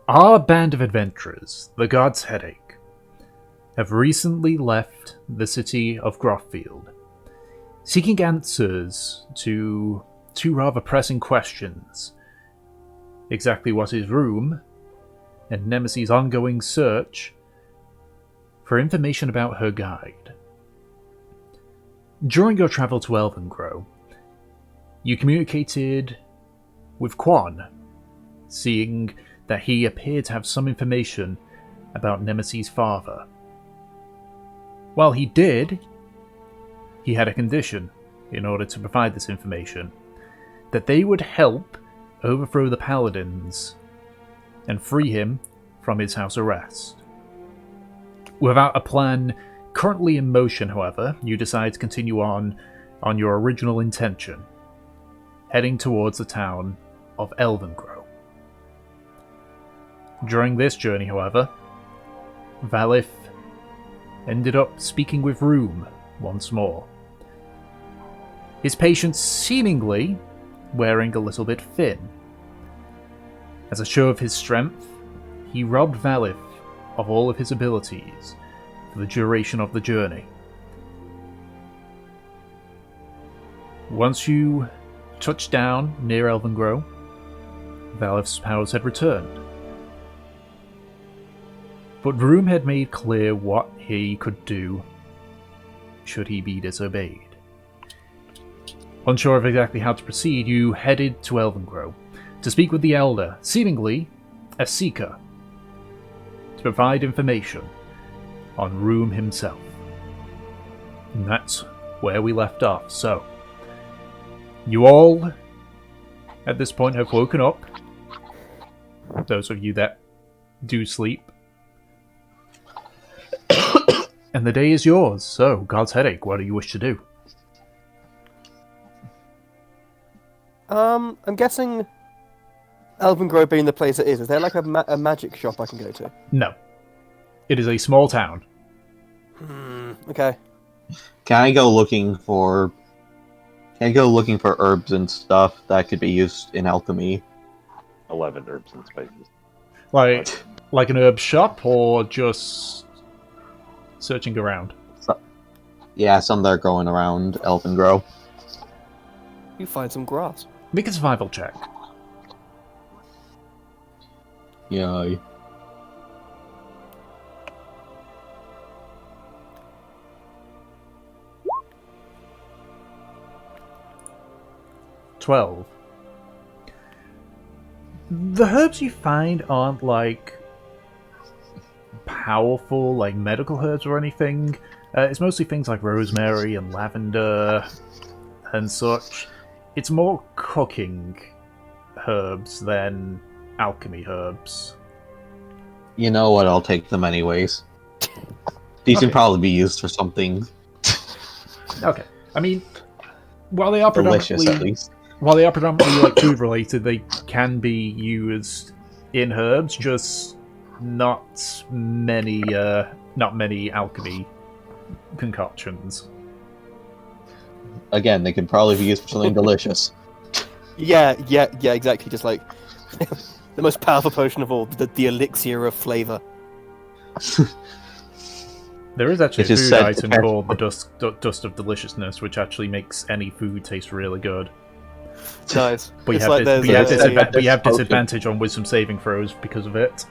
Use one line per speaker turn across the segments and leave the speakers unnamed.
Our band of adventurers, the God's Headache, have recently left the city of Groffield, seeking answers to two rather pressing questions. Exactly what is Room, and Nemesis' ongoing search for information about her guide. During your travel to Elvengrow, you communicated with Quan, seeing that he appeared to have some information about Nemesis' father. While he did, he had a condition in order to provide this information, that they would help overthrow the Paladins and free him from his house arrest. Without a plan currently in motion, however, you decide to continue on your original intention, heading towards the town of Elvengrow. During this journey, however, Valith ended up speaking with Room once more. His patience seemingly wearing a little bit thin. As a show of his strength, he robbed Valith of all of his abilities for the duration of the journey. Once you touched down near Elvengrow, Valith's powers had returned. But Room had made clear what he could do should he be disobeyed. Unsure of exactly how to proceed, you headed to Elvengrow to speak with the Elder, seemingly a seeker, to provide information on Room himself. And that's where we left off. So, you all, at this point, have woken up. Those of you that do sleep. And the day is yours. So, God's Headache, what do you wish to do?
I'm guessing Elvengrow being the place it is there like a magic shop I can go to?
No. It is a small town.
Okay.
Can I go looking for herbs and stuff that could be used in alchemy?
11 herbs and spices.
Like an herb shop, or just searching around?
Yeah, some that are growing around Elvengrow.
You find some grass.
Make a survival check.
Yeah.
12. The herbs you find aren't like powerful, like medical herbs or anything. It's mostly things like rosemary and lavender and such. It's more cooking herbs than alchemy herbs.
You know what? I'll take them anyways. These can probably be used for something
Okay. I mean, while they are
delicious, at
predominantly
least.
Like food related, they can be used in herbs. Just not many alchemy concoctions.
Again, they could probably be used for something delicious.
Yeah, exactly. Just like the most powerful potion of all, the elixir of flavor.
There is actually
It
a
is
food
said
item
to-
called the dust of deliciousness, which actually makes any food taste really good.
Nice.
But you
It's
have,
like
but you have,
there's
disadvantage on wisdom saving throws because of it.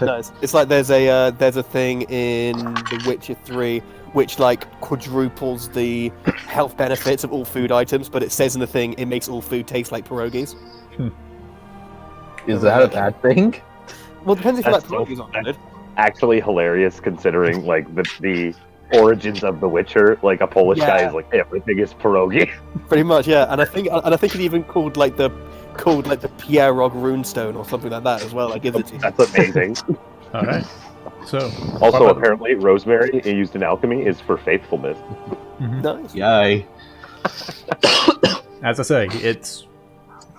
Nice. It's like there's a thing in The Witcher 3 which like quadruples the health benefits of all food items, but it says in the thing it makes all food taste like pierogies.
Is that a bad thing?
Well, it depends if you like
That's so
pierogies on it.
Actually hilarious considering like the origins of The Witcher. Like a Polish guy
Yeah.
is like everything is pierogi.
Pretty much, yeah. And I think it even called the Pierog runestone or something like that as well. I give it to you.
That's amazing.
Alright. So,
Also, apparently, rosemary used in alchemy is for faithfulness.
Nice.
Yay.
as I say, it's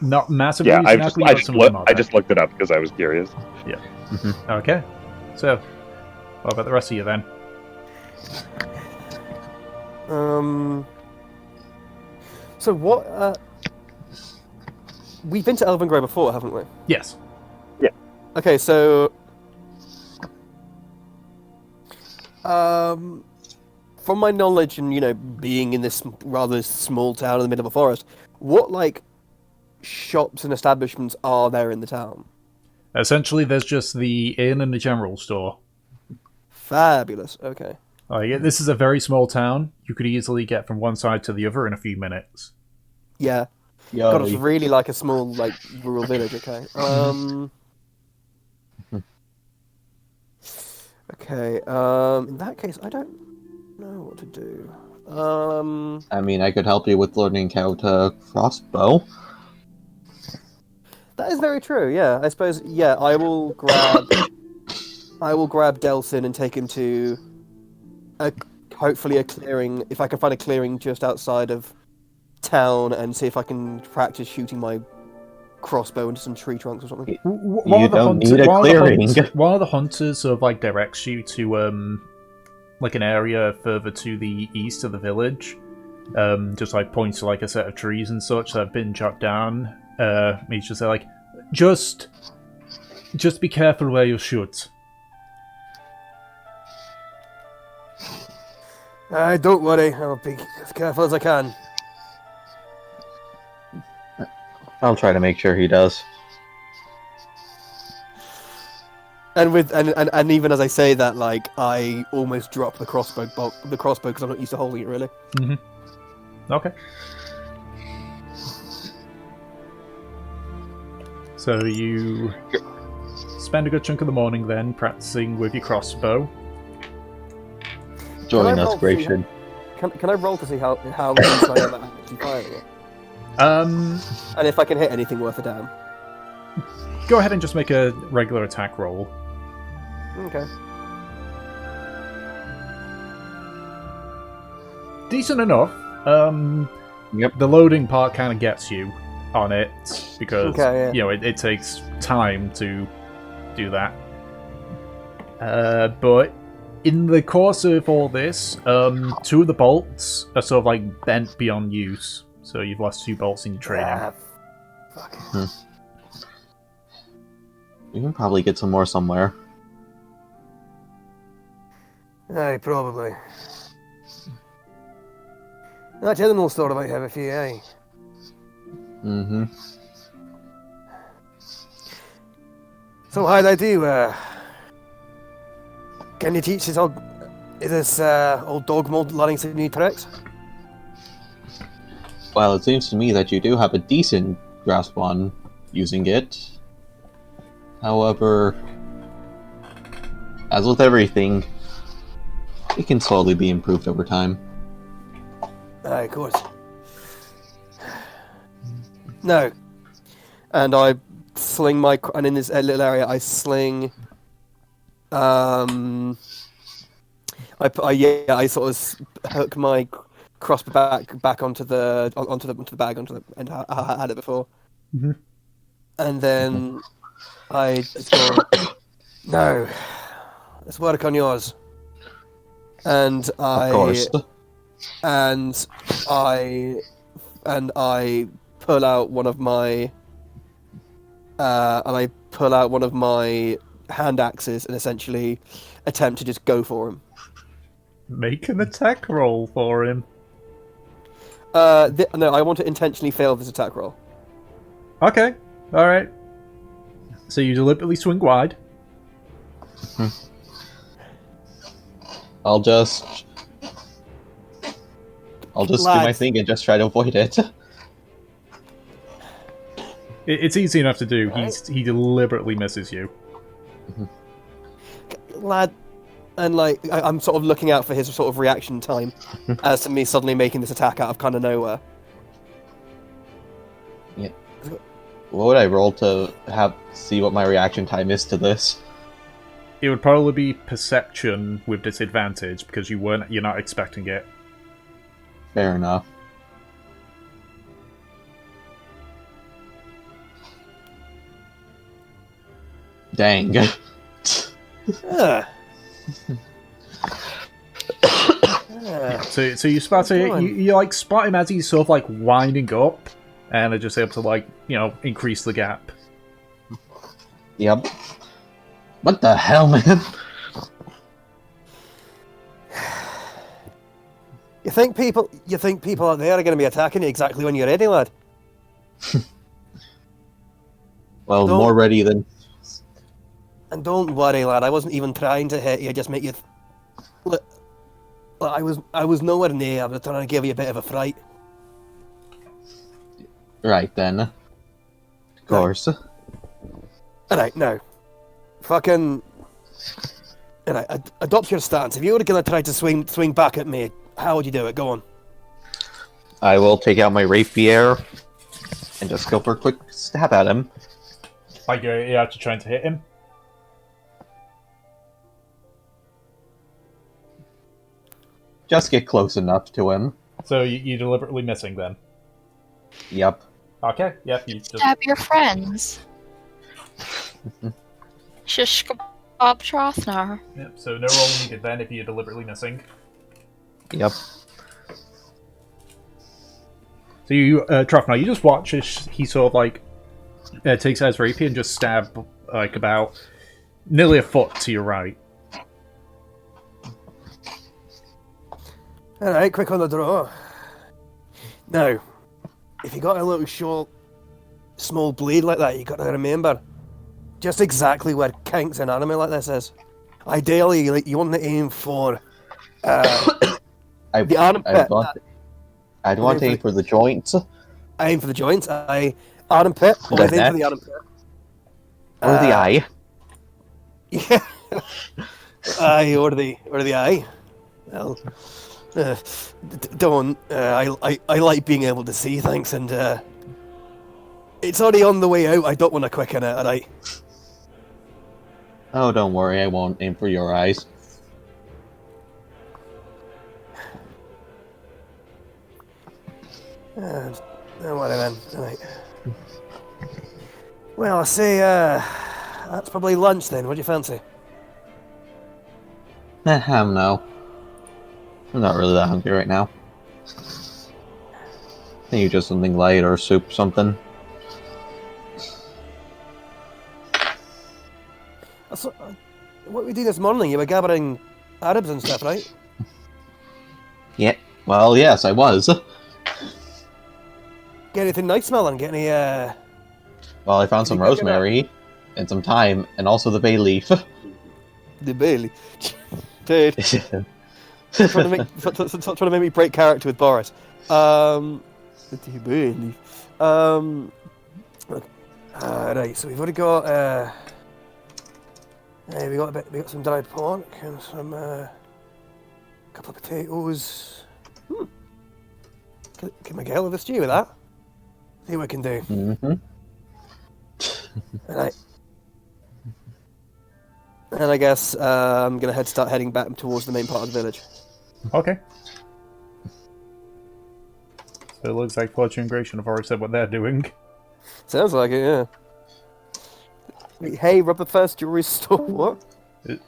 not massively
Yeah,
used in alchemy, but some of them are
I just looked it up because I was curious.
Okay. So, what about the rest of you then?
So what? We've been to Elvengrow before, haven't we?
Yes.
Okay, so from my knowledge and being in this rather small town in the middle of a forest, what like shops and establishments are there in the town?
Essentially, there's just the inn and the general store.
Fabulous. Okay.
This is a very small town. You could easily get from one side to the other in a few minutes.
Yeah.
Yo,
God, it's really like a small like rural village. Okay. Okay. In that case, I don't know what to do.
I mean, I could help you with learning how to crossbow.
That is very true. Yeah, I suppose. Yeah, I will grab Delsin and take him to hopefully a clearing. If I can find a clearing just outside of town, and see if I can practice shooting my crossbow into some tree trunks or something.
You don't need a clearing.
One of the hunters sort of like directs you to like an area further to the east of the village. Just like points to like a set of trees and such that have been chopped down. He's just like, just be careful where you shoot.
Don't worry, I'll be as careful as I can.
I'll try to make sure he does.
And and even as I say that, like I almost drop the crossbow because I'm not used to holding it really.
Mm-hmm. Okay. So you spend a good chunk of the morning then practicing with your crossbow.
Join us, Gratian.
Can I roll to see how loose I am at actually firing it? And if I can hit anything worth a damn.
Go ahead and just make a regular attack roll.
Okay.
Decent enough.
Yep.
The loading part kind of gets you on it because
Okay, yeah.
it takes time to do that. But in the course of all this, 2 of the bolts are sort of like bent beyond use. So you've lost 2 bolts in your training.
Fuck.
We can probably get some more somewhere.
Aye, probably. That general store might have a few, aye.
Mm-hmm.
So how'd I do? Can you teach this old dog mold learning some new tricks?
Well, it seems to me that you do have a decent grasp on using it. However, as with everything, it can slowly be improved over time.
Aye, of course. No. And I sling and in this little area I sling I sort of hook my crossbow back onto the bag and I had it before.
Mm-hmm.
And then I just go, no, let's work on yours. And
Of course.
I pull out one of my hand axes and essentially attempt to just go for him.
Make an attack roll for him.
No, I want to intentionally fail this attack roll.
Okay, alright. So you deliberately swing wide.
I'll just do my thing and just try to avoid it.
It's easy enough to do.
Right.
He deliberately misses you.
Lad, and like I'm sort of looking out for his sort of reaction time as to me suddenly making this attack out of kind of nowhere.
Yeah. What would I roll to see what my reaction time is to this?
It would probably be perception with disadvantage because you're not expecting it.
Fair enough. Dang.
So you spot it. You like spot him as he's sort of like winding up, and are just able to increase the gap.
Yep. What the hell, man?
You think people out there are going to be attacking you exactly when you're ready, lad?
Well,
Don't-
more ready than...
And don't worry, lad. I wasn't even trying to hit you. Just make you. Look, I was nowhere near. I was trying to give you a bit of a fright.
Right then. Of course.
Alright, now. Fucking. Alright, adopt your stance. If you were going to try to swing back at me, how would you do it? Go on.
I will take out my rapier and just go for a quick stab at him.
Like you're actually trying to hit him.
Just get close enough to him.
So you're deliberately missing then.
Yep.
Okay, yep. You just...
Stab your friends. Shish kebab Trothnar.
Yep. So no roll needed then if you're deliberately missing.
Yep.
So you, Trothnar, you just watch as he sort of like takes out his rapier and just stab like about nearly a foot to your right.
Alright, quick on the draw. Now, if you got a little short, small blade like that, you got to remember just exactly where kinks an anime like this is. Ideally, like, you want to aim for the armpit.
I'd want to aim for the joints.
I aim for the joints. Armpit. Always aim
neck.
for the armpit.
Or the eye.
Yeah. Aye, or the eye. Well, don't. I like being able to see things, and it's already on the way out. I don't want to quicken it. Alright.
Oh, don't worry, I won't aim for your eyes.
Don't worry then. Alright. Well, I say that's probably lunch then. What do you fancy?
No. I'm not really that hungry right now. Maybe just something light or soup, something.
So, what we did this morning, you were gathering Arabs and stuff, right?
Yeah. Well, yes, I was.
Get anything nice smelling? Get any,
Well, I found some
Did you pick it up?
rosemary and some thyme, and also the bay leaf.
The Bailey. Dude, trying to make me break character with Boris. The Bailey. Right, so we've already got, we got some dried pork and some, couple of potatoes. Can we get a little stew with that? See what we can do.
Mm-hmm.
Right. And I guess I'm gonna start heading back towards the main part of the village.
Okay. So it looks like Fortune and Gratian have already said what they're doing.
Sounds like it, yeah. Wait, hey, Rubber First Jewelry Store, what? You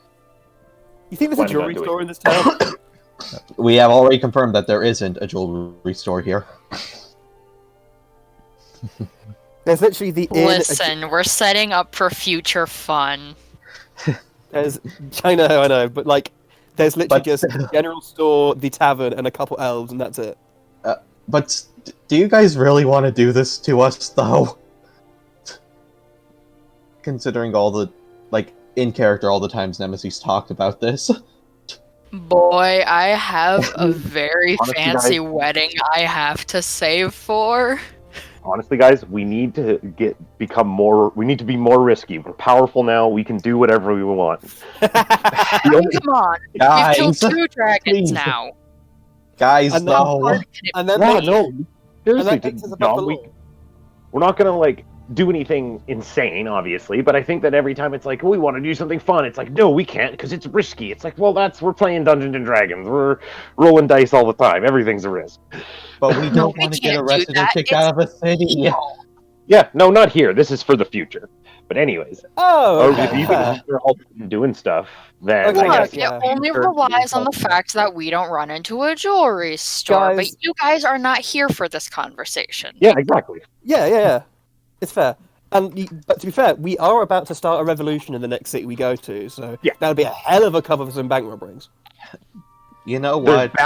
think there's a
Why did
jewelry
I do it?
store in this town?
We have already confirmed that there isn't a jewelry store here.
There's literally the inn.
Listen, we're setting up for future fun.
There's, I know, but like, there's literally just the general store, the tavern, and a couple elves, and that's it.
But do you guys really want to do this to us, though? Considering all the, like, in character, all the times Nemesis talked about this.
Boy, I have a very
Honestly,
fancy
guys-
wedding I have to save for.
Honestly, guys, we need to become more. We need to be more risky. We're powerful now. We can do whatever we want. The only-
Come on,
Guys,
you've killed 2 dragons
please.
now.
Guys,
And
no.
And then
yeah,
makes-
no.
and
Seriously,
that makes us above
Dom,
the law.
we're not gonna like do anything insane, obviously. But I think that every time it's like, we want to do something fun, it's like, no, we can't because it's risky. It's like, well, we're playing Dungeons and Dragons. We're rolling dice all the time. Everything's a risk.
But we don't
We
want to get
can't do
arrested or
that.
kicked out of a city.
Yeah, no, not here. This is for the future. But anyways,
Oh,
or
okay.
if you guys are all doing stuff, then
Okay,
I
Look,
guess
yeah.
it only
Sure.
relies on the fact that we don't run into a jewelry store.
Guys-
But you guys are not here for this conversation.
yeah, exactly.
Yeah. It's fair. But to be fair, we are about to start a revolution in the next city we go to, so
Yeah.
that'll be a hell of a cover for some bank robberies.
You know
There's
what?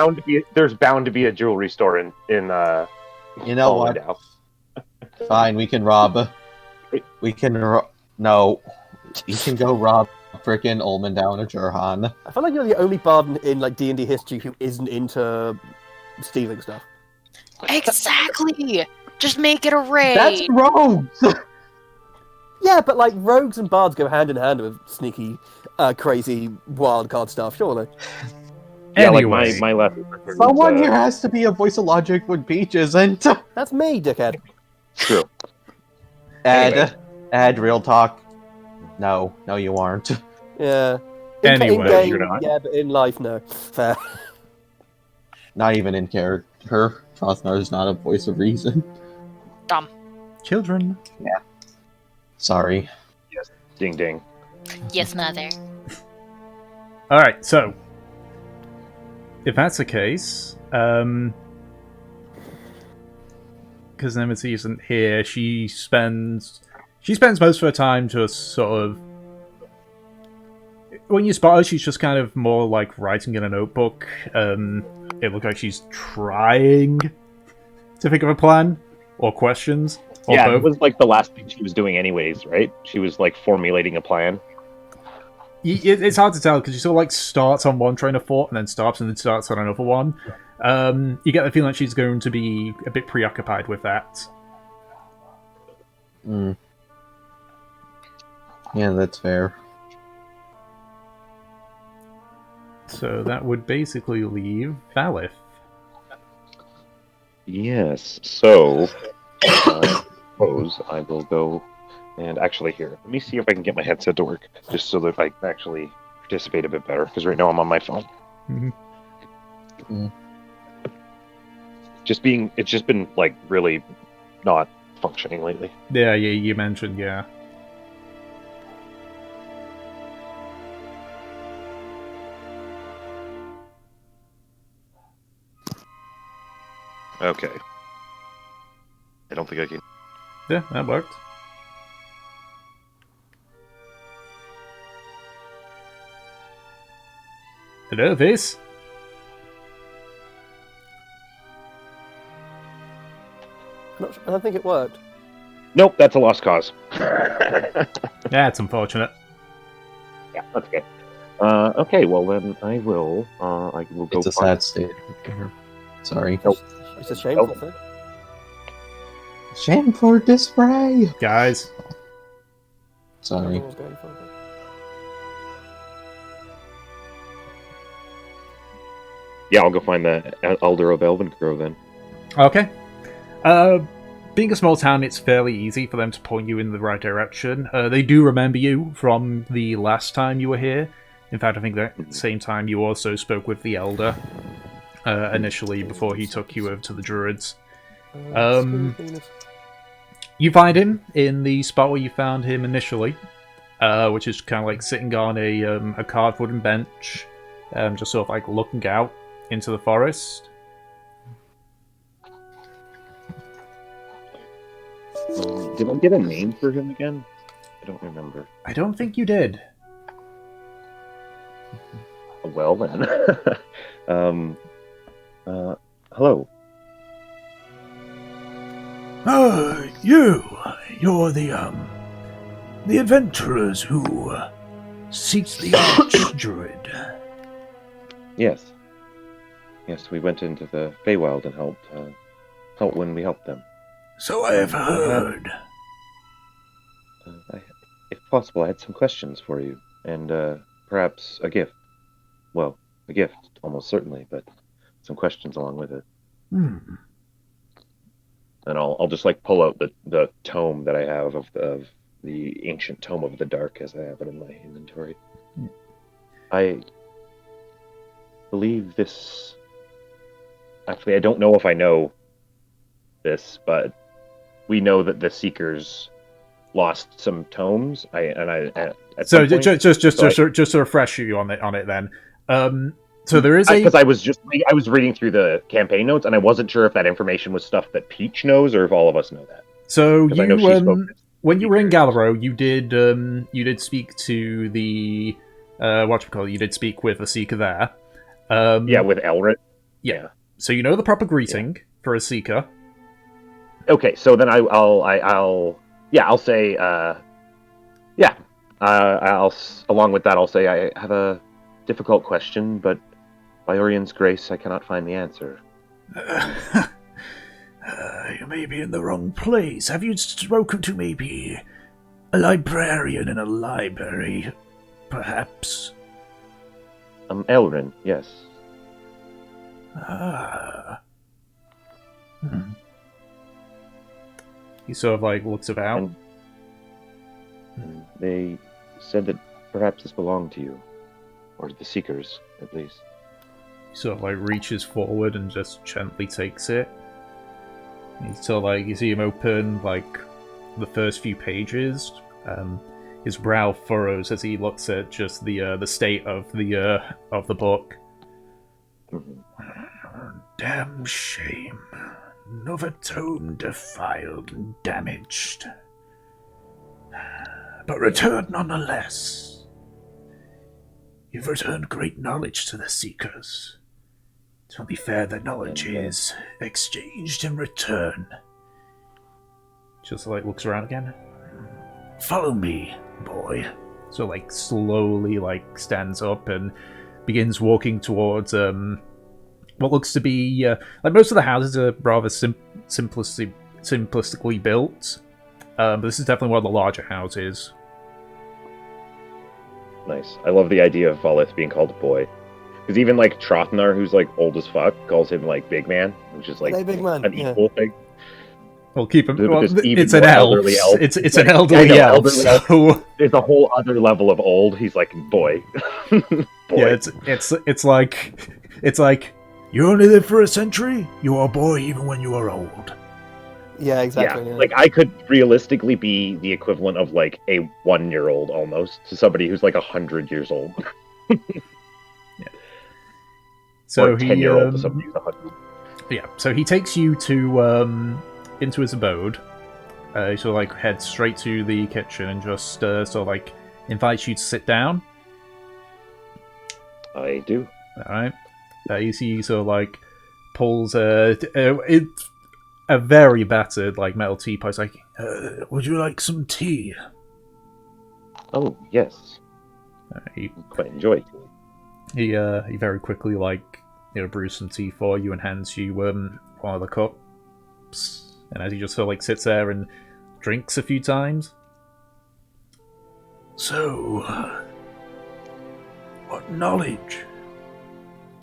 bound to be a jewelry store in
You know what?
Fallendow.
Fine, we can rob. No. You can go rob frickin' Olmendown or Jurhan.
I feel like you're the only bard in like D&D history who isn't into stealing stuff.
Exactly. Just make it a raid.
That's rogues!
Yeah, but like rogues and bards go hand in hand with sneaky, crazy wildcard stuff, surely.
Yeah,
Anyway,
like my left.
Someone here has to be a voice of logic when Peach isn't.
That's me, dickhead.
True.
Ed, real talk. No, you aren't.
Yeah.
Anyway,
in game,
you're not.
yeah, but in life, no. Fair.
Not even in character. Frostnar is not a voice of reason.
Dumb.
children.
Sorry.
Ding ding.
Yes, mother.
Alright, so if that's the case, because Nemesis isn't here, she spends most of her time just sort of, when you spot her, she's just kind of more like writing in a notebook. It looks like she's trying to think of a plan or questions. Or
Yeah,
both.
it was like the last thing she was doing anyways, right? She was like formulating a plan.
It's hard to tell because she sort of like starts on one train of thought and then stops and then starts on another one. You get the feeling like she's going to be a bit preoccupied with that.
Mm. Yeah, that's fair.
So that would basically leave Valith.
Yes, so I suppose I will go and actually here. Let me see if I can get my headset to work, just so that I can actually participate a bit better, because right now I'm on my phone.
Mm-hmm.
Mm.
It's just been like really not functioning lately.
Yeah, you mentioned, yeah.
Okay. I don't think I can.
Yeah, that worked. Hello, Viz?
I don't think it worked.
Nope, that's a lost cause.
That's unfortunate.
Yeah, that's okay. Okay, well then I will go.
It's a sad state. Sorry.
Nope.
It's a shameful thing.
Shame for display.
Guys,
Sorry.
Everyone's going for it.
Yeah, I'll go find the Elder of Elvengrow then.
okay. Being a small town, it's fairly easy for them to point you in the right direction. They do remember you from the last time you were here. In fact, I think that at the same time you also spoke with the Elder initially before he took you over to the Druids. You find him in the spot where you found him initially, which is kind of like sitting on a carved wooden bench, just sort of like looking out into the forest.
Did I get a name for him again? I don't remember.
I don't think you did.
Well then. Hello.
You're the adventurers who seek the Archdruid.
Yes. Yes, we went into the Feywild and helped when we helped them.
So I have heard.
If possible, I had some questions for you, and perhaps a gift. Well, a gift, almost certainly, but some questions along with it.
Hmm.
And I'll just like pull out the tome that I have of the ancient tome of the dark as I have it in my inventory. I believe this. Actually, I don't know if I know this, but we know that the Seekers lost some tomes.
So just to refresh you on it then. So there is
because I was reading through the campaign notes and I wasn't sure if that information was stuff that Peach knows or if all of us know that.
So
'Cause I know she spoke.
when you were in
Seekers.
Galero, you did speak to the whatchamacallit, you did speak with a Seeker there.
Yeah, with Elrit.
Yeah. So you know the proper greeting for a Seeker.
Okay, so then I'll say along with that I'll say I have a difficult question, but by Orion's grace I cannot find the answer.
You may be in the wrong place. Have you spoken to maybe a librarian in a library, perhaps?
Elrin, yes.
Ah. He sort of like looks about.
And they said that perhaps this belonged to you, or the Seekers, at least.
He sort of like reaches forward and just gently takes it. And he's sort of like, you see him open like the first few pages. His brow furrows as he looks at just the state of the book. Damn shame. Another tome defiled and damaged. But returned nonetheless. You've returned great knowledge to the Seekers. It's only fair that knowledge is exchanged in return. Just like looks around again. Follow me, boy. So like slowly like stands up and begins walking towards what looks to be like most of the houses are rather simplistically built. But this is definitely one of the larger houses.
Nice. I love the idea of Volith being called a boy. Because even like Trothanar, who's like old as fuck, calls him like big man, which is like
Hey, big man.
an equal thing.
Well, keep him.
But
Well,
there's even
it's an
more
elf.
elderly elf.
It's an elderly elf.
elderly elf.
So
There's a whole other level of old. He's like boy. Boy.
yeah, it's like you only live for a century. You are a boy even when you are old.
Yeah, exactly.
Yeah, like I could realistically be the equivalent of like a 1-year-old almost to somebody who's like 100 years old.
So
or a 10-year-old to somebody who's 100.
Yeah, so he takes you to into his abode. He sort of like heads straight to the kitchen and just sort of like invites you to sit down.
I do.
All right. You see, he sort of like pulls it's a very battered like metal teapot. It's like, would you like some tea?
Oh yes,
He
quite enjoy it.
he very quickly like brews some tea for you and hands you one of the cups. And as he just sort of like sits there and drinks a few times. So, what knowledge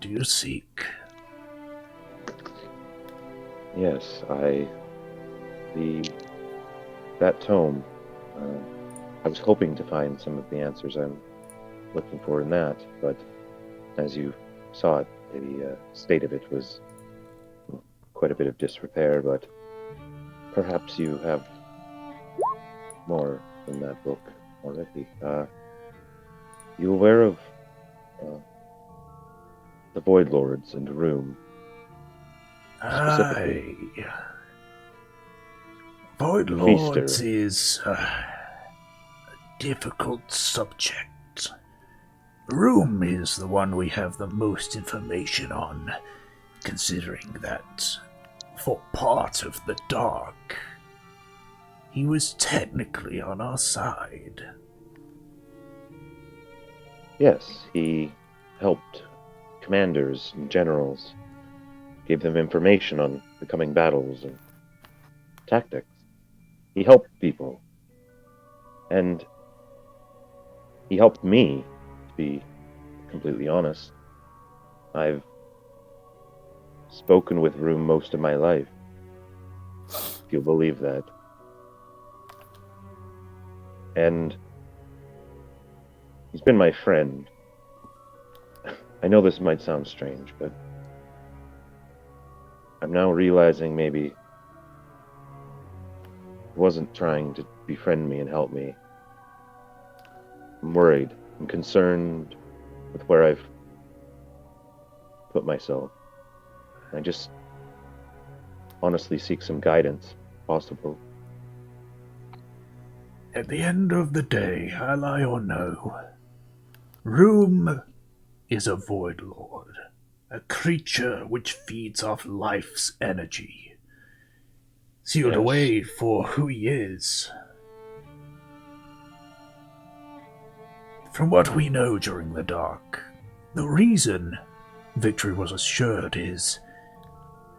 do you seek?
Yes, that tome. I was hoping to find some of the answers I'm looking for in that, but as you saw it, the state of it was quite a bit of disrepair. But perhaps you have more in that book already. You aware of the Void Lords in the room? Specifically.
Void
The
Lords
Feaster.
is a difficult subject. Room is the one we have the most information on, considering that for part of the Dark, he was technically on our side.
Yes, he helped commanders and generals, gave them information on the coming battles and tactics. He helped people. And he helped me, to be completely honest. I've spoken with Room most of my life, if you'll believe that. And he's been my friend. I know this might sound strange, but I'm now realizing maybe he wasn't trying to befriend me and help me. I'm worried. I'm concerned with where I've put myself. I just honestly seek some guidance, if possible.
At the end of the day, ally or no, Room is a Void Lord, a creature which feeds off life's energy, sealed
Yes.
away for who he is. From what we know during the dark, the reason victory was assured is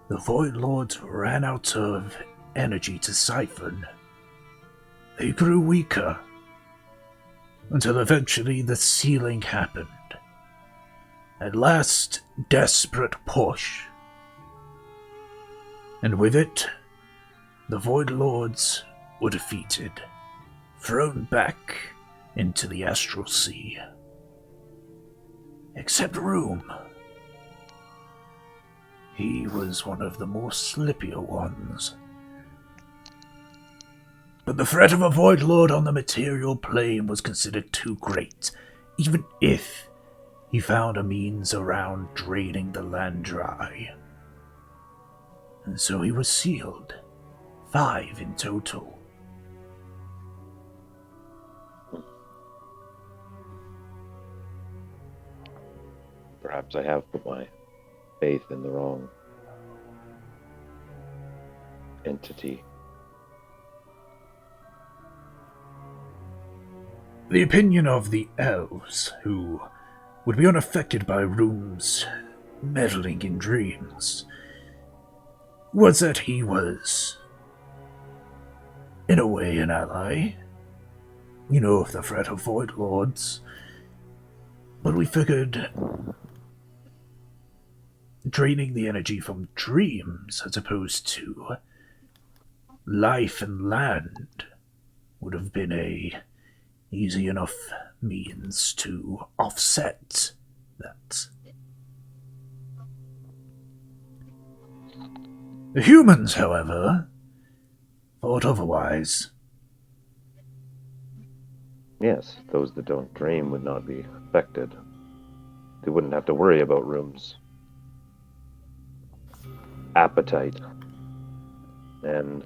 the Void Lords ran out of energy to siphon. They grew weaker until eventually the sealing happened. At last, desperate push. And with it, the Void Lords were defeated, thrown back into the Astral Sea. Except Room. He was one of the more slippier ones. But the threat of a Void Lord on the material plane was considered too great, even if he found a means around draining the land dry. And so he was sealed. 5 in total.
Perhaps I have put my faith in the wrong entity.
The opinion of the elves, who would be unaffected by Room's meddling in dreams, was that he was, in a way, an ally. We know of the threat of Void Lords, but we figured draining the energy from dreams as opposed to life and land would have been a easy enough means to offset that. The humans, however, thought otherwise.
Yes, those that don't dream would not be affected. They wouldn't have to worry about Room's appetite. And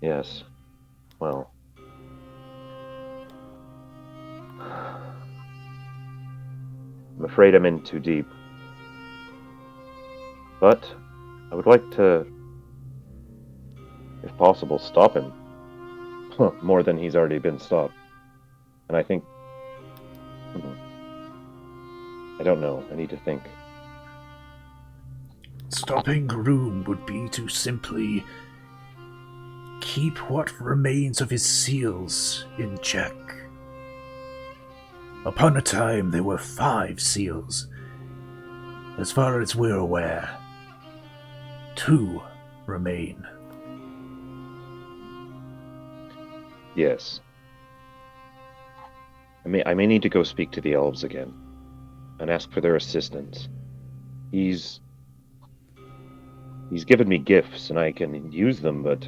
yes, well, I'm afraid I'm in too deep. But I would like to, if possible, stop him. More than he's already been stopped. And I think... I don't know. I need to think.
Stopping Room would be to simply keep what remains of his seals in check. Upon a time, there were 5 seals. As far as we're aware, 2 remain.
Yes. I may need to go speak to the elves again and ask for their assistance. He's given me gifts and I can use them, but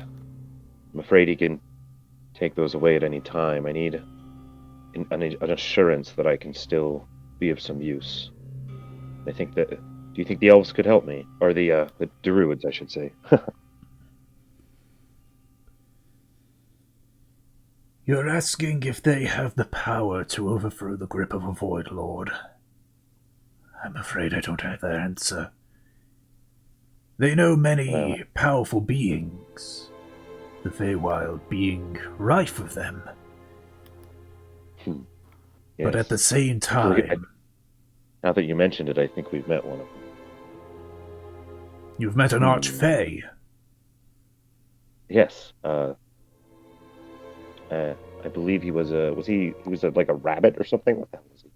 I'm afraid he can take those away at any time. I need an assurance that I can still be of some use. I think that... Do you think the elves could help me? Or the druids, I should say.
You're asking if they have the power to overthrow the grip of a Void Lord. I'm afraid I don't have that answer. They know many powerful beings, the Feywild being rife with them.
Yes.
But at the same time...
Now that you mentioned it, I think we've met one of them.
You've met an Archfey?
Yes. I believe he was like a rabbit or something? What the hell was he?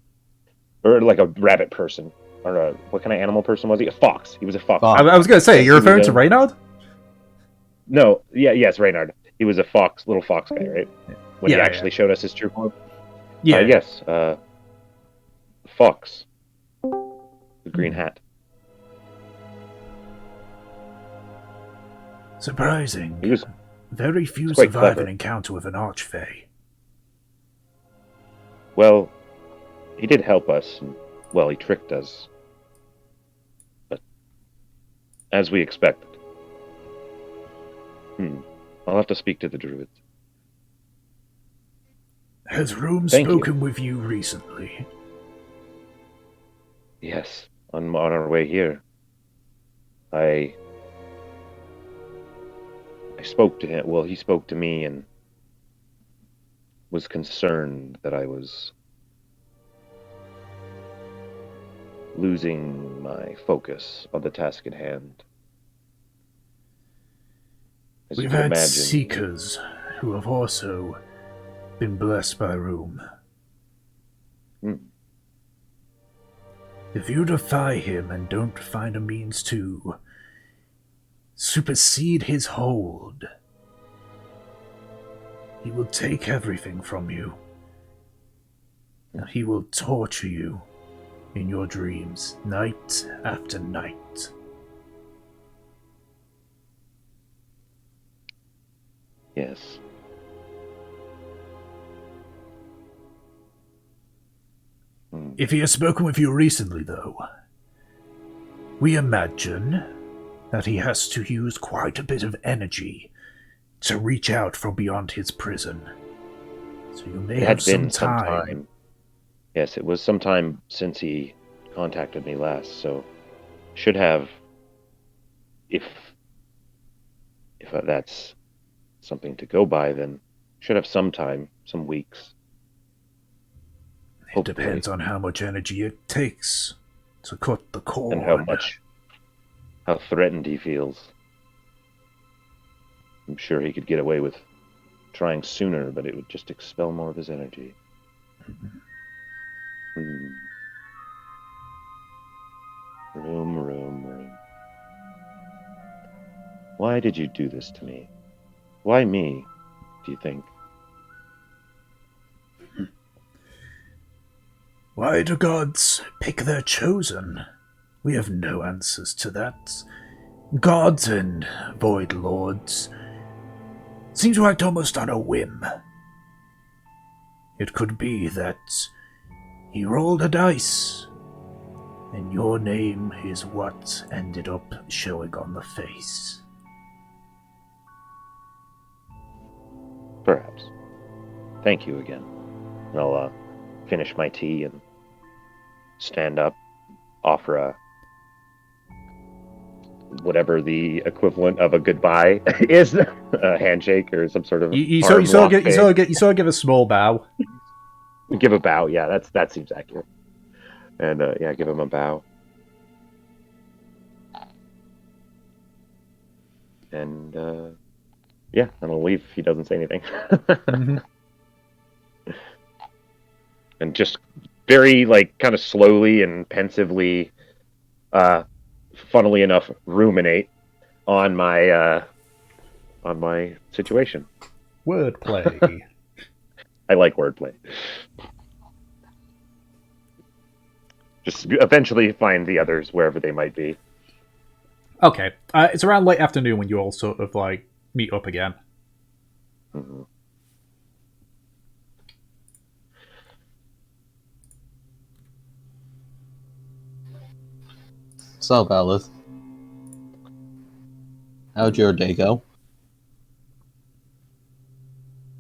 Or like a rabbit person. Or what kind of animal person was he? A fox. He was a fox.
Fox.
I was gonna say, you're referring to Reynard?
No, yes, Reynard. He was a little fox guy, right? When he
Yeah,
actually showed us his true form.
Yeah.
Yes. Fox. The green hat.
Surprising.
He was
Very few
quite
survive
clever.
an encounter with an Archfey.
Well, he did help us. And, well, he tricked us. But as we expected. I'll have to speak to the druids.
Has Rome
Thank you.
spoken with you recently?
Yes, on our way here. I spoke to him. Well, he spoke to me and was concerned that I was losing my focus on the task at hand. As you
We've
can
had
imagine,
seekers who have also been blessed by Rome.
Hmm.
If you defy him and don't find a means to supersede his hold, he will take everything from you. And he will torture you in your dreams, night after night.
yes. Hmm.
If he has spoken with you recently, though, we imagine that he has to use quite a bit of energy to reach out from beyond his prison. So you may
It
have
had
some
been some
time.
time. Yes, it was some time since he contacted me last, so should have, if that's something to go by, then should have some time, some weeks.
It
Hopefully.
depends on how much energy it takes to cut the cord.
And how threatened he feels. I'm sure he could get away with trying sooner, but it would just expel more of his energy. Room. Why did you do this to me? Why me, do you think?
Why do gods pick their chosen? We have no answers to that. Gods and void lords seem to act almost on a whim. It could be that he rolled a dice, and your name is what ended up showing on the face.
Perhaps. Thank you again. I'll finish my tea and stand up, offer a whatever the equivalent of a goodbye is, a handshake or some sort of
You
arm
sort
lock
of
thing.
give a small bow.
Give a bow. Yeah, that seems accurate. And yeah, give him a bow. And yeah, and I'll leave if he doesn't say anything.
Mm-hmm.
And just very kind of slowly and pensively, funnily enough, ruminate on my situation.
Wordplay.
I like wordplay. Just eventually find the others wherever they might be.
Okay, it's around late afternoon when you all sort of meet up again.
Mm-hmm.
So, Balleth, how'd your day go?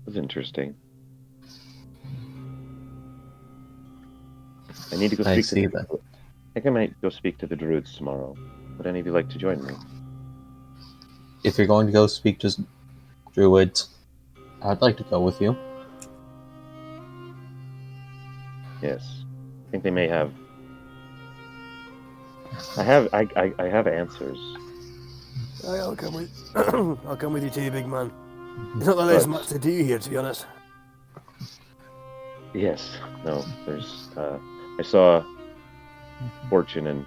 It was interesting. I need to go
I
speak
see
to
that.
I think I might go speak to the druids tomorrow. Would any of you like to join me?
If you're going to go speak to druids, I'd like to go with you.
Yes. I think they may have. I have answers.
I'll come with. I'll come with you too, big man. It's not that there's much to do here, to be honest.
Yes. No. There's. I saw Fortune and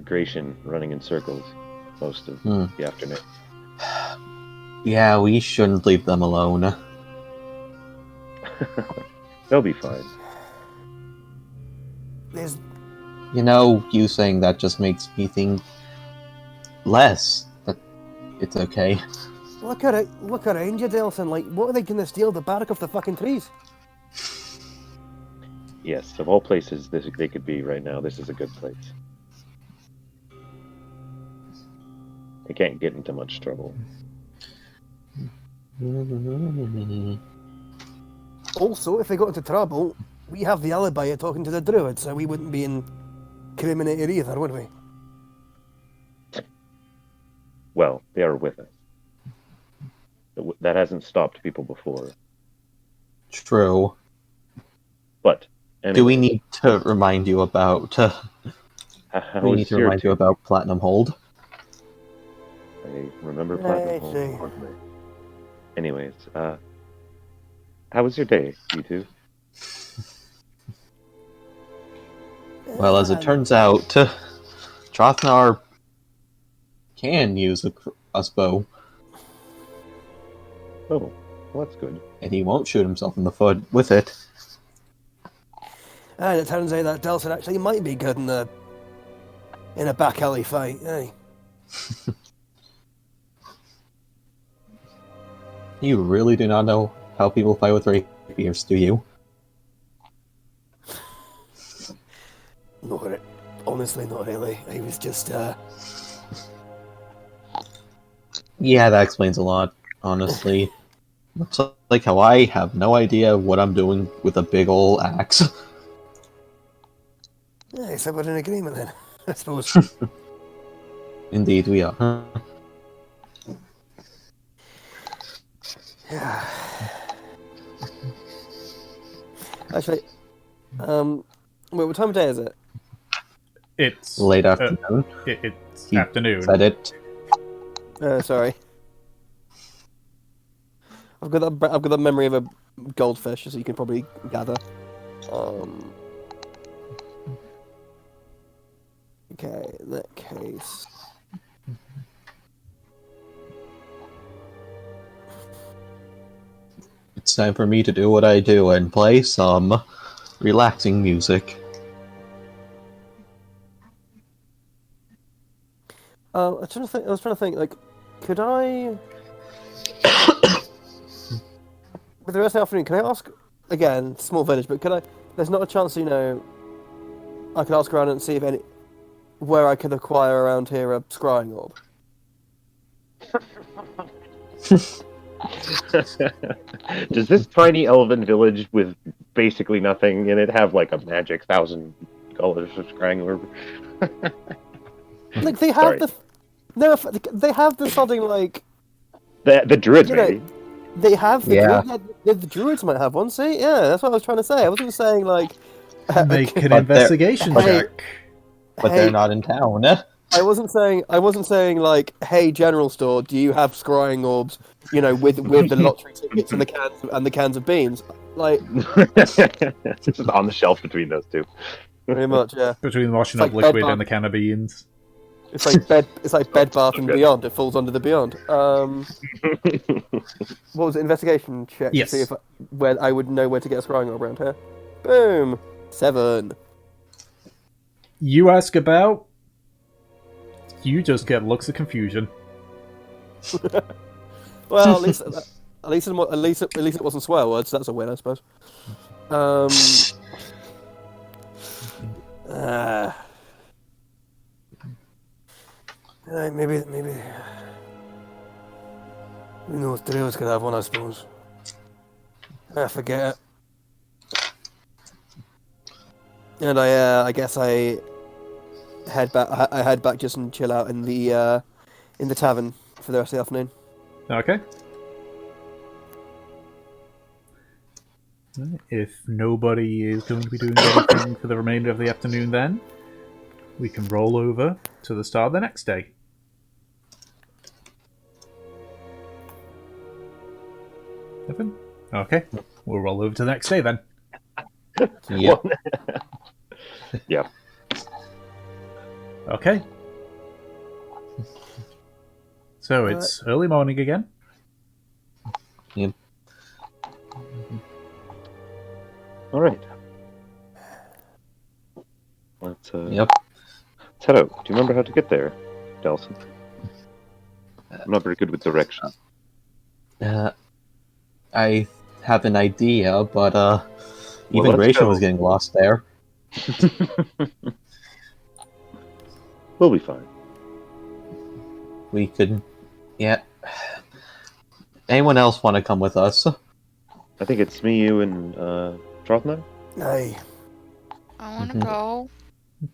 Gratian running in circles most of the afternoon.
Yeah, we shouldn't leave them alone.
They'll be fine.
There's.
You know, you saying that just makes me think less that it's okay.
Look around you, Delson. Like, what are they going to steal? The bark off the fucking trees?
Yes. Of all places they could be right now, this is a good place. They can't get into much trouble.
Also, if they got into trouble, we have the alibi of talking to the druid, so we wouldn't be incriminated either, would we?
Well, they are with us. That hasn't stopped people before.
True.
But anyway,
Do we need to remind you about? Do we need to remind you about Platinum Hold?
I remember Platinum Hold.
see.
fondly. Anyways, how was your day, you two?
Well, as it turns out, Trothnar can use a crossbow,
Oh, well, that's good.
and he won't shoot himself in the foot with it.
And it turns out that Delson actually might be good in a back alley fight, eh?
You really do not know how people fight with rapiers, do you?
Honestly, not really. I was just,
Yeah, that explains a lot, honestly. It's like how I have no idea what I'm doing with a big ol' axe.
Yeah, so we're in agreement then, I suppose.
Indeed, we are.
Yeah. Actually, wait, what time of day is it?
It's
Late afternoon.
It's
He
afternoon.
Said it.
Sorry. I've got that memory of a goldfish, as you can probably gather. Okay, in that case.
It's time for me to do what I do and play some relaxing music.
I was trying to think, like, could I... With the rest of the afternoon, can I ask, again, small village, but could I... There's not a chance, you know, I could ask around and see if where I could acquire around here a scrying orb.
Does this tiny elven village with basically nothing in it have like a magic $1,000 of scrying orb?
Like, they have
Sorry.
they have the sodding, like...
The druids,
You know,
maybe.
They have the
Yeah.
the druids might have one. See, yeah, that's what I was trying to say. I wasn't saying like
Make an
But
investigation
they're-
check.
But
Hey.
they're not in town.
I wasn't saying like, hey, general store, do you have scrying orbs? You know, with the lottery tickets and the cans of beans. Like,
It's just on the shelf between those two.
pretty much, yeah.
Between washing
It's
up
like
liquid
Bed
and the can of beans.
It's like Bed Bath and
Okay.
Beyond. It falls under the Beyond. What was it? Investigation check
Yes.
to see if where I would know where to get a scrying orb around here. Boom, 7.
You ask about. You just get looks of confusion.
Well, at least it wasn't swear words. That's a win, I suppose. Maybe. Who knows? Three of us could have one, I suppose. I forget it. And I guess I head back. I head back just and chill out in the tavern for the rest of the afternoon.
Okay. If nobody is going to be doing anything for the remainder of the afternoon, then we can roll over to the start of the next day. Nothing? Okay. We'll roll over to the next day then.
Yep.
Yeah.
Okay. So it's early morning again.
Yep.
All right. Let's
Yep.
head out. Do you remember how to get there, Delson? I'm not very good with direction.
I have an idea, but even
let's
Gratian
go.
was getting lost there.
We'll be fine.
We could, yeah. Anyone else want to come with us?
I think it's me, you, and Trotna.
Aye.
I want to
Mhm.
go.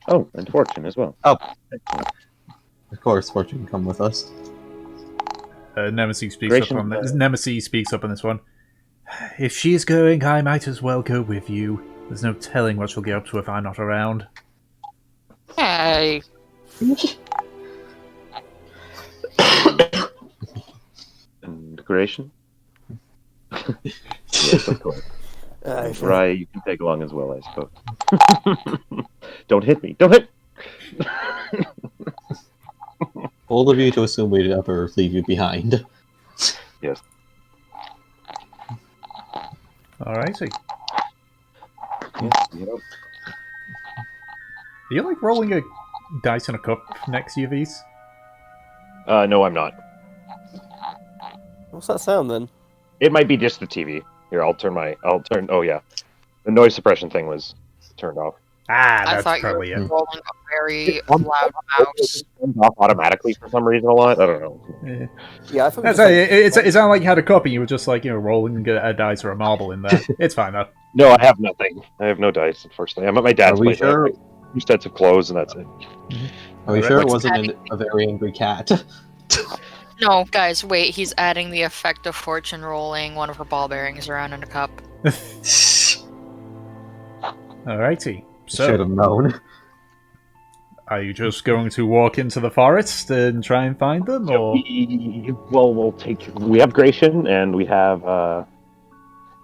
Oh, and Fortune as well.
Of course, Fortune can come with us.
Nemesis speaks
Gration,
up on this. Nemesis speaks up on this one. If she's going, I might as well go with you. There's no telling what she'll get up to if I'm not around.
Hey.
And Gration. Yes, of course.
Aye.
Rye, you can tag along as well, I suppose. Don't hit me! Don't hit!
Bold of you to assume we'd ever leave you behind.
Yes.
Alrighty.
Yes, you know.
Are you like rolling a dice in a cup next to your V's?
No, I'm not.
What's that sound then?
It might be just the TV. Here, I'll turn. Oh yeah, the noise suppression thing was turned off.
Ah,
I
that's
thought you were
probably it.
rolling a very loud mouse.
Turned off automatically for some reason a lot. I don't know.
Yeah.
Yeah, I thought
That's it sounded like you had a cup and you were just like, rolling a dice or a marble in there. It's fine though.
No, I have nothing. I have no dice, unfortunately. I'm at my dad's
Are we
place. I have,
sure?
like, 2 sets of clothes, and that's it.
Are we
Alright.
sure it
What's
wasn't a very angry cat?
No, guys, wait. He's adding the effect of Fortune rolling one of her ball bearings around in a cup.
Alrighty.
Should
So,
have known.
are you just going to walk into the forest and try and find them, or
We'll take. We have Gration, and we have.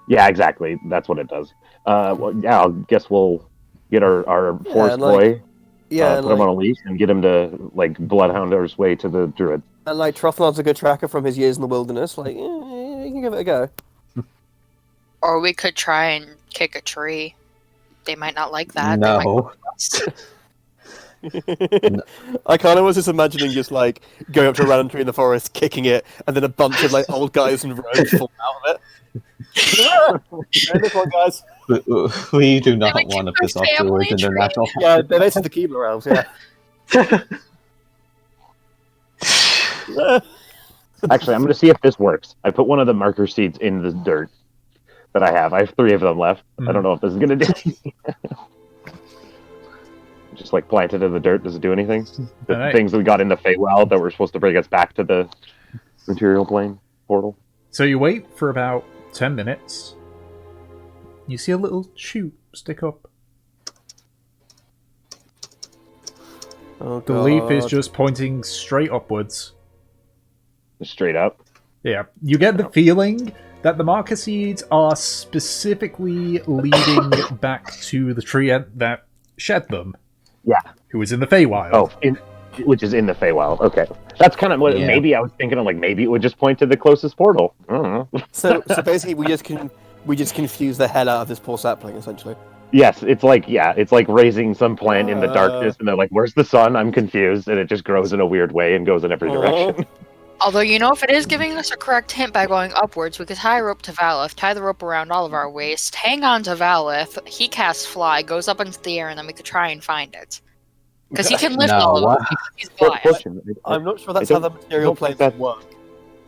Yeah, exactly. That's what it does. Well, yeah, I guess we'll get our
Yeah,
forest
and, like,
boy,
Yeah,
put him on a leash, and get him to bloodhound his way to the druid.
and Trothnod's a good tracker from his years in the wilderness. You can give it a go.
Or we could try and kick a tree. They might not like that. They might
No.
I kind of was just imagining going up to a random tree in the forest, kicking it, and then a bunch of old guys in robes fall out of it. This one, guys.
We do not
like
want to
keep
piss
our
off
family
druids in their
tree.
natural
Yeah, they're basically the Keebler elves. Yeah.
Actually, I'm going to see if this works. I put one of the marker seeds in the dirt that I have. I have 3 of them left. I don't know if this is going to do anything. Just planted in the dirt. Does it do anything? The
Alright.
things we got in the Feywild that were supposed to bring us back to the material plane portal.
so you wait for about 10 minutes. You see a little shoot stick up.
Oh,
The leaf is
God.
just pointing straight upwards.
Just straight up.
Yeah, you get the feeling that the marker seeds are specifically leading back to the tree that shed them.
Yeah.
Who is in the Feywild.
Oh, which is in the Feywild. Okay. That's kind of what
Yeah.
maybe I was thinking of. Maybe it would just point to the closest portal. I don't know.
So basically, we just confuse the hell out of this poor sapling, essentially.
Yes, it's like raising some plant in the darkness, and they're like, "Where's the sun?" I'm confused, and it just grows in a weird way and goes in every direction.
Although, if it is giving us a correct hint by going upwards, we could tie a rope to Valith, tie the rope around all of our waist, hang on to Valith, he casts fly, goes up into the air, and then we could try and find it. Because he can lift
No,
all of
what?
us because he's Goliath.
Fortune,
I'm not sure
I
that's how
don't-
the material
don't think
planes
that-
work.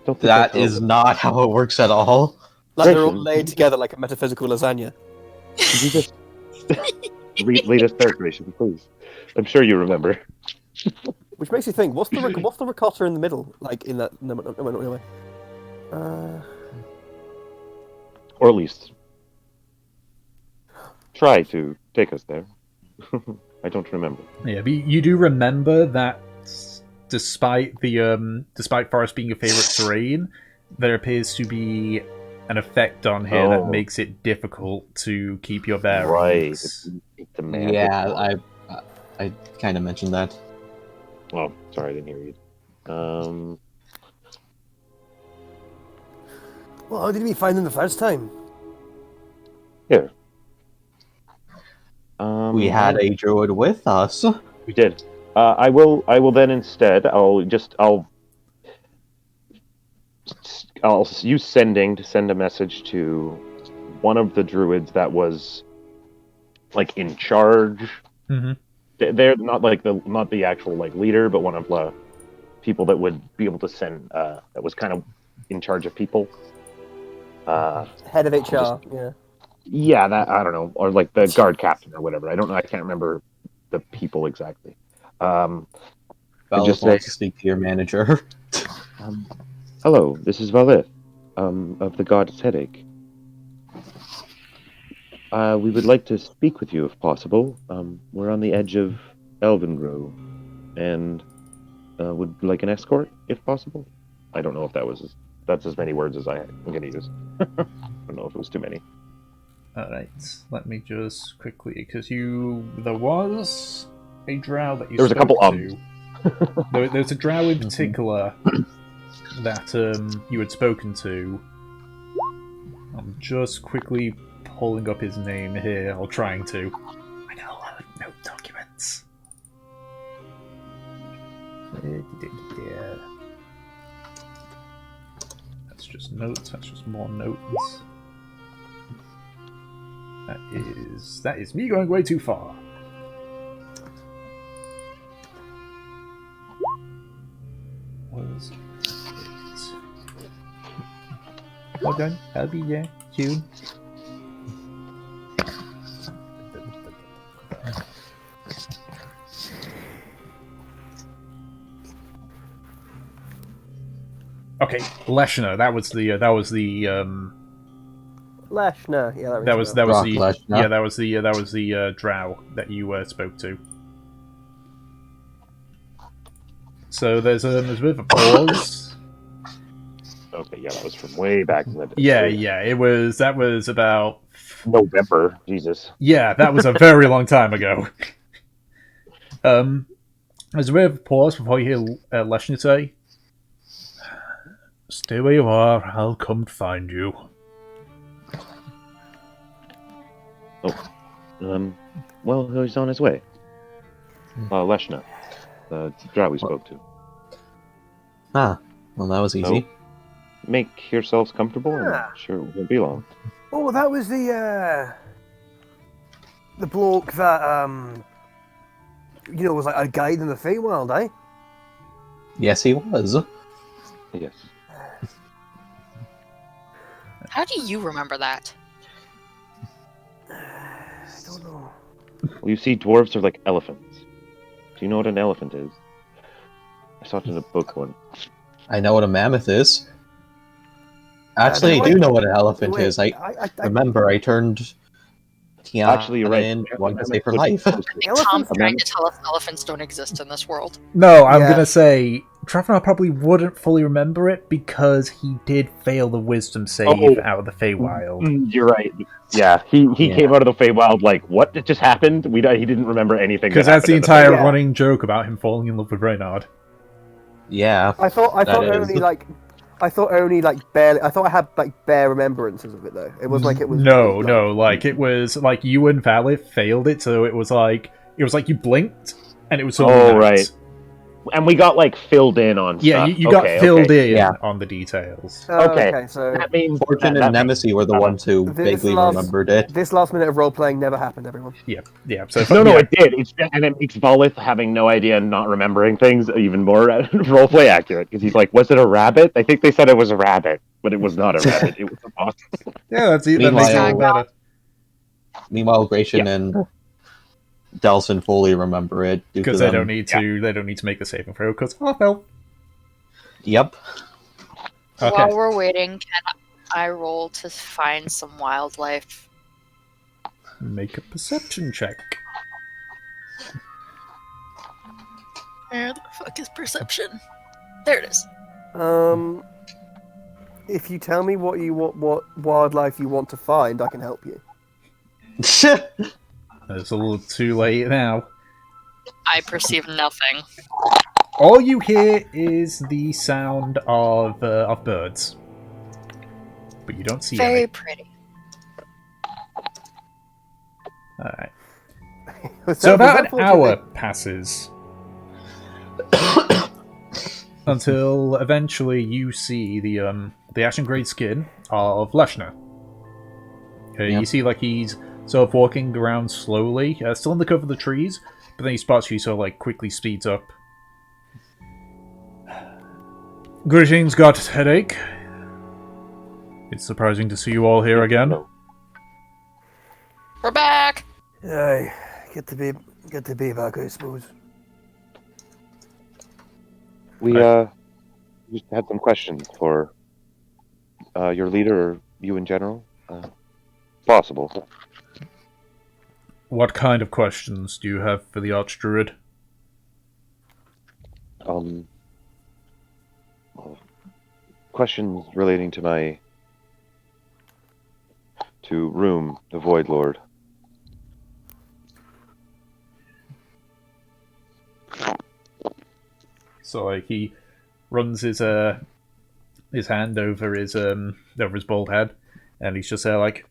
don't think
That
that's
is not how it works at all.
They're all
Gration.
laid together like a metaphysical lasagna.
Could you just lead us there, Gration, please? I'm sure you remember.
Which makes you think, what's the ricotta in the middle? In that... No, wait.
Or at least try to take us there. I don't remember.
Yeah, but you do remember that despite forest being your favorite terrain, there appears to be an effect on here
Oh.
that makes it difficult to keep your
Right.
bearings.
It's a magic
Yeah,
wand.
I kind of mentioned that.
Oh, sorry, I didn't hear you.
Well, how did we find them the first time?
Here.
We had a druid with us.
We did. I will then instead. I'll use sending to send a message to one of the druids that was in charge.
Mhm.
They're not not the actual leader, but one of the people that would be able to send. That was kind of in charge of people.
Head of HR. Yeah.
Yeah, that I don't know, or like the guard captain or whatever. I don't know. I can't remember the people exactly. And
Valid
just say,
wants to speak to your manager.
hello, this is Valith, of the God's Headache. We would like to speak with you if possible. We're on the edge of Elvengrow, and would like an escort if possible. I don't know if that's as many words as I'm going to use. I don't know if it was too many.
Alright, let me just quickly, because there was a drow that you
There was a
spoke
couple
to. There's a drow in particular that you had spoken to. I'm just quickly pulling up his name here, or trying to. I got a lot of note documents. That's just notes, that's just more notes. That is me going way too far. Was it? Hold on, I'll be there soon. Okay, Leshner. That was the
Leshner. Yeah,
that was
Brock
the
Lesnar.
yeah that was the drow that you spoke to. So there's a bit of a pause.
Okay, yeah, that was from way back in the day.
Yeah, that was about
November. Jesus.
yeah, that was a very long time ago. There's a bit of a pause before you hear Leshner say, "Stay where you are. I'll come find you."
Well, he's on his way. Leshna, the drow we spoke to.
Ah, well, that was easy.
Make yourselves comfortable, and
Yeah.
I'm sure it won't be long.
Oh, that was the bloke that was like a guide in the Feywild, eh?
Yes, he was.
Yes.
How do you remember that?
I don't know.
Well, you see, dwarves are like elephants. Do you know what an elephant is? I saw it in a book once.
I know what a mammoth is. Actually, I do know what an elephant is. I remember I turned Tiana
Actually, you're right.
in one to save her life.
I think Tom's
Elephants-
trying to tell us elephants don't exist in this world.
No, I'm
Yeah.
gonna say Trevor probably wouldn't fully remember it because he did fail the wisdom save out of the Feywild.
You're right. Yeah, he
Yeah.
came out of the Feywild like, what just happened? He didn't remember anything.
Because
that
that's the
happened
entire
Feywild.
running joke about him falling in love with Reynard.
Yeah.
I thought
That
only barely. I thought I had like bare remembrances of it though. It was like it was.
No, like it was like you and Valith failed it, so it was like you blinked and it was all
Oh,
night.
right. And we got like filled in on
Yeah,
stuff.
you got filled in
Yeah.
on the details.
Okay.
So
That means
Fortune
that
and Nemesis were the ones who
This
vaguely
last-
remembered it.
this last minute of role playing never happened, everyone.
Yeah. So
No,
yeah.
it did. And it makes Volith having no idea and not remembering things even more roleplay accurate. Because he's like, was it a rabbit? I think they said it was a rabbit, but it was not a rabbit. It was a possum.
Yeah, that makes it
Meanwhile-
better.
Meanwhile, Gratian and Delson fully remember it due to
Because they
them.
don't need to. They don't need to make the saving throw. Because well.
Yep.
Okay.
While we're waiting, can I roll to find some wildlife?
Make a perception check.
Where the fuck is perception? There it is.
If you tell me what wildlife you want to find, I can help you.
It's a little too late now.
I perceive nothing.
All you hear is the sound of birds, but you don't see
Very
any.
pretty.
All right.
Was
So
that- was
about
that
an
fortunate?
hour passes until eventually you see the ashen grey skin of Leshner.
Yeah.
You see like he's sort of walking around slowly, still in the cover of the trees, but then he spots you, so like quickly speeds up. Greetings, God's Headache. It's surprising to see you all here again.
We're back.
Aye, good to be back, I suppose.
We just had some questions for your leader or you in general. Possible.
What kind of questions do you have for the Archdruid?
Questions relating to Room, the Void Lord.
So like he runs his hand over his bald head, and he's just there like,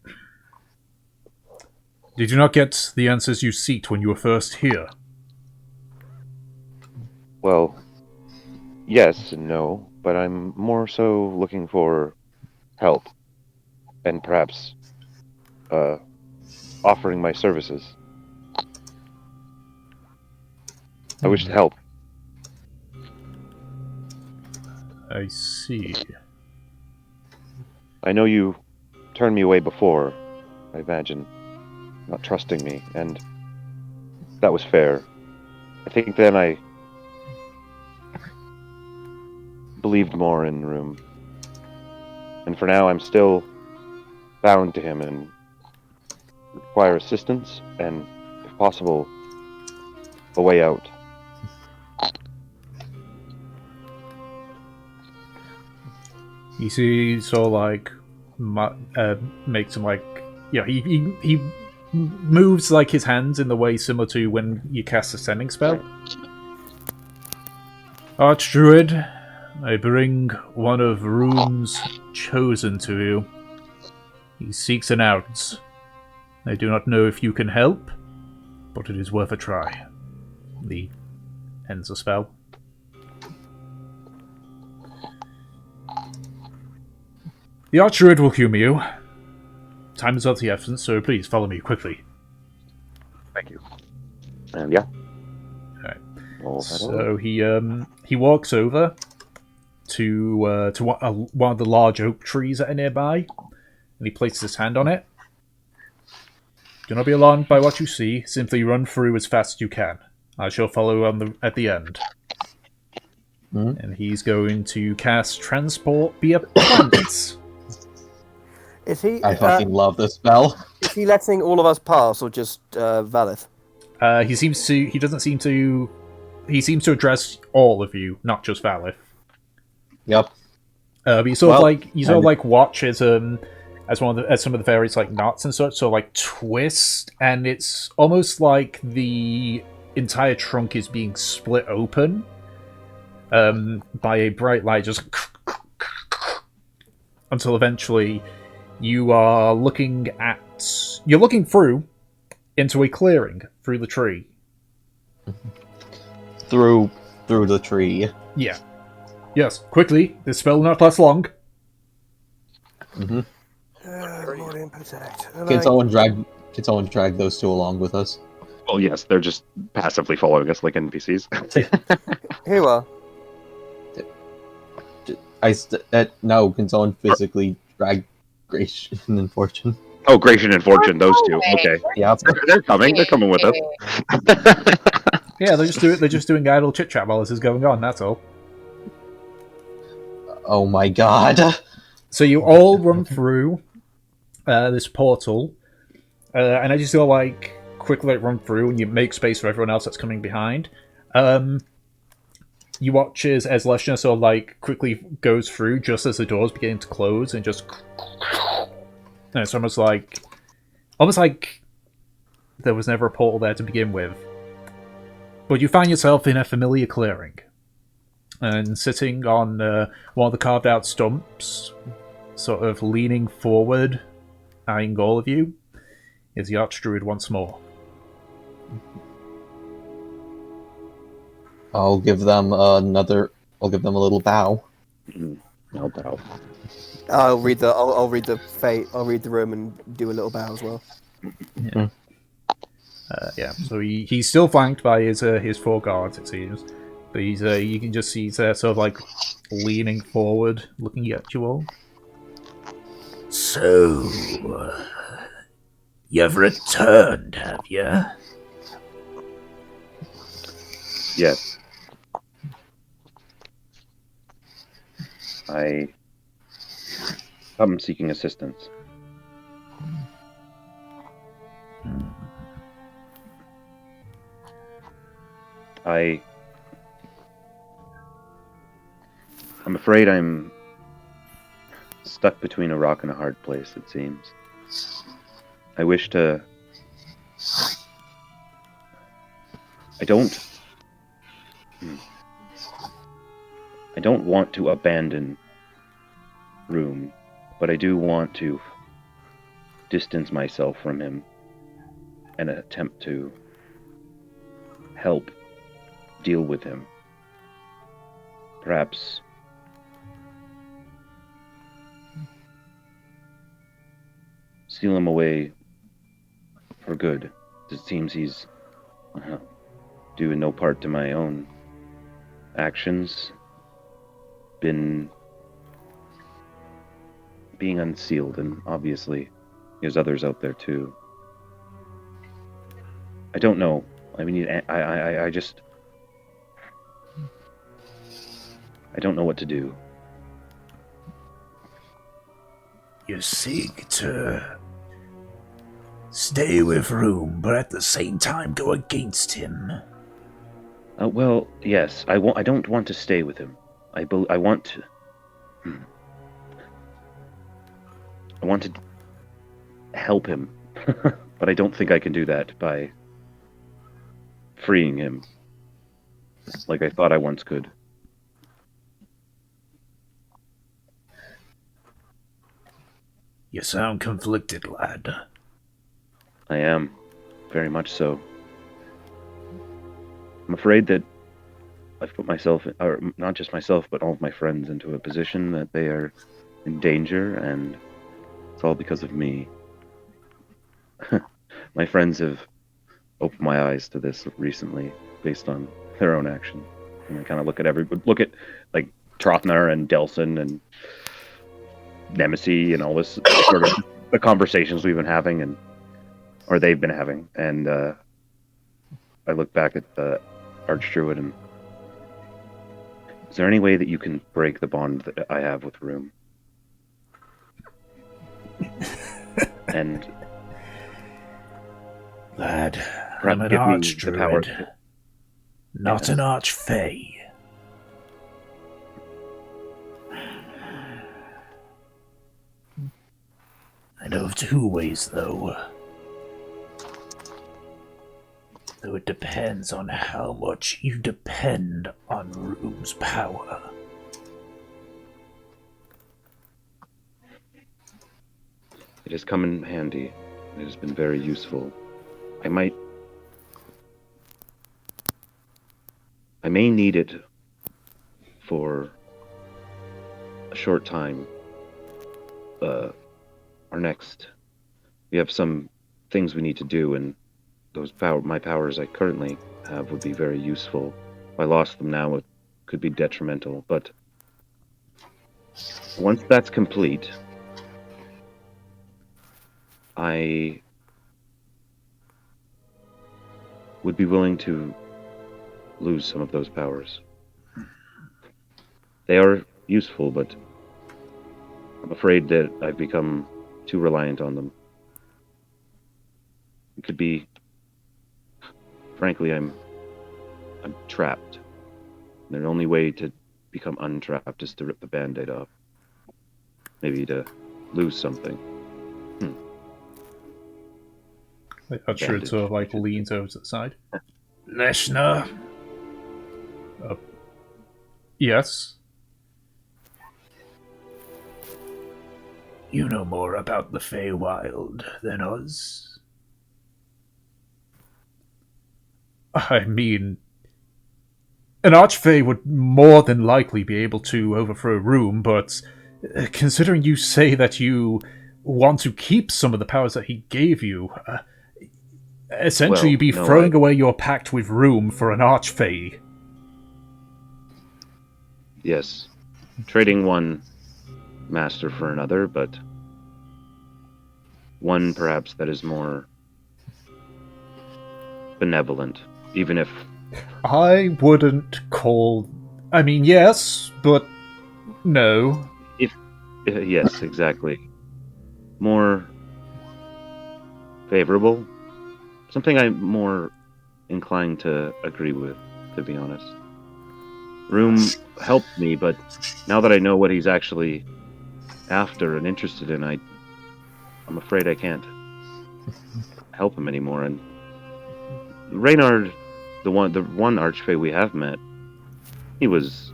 did you not get the answers you seeked when you were first here?
Well, yes and no, but I'm more so looking for help, and perhaps offering my services. I wish to help.
I see.
I know you turned me away before, I imagine, not trusting me, and that was fair. I think then I believed more in Room. And for now, I'm still bound to him and require assistance and, if possible, a way out.
You see, so like, makes him like, yeah, he moves like his hands in the way similar to when you cast a sending spell. Archdruid, I bring one of Room's chosen to you. He seeks an out. I do not know if you can help, but it is worth a try. He ends the spell. The Archdruid will humour you. Time is of the essence, so please follow me quickly.
Thank you. And yeah.
Alright.
We'll
So he walks over to one of the large oak trees that are nearby, and he places his hand on it. Do not be alarmed by what you see. Simply run through as fast as you can. I shall follow at the end.
Mm-hmm.
And he's going to cast Transport via Plants.
Is he?
I fucking love this spell.
Is he letting all of us pass, or just Valith?
He seems to address all of you, not just Valith.
Yep.
But you sort of like watch as some of the fairies like knots and such, so like twist, and it's almost like the entire trunk is being split open by a bright light, just until eventually you are looking through into a clearing through the tree.
Through the tree.
Yeah. Yes, quickly. This spell will not last long.
Mm-hmm.
More protect.
Can someone drag those two along with us?
Well, yes, they're just passively following us like NPCs.
Here you are.
No, can someone physically drag Gratian and Fortune?
Oh, Gratian and Fortune, those two. Okay.
Yeah.
They're coming. They're coming with us.
Yeah, they're just doing idle chit chat while this is going on. That's all.
Oh my god.
So you all run through this portal, and as you still like quickly run through, and you make space for everyone else that's coming behind. You watch as Leshna sort of like quickly goes through just as the doors begin to close, and just, and it's almost like there was never a portal there to begin with. But you find yourself in a familiar clearing, and sitting on one of the carved out stumps, sort of leaning forward, eyeing all of you, is the Archdruid once more.
I'll give them a little bow.
No bow.
I'll read the fate. I'll read the room and do a little bow as well.
Yeah. So he's still flanked by his 4 guards, it seems. But you can just see he's sort of like leaning forward, looking at you all.
So, you've returned, have you?
Yes. I come seeking assistance. I'm afraid I'm stuck between a rock and a hard place, it seems. I wish to... I don't want to abandon Room, but I do want to distance myself from him and attempt to help deal with him. Perhaps steal him away for good. It seems he's due in no part to my own actions, been being unsealed, and obviously there's others out there too. I don't know. I mean, I just... I don't know what to do.
You seek to stay with Room, but at the same time go against him.
Well, yes. I don't want to stay with him. I want to... I want to help him, but I don't think I can do that by freeing him, like I thought I once could.
You sound conflicted, lad.
I am, very much so. I'm afraid that I've put myself, or not just myself, but all of my friends into a position that they are in danger, and it's all because of me. My friends have opened my eyes to this recently, based on their own actions. And I kind of look at like Trothner and Delson and Nemesis and all this sort of the conversations we've been having, or they've been having, and I look back at the Archdruid, and is there any way that you can break the bond that I have with Room? And
lad, I'm an Archdruid, not an Archfey. I know of two ways, though. Though it depends on how much you depend on Room's power.
It has come in handy. It has been very useful. I may need it for a short time. We have some things we need to do, and my powers I currently have would be very useful. If I lost them now, it could be detrimental, but once that's complete, I would be willing to lose some of those powers. They are useful, but I'm afraid that I've become too reliant on them. It could be... Frankly, I'm trapped. The only way to become untrapped is to rip the Band-Aid off. Maybe to lose something.
Archdruid sort of like leans over to the side.
Leshna?
Yes?
You know more about the Feywild than us.
I mean, an Archfey would more than likely be able to overthrow Room, but considering you say that you want to keep some of the powers that he gave you, essentially you'd be throwing away your pact with Room for an Archfey.
Yes. Trading one master for another, but one perhaps that is more benevolent, even if
I wouldn't call. I mean, yes, but no.
yes, exactly, more favorable. Something I'm more inclined to agree with, to be honest. Room helped me, but now that I know what he's actually after and interested in, I'm afraid I can't help him anymore. And Reynard, the one archfey we have met, he was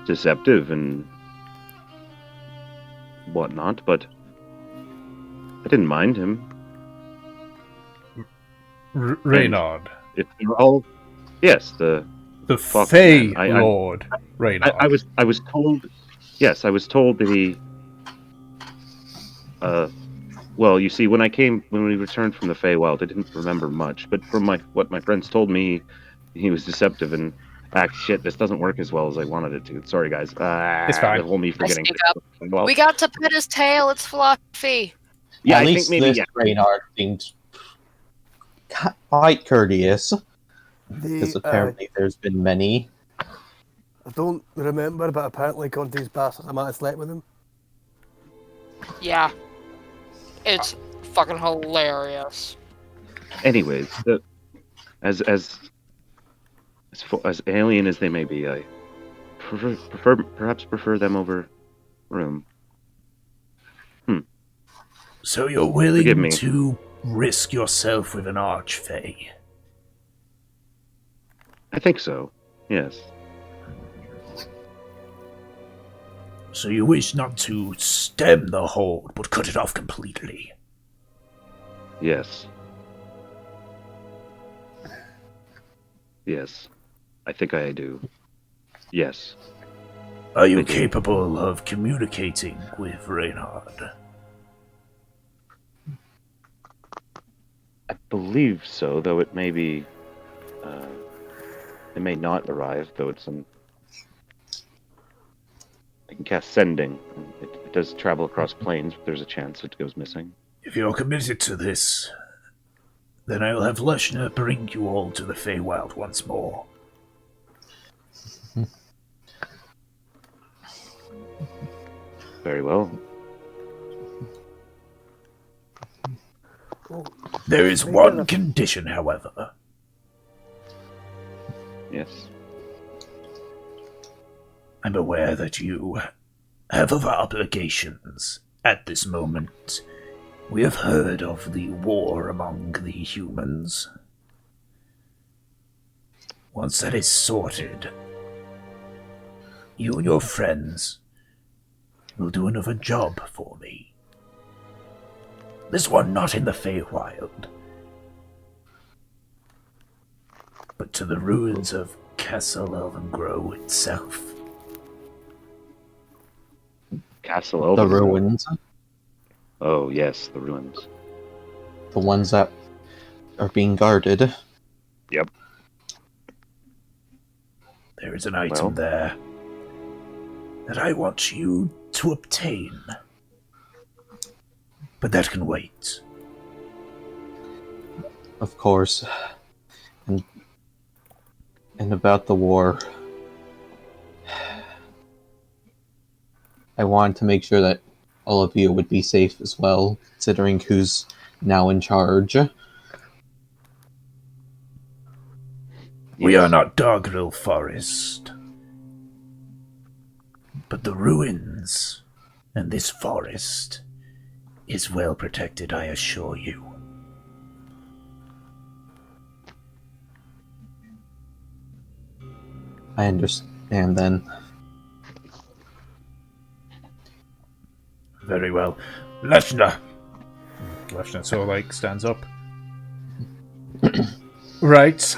deceptive and whatnot, but I didn't mind him.
Reynard.
If you're all, yes, the Fox
Fey
man.
Lord Reynard.
I was told, yes, I was told that he. Well, you see, when we returned from the Feywild, I didn't remember much. But from what my friends told me, he was deceptive and shit. This doesn't work as well as I wanted it to. Sorry, guys.
It's fine.
The whole me forgetting.
speak up. We got to pet his tail. It's fluffy.
Yeah,
At
I
least
think maybe
this Reynard seemed quite courteous, because apparently there's been many.
I don't remember, but apparently, according to these bastards, I might have slept with him.
Yeah. It's fucking hilarious.
Anyways, as alien as they may be, I prefer them over Room.
So you're
Forgive
willing
me.
to risk yourself with an archfey?
I think so. Yes.
So you wish not to stem the horde, but cut it off completely?
Yes. Yes. I think I do. Yes.
Are you
I do.
capable of communicating with Reynard?
I believe so, though it may be. It may not arrive, though it's some. I can cast Sending. It does travel across planes, but there's a chance it goes missing.
If you're committed to this, then I'll have Leshna bring you all to the Feywild once more.
Very well.
There is one condition, however.
Yes.
I'm aware that you have other obligations at this moment. We have heard of the war among the humans. Once that is sorted, you and your friends will do another job for me. This one not in the Feywild, but to the ruins of Castle Elvengrow itself.
Castle
The
Elvengrow.
ruins,
Oh, yes, the ruins.
the ones that are being guarded.
Yep.
There is an item there that I want you to obtain. But that can wait.
Of course. And about the war, I wanted to make sure that all of you would be safe as well, considering who's now in charge.
We are not Dogrill Forest, but the ruins and this forest is well protected, I assure you.
I understand then.
Very well. Leshna!
Leshna sort of stands up. Right,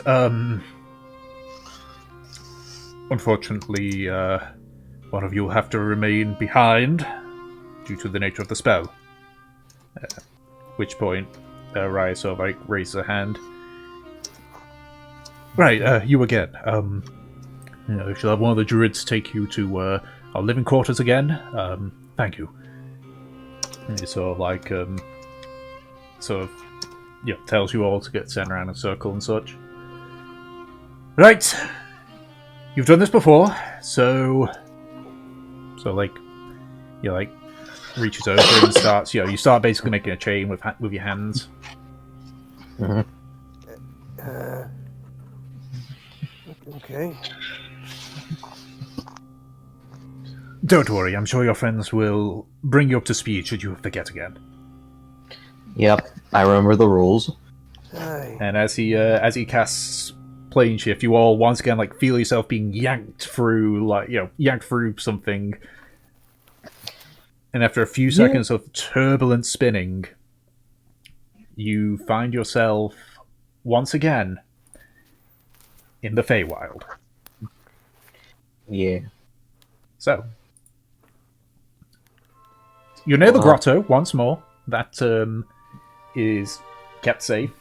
unfortunately, one of you will have to remain behind due to the nature of the spell. Which point, Raya sort of raises her hand. Right, you again. Shall have one of the druids take you to our living quarters again? Thank you. And he sort of sort of, tells you all to get sent around in a circle and such. Right, you've done this before, so like, reaches over and starts. You start basically making a chain with your hands.
Mhm.
Okay.
Don't worry, I'm sure your friends will bring you up to speed should you forget again.
Yep, I remember the rules.
Aye.
And as he casts plane shift, you all once again feel yourself being yanked through something. And after a few seconds of turbulent spinning, you find yourself once again in the Feywild.
Yeah.
So, you're near the grotto once more. That is kept safe.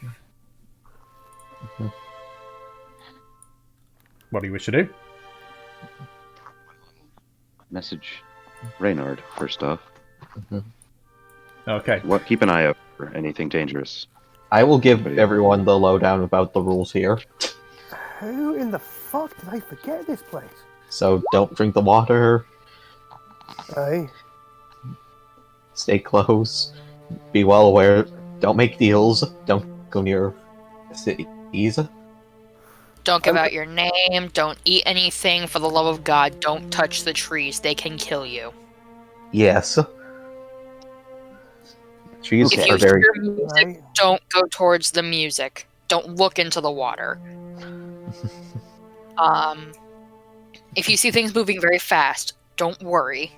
What do you wish to do?
Message Reynard, first off.
Okay.
Keep an eye out for anything dangerous.
I will give everyone the lowdown about the rules here.
How in the fuck did I forget this place?
So don't drink the water,
Aye.
stay close, be well aware, don't make deals, don't go near cities.
Don't give out your name. Don't eat anything. For the love of God, don't touch the trees. They can kill you.
Yes. Trees
If you
are very...
hear music,
Aye.
don't go towards the music. Don't look into the water. If you see things moving very fast, don't worry.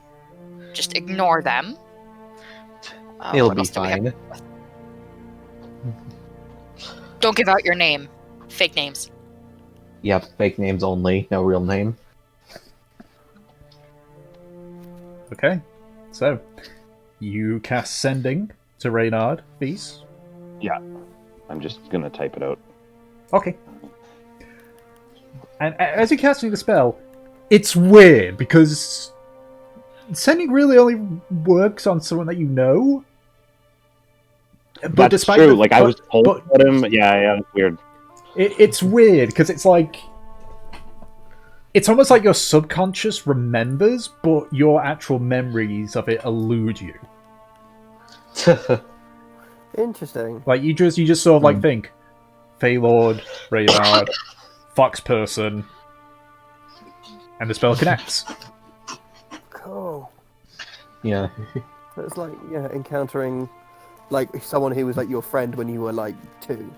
Just ignore them.
It'll
What
be
else do we have?
fine.
Don't give out your name. Fake names.
Yep, fake names only, no real name.
Okay. So, you cast Sending to Reynard, please.
I'm just gonna type it out.
Okay. And as you're casting the spell, it's weird because Sending really only works on someone that you know. But
That's
despite
true. I was told about him. Yeah, it's weird.
It's weird because it's almost like your subconscious remembers, but your actual memories of it elude you.
Interesting.
You just sort of think, Feylord, Reynard, Fox person, and the spell connects.
Cool.
Yeah.
So it's encountering someone who was your friend when you were 2.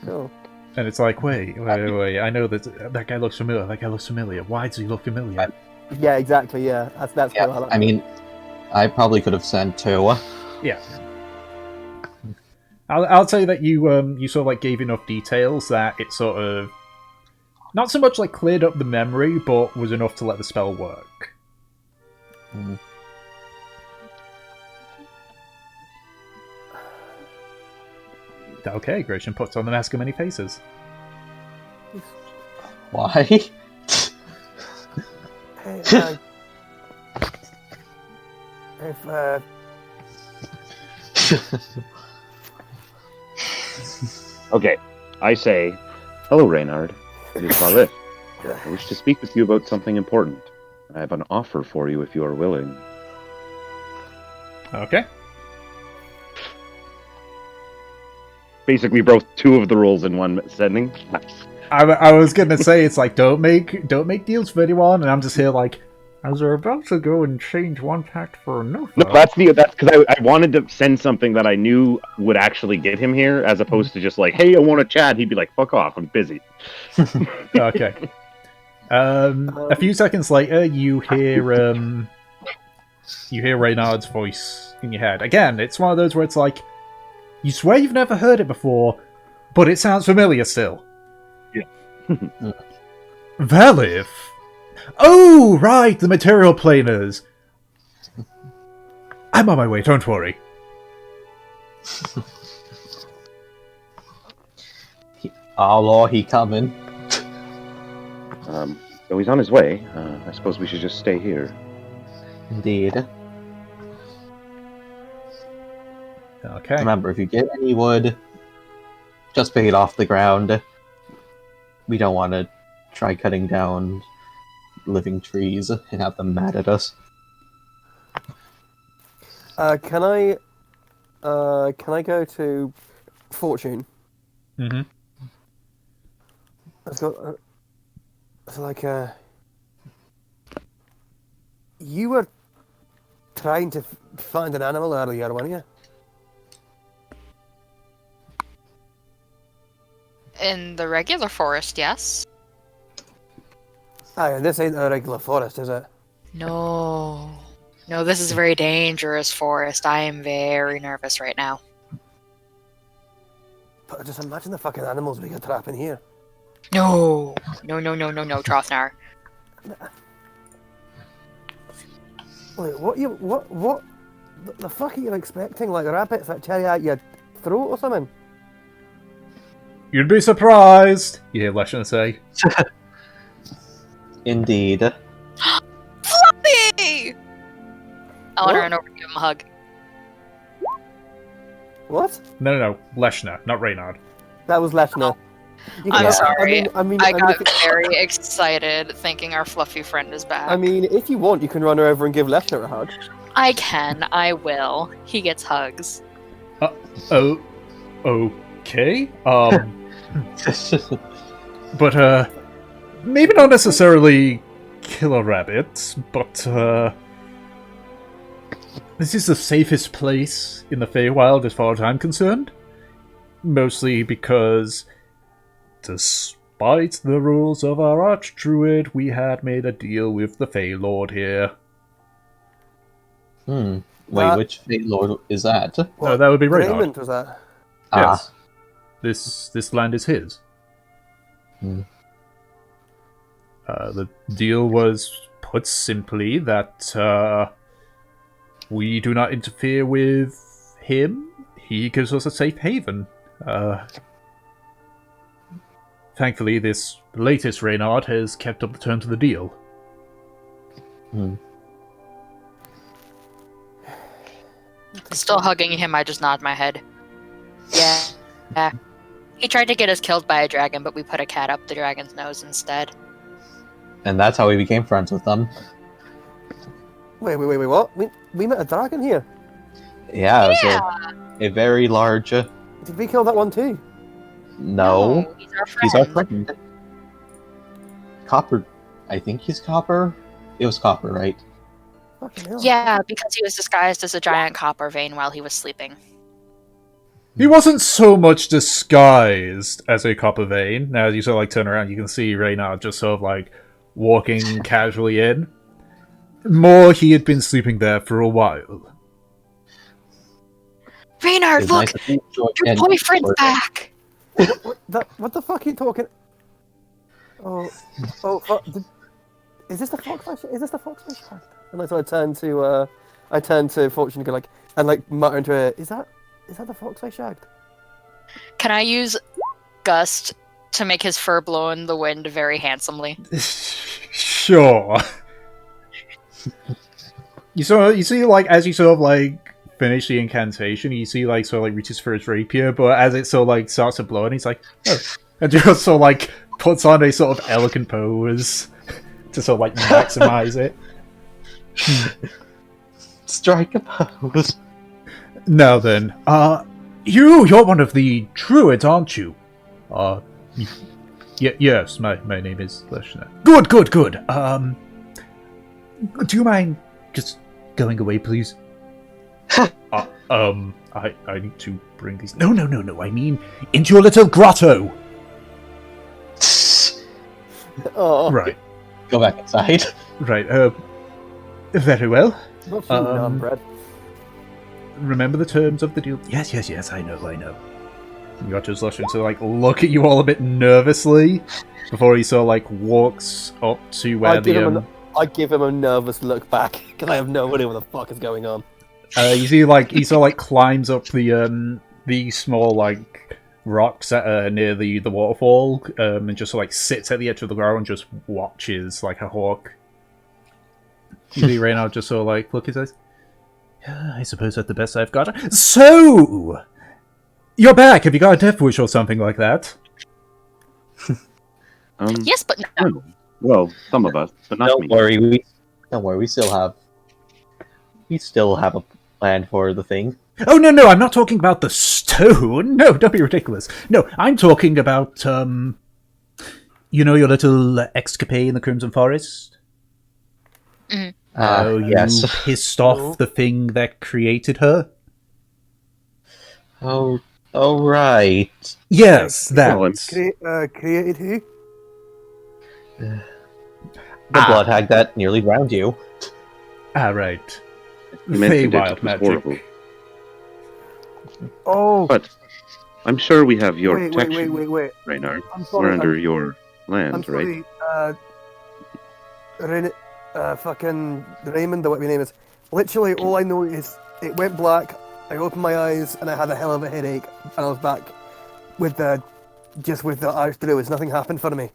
Cool.
And it's wait, I know that guy looks familiar. That guy looks familiar. Why does he look familiar?
Yeah, exactly. Yeah, that's
Yeah,
cool. I like
I mean, I probably could have sent 2.
Yeah. I'll tell you that you sort of gave enough details that it sort of not so much cleared up the memory, but was enough to let the spell work.
Mhm.
Okay, Gratian puts on the mask of many faces.
Why?
Hey, if
Okay, I say, hello, Reynard. It is Valith. I wish to speak with you about something important. I have an offer for you if you are willing.
Okay.
Basically, broke 2 of the rules in one sending.
I was gonna say it's don't make deals with anyone, and I'm just here as we're about to go and change one pact for another.
No, that's because I wanted to send something that I knew would actually get him here, as opposed to just hey, I want to chat. He'd be like, fuck off, I'm busy.
Okay. A few seconds later, you hear Reynard's voice in your head. Again, it's one of those where it's you swear you've never heard it before, but it sounds familiar still.
Yeah.
Valith. Oh, right, the material planers. I'm on my way, don't worry.
Oh, Lord, he coming.
So he's on his way. I suppose we should just stay here.
Indeed.
Okay.
Remember, if you get any wood, just pick it off the ground. We don't want to try cutting down living trees and have them mad at us.
Can I go to Fortune?
Mm-hmm.
Let's go. So like, you were trying to find an animal earlier, weren't you?
In the regular forest, yes.
Aye, this ain't a regular forest, is it?
No. No, this is a very dangerous forest. I am very nervous right now.
But just imagine the fucking animals we could trap in here.
No. No, Trothnar.
Wait, what the fuck are you expecting? Like rabbits that cherry out your throat or something?
You'd be surprised, you hear Leshna say.
Indeed.
Fluffy! I want to run over and give him a hug.
What?
No, Leshna, not Reynard.
That was Leshna.
I'm sorry.
I mean,
I got
if it-
very excited thinking our fluffy friend is back.
I mean, if you want, you can run over and give Leshna a hug.
I can. I will. He gets hugs.
Oh, okay. But maybe not necessarily killer rabbits, but this is the safest place in the Feywild as far as I'm concerned. Mostly because, despite the rules of our Archdruid, we had made a deal with the Fey Lord here.
Wait, which Fate Lord is that?
No, that would be Reynard.
Raymond was that?
Yes. This land is his.
Hmm.
The deal was put simply that we do not interfere with him. He gives us a safe haven. Thankfully, this latest Reynard has kept up the terms of the deal.
Still hugging him, I just nod my head. Yeah. He tried to get us killed by a dragon, but we put a cat up the dragon's nose instead.
And that's how we became friends with them.
Wait, what? We met a dragon here.
Yeah, it was a very large...
Did we kill that one too?
No,
he's our friend.
he's our friend. Copper. I think he's Copper. It was Copper, right?
Fucking hell.
Yeah, because he was disguised as a giant copper vein while he was sleeping.
He wasn't so much disguised as a copper vein. Now, as you sort of like turn around, you can see Reynard just sort of like walking casually in. More, he had been sleeping there for a while.
Reynard,
It's
look!
nice to meet you
Your
again.
boyfriend's back!
What the fuck are you talking? Oh, fuck, is this the foxfish? Is this the foxfish shack? And so I turn to Fortune and go like, and like mutter into her, is that the fox I shagged?
Can I use Gust to make his fur blow in the wind very handsomely?
Sure. You see, like, as you sort of like finish the incantation, you see like sort of like reaches for his rapier, but as it sort of like starts to blow, and he's like, oh, and just sort of like puts on a sort of elegant pose to sort of like maximize it.
Strike a pose.
Now then, you're one of the druids, aren't you? Yes, my name is Leshna. Good. Do you mind just going away, please? I need to bring these. No. I mean, into your little grotto.
Oh,
Right.
Go back inside.
Right. Very well.
not so bread.
Remember the terms of the deal. Yes. I know. You got just Leshna to like look at you all a bit nervously before he sort of like walks up to where
I give him a nervous look back because I have no idea what the fuck is going on.
You see, like he sort of like climbs up the small like rocks that are near the waterfall, and just like sits at the edge of the ground and just watches like a hawk. You see Reynard just sort of like look his eyes.
I suppose that's the best I've got. So, you're back. Have you got a death wish or something like that?
Yes, but no.
Well, some of us, but not
Don't
me.
worry, we still have a plan for the thing.
Oh, no, I'm not talking about the stone. No, don't be ridiculous. No, I'm talking about, you know your little escapade in the Crimson Forest? Oh, you
yes.
pissed off the thing that created her?
Oh, right.
Yes, that.
Created who?
The blood hag that nearly drowned you.
Right.
You mentioned
Feywild
it was
magic.
horrible.
Oh,
But I'm sure we have your
wait,
protection,
wait.
Reynard.
I'm sorry.
We're under your land,
I'm
right?
sorry. Fucking Raymond, or whatever your name is. Literally, all I know is it went black. I opened my eyes and I had a hell of a headache, and I was back with the eyes through. Nothing happened for me.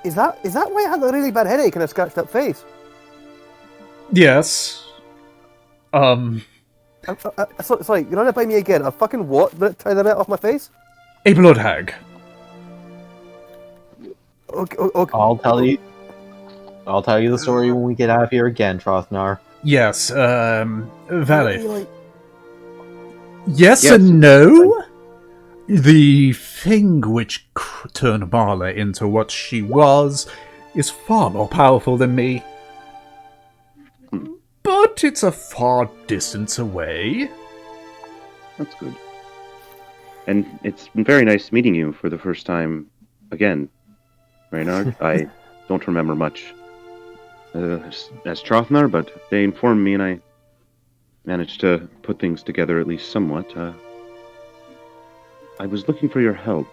Is that why I had a really bad headache and a scratched up face?
Yes.
Sorry, you're not by me again. A fucking what? Tie the net off my face?
A blood hag.
Okay.
I'll tell you the story when we get out of here again, Trothnar.
Yes, valid.
Like,
Yes,
Yes.
and no? The thing which turned Marla into what she was is far more powerful than me. But it's a far distance away.
That's good. And it's been very nice meeting you for the first time again, Reynard. I don't remember much as Trothnar, but they informed me and I managed to put things together at least somewhat. I was looking for your help.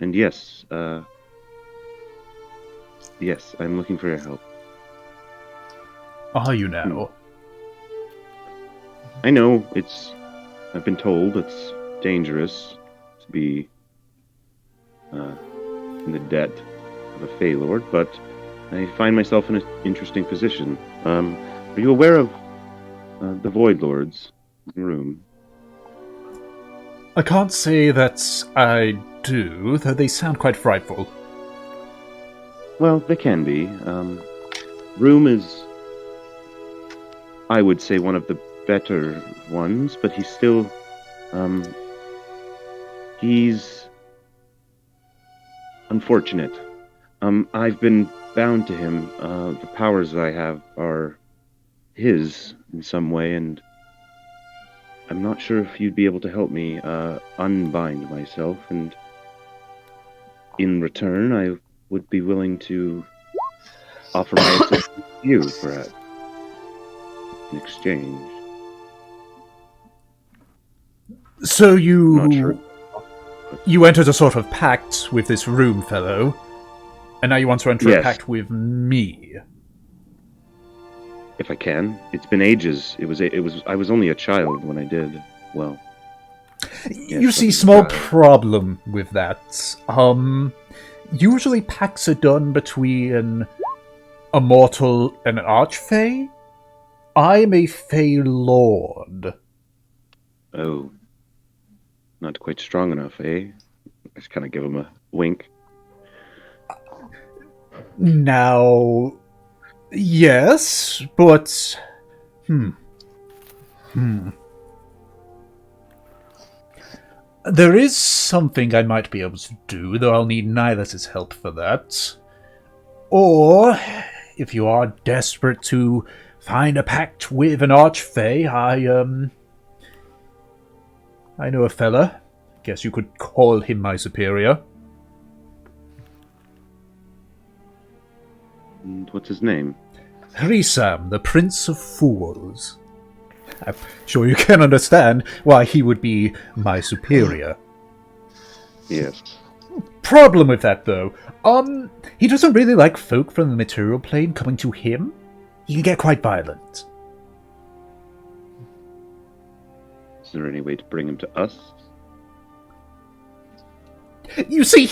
And yes, I'm looking for your help.
Are you now?
I know I've been told it's dangerous to be in the debt of a Fey Lord, but I find myself in an interesting position. Are you aware of the Void Lords room?
I can't say that I do, though they sound quite frightful.
Well, they can be. Room is, I would say, one of the better ones, but he's still, he's unfortunate. I've been bound to him. The powers I have are his in some way, and I'm not sure if you'd be able to help me unbind myself, and in return, I would be willing to offer my assistance to you, perhaps, in exchange.
So
Not sure.
you entered a sort of pact with this room fellow, and now you want to enter a
Yes.
pact with me.
If I can. It's been ages. I was only a child when I did. Well,
You see,
something
small
like that.
problem with that. Usually pacts are done between a mortal and an archfey. I'm a Fey Lord.
Oh. Not quite strong enough, eh? I just kind of give him a wink.
Now, yes, but... There is something I might be able to do, though I'll need Nihilus' help for that. Or, if you are desperate to find a pact with an archfey, I know a fella. Guess you could call him my superior.
And what's his name?
Hrisam, the Prince of Fools. I'm sure you can understand why he would be my superior.
Yes.
Problem with that, though. He doesn't really like folk from the material plane coming to him. He can get quite violent.
Is there any way to bring him to us?
You see,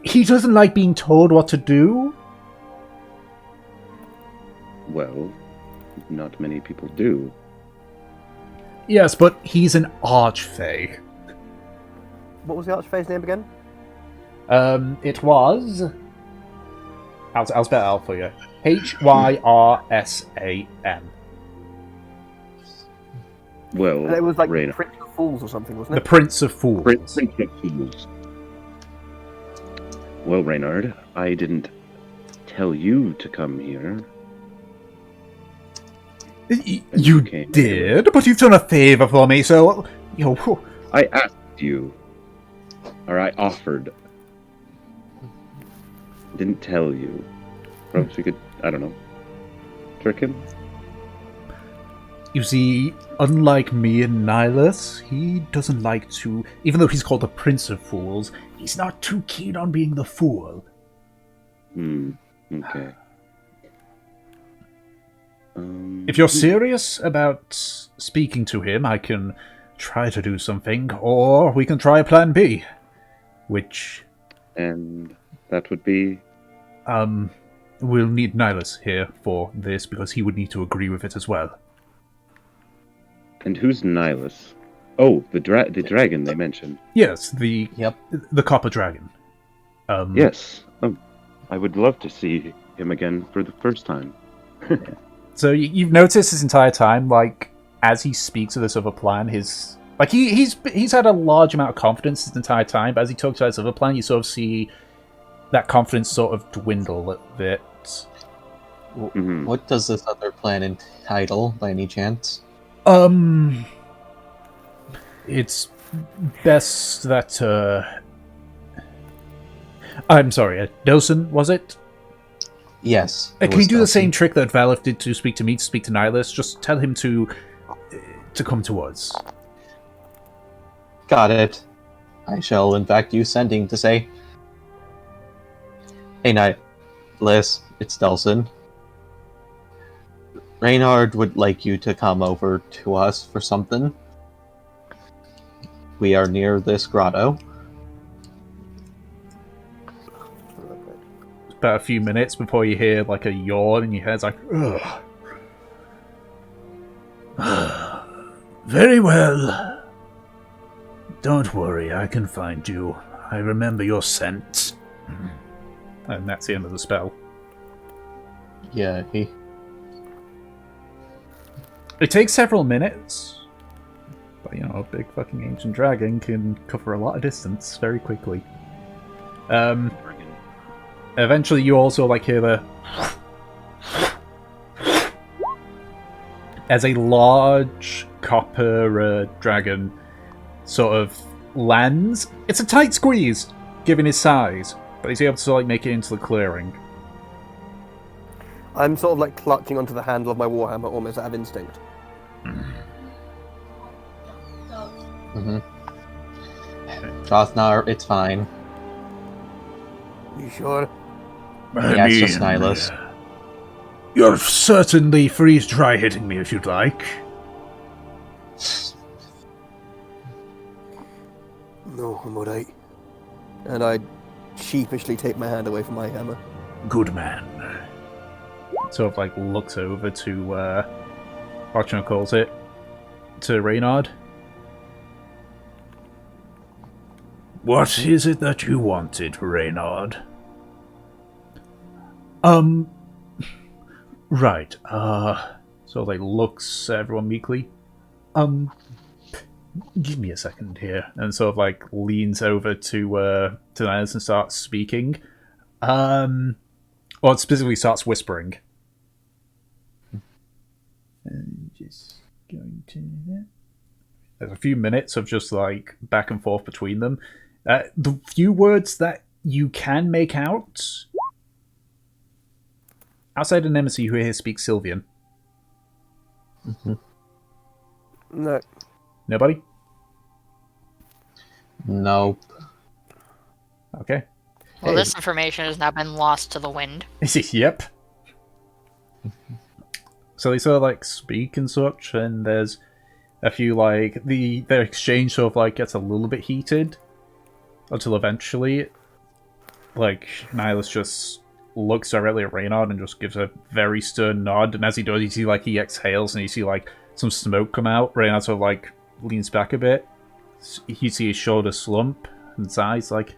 he doesn't like being told what to do.
Well, not many people do.
Yes, but he's an archfey.
What was the Archfae's name again?
It was... I'll spell it out for you. Hyrsan.
Well,
And it was like
Raynard.
Prince of Fools or something, wasn't
The
it?
Prince of Fools.
Prince of Fools. Well, Reynard, I didn't tell you to come here.
You
came
did, but you've done a favour for me, so...
I asked you. Or I offered. Didn't tell you. Perhaps we could, I don't know, trick him?
You see, unlike me and Nihilus, he doesn't like to... Even though he's called the Prince of Fools, he's not too keen on being the fool.
Okay.
If you're serious about speaking to him, I can try to do something, or we can try Plan B. Which...
And that would be...
We'll need Nihilus here for this, because he would need to agree with it as well.
And who's Nihilus? Oh, the dragon they mentioned.
Yes, the Copper Dragon.
Yes. I would love to see him again for the first time.
So you've noticed this entire time, like, as he speaks of this other plan, his... Like, he's had a large amount of confidence this entire time, but as he talks about his other plan, you sort of see that confidence sort of dwindle a little bit.
Mm-hmm.
What does this other plan entitle, by any chance?
It's best that, I'm sorry, Dosen, was it?
Yes.
Can you do the same trick that Valif did to speak to me, to speak to Nihilus? Just tell him to come to us.
Got it. I shall, in fact, use sending to say, "Hey, Nihilus, it's Delson. Reynard would like you to come over to us for something. We are near this grotto."
About a few minutes before you hear like a yawn in your head. It's like, ugh. Very well. Don't worry, I can find you. I remember your scent. And that's the end of the spell.
Yeah,
It takes several minutes. But, you know, a big fucking ancient dragon can cover a lot of distance very quickly. Eventually you also, like, hear the... As a large copper dragon sort of lands. It's a tight squeeze, given his size, but he's able to, like, make it into the clearing.
I'm sort of like clutching onto the handle of my warhammer almost out of instinct.
Mm-hmm. Jotnar, it's fine.
You sure?
Yeah, it's just Nihilus.
You're certainly free to try hitting me if you'd like.
No, I'm alright. And I sheepishly take my hand away from my hammer.
Good man. Sort of like looks over to Archon calls it to Reynard. What is it that you wanted, Reynard? Right, sort of like looks at everyone meekly. Give me a second here, and sort of like leans over to Nihilus and starts speaking. Or specifically starts whispering. And just going to that. There's a few minutes of just like back and forth between them. The few words that you can make out outside of Nemesis, who here speaks Sylvian.
Mm-hmm.
No.
Nobody?
Nope.
Okay.
Well,
Hey.
this information has now been lost to the wind.
Yep. So they sort of like speak and such, and there's a few like their exchange sort of like gets a little bit heated until eventually, like Nihilus just
looks directly at Reynard and just gives a very stern nod. And as he does, you see like he exhales and you see like some smoke come out. Reynard sort of like leans back a bit. You see his shoulder slump and his eyes like,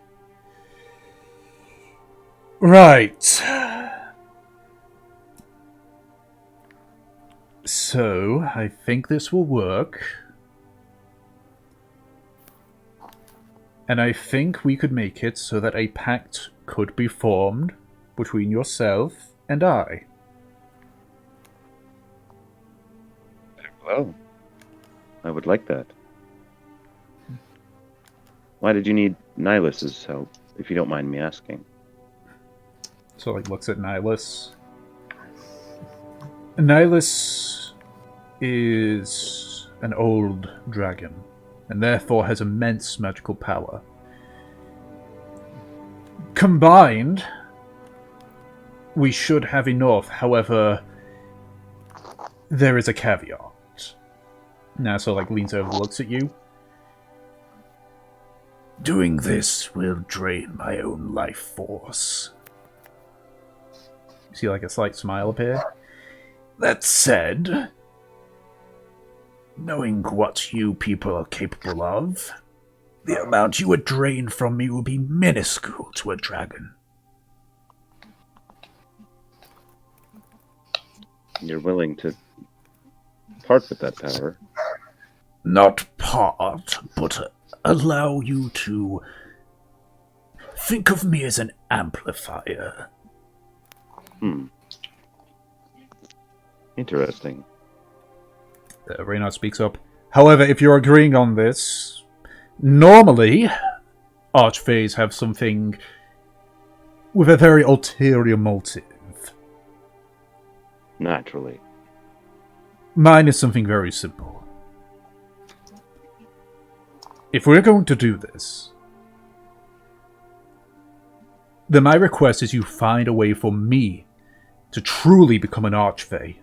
right. So I think this will work. And I think we could make it so that a pact could be formed between yourself and I.
Well, I would like that. Why did you need Nihilus's help, if you don't mind me asking?
So, like, looks at Nihilus. Nihilus is an old dragon, and therefore has immense magical power. Combined, we should have enough. However, there is a caveat. Now, so like leans over, looks at you. Doing this will drain my own life force. You see like a slight smile appear. That said, knowing what you people are capable of, the amount you would drain from me will be minuscule to a dragon.
You're willing to part with that power?
Not part, but allow you to think of me as an amplifier.
Interesting.
Reynard speaks up. However, if you're agreeing on this, normally Archfays have something with a very ulterior motive.
Naturally.
Mine is something very simple. If we're going to do this, then my request is you find a way for me to truly become an Archfey.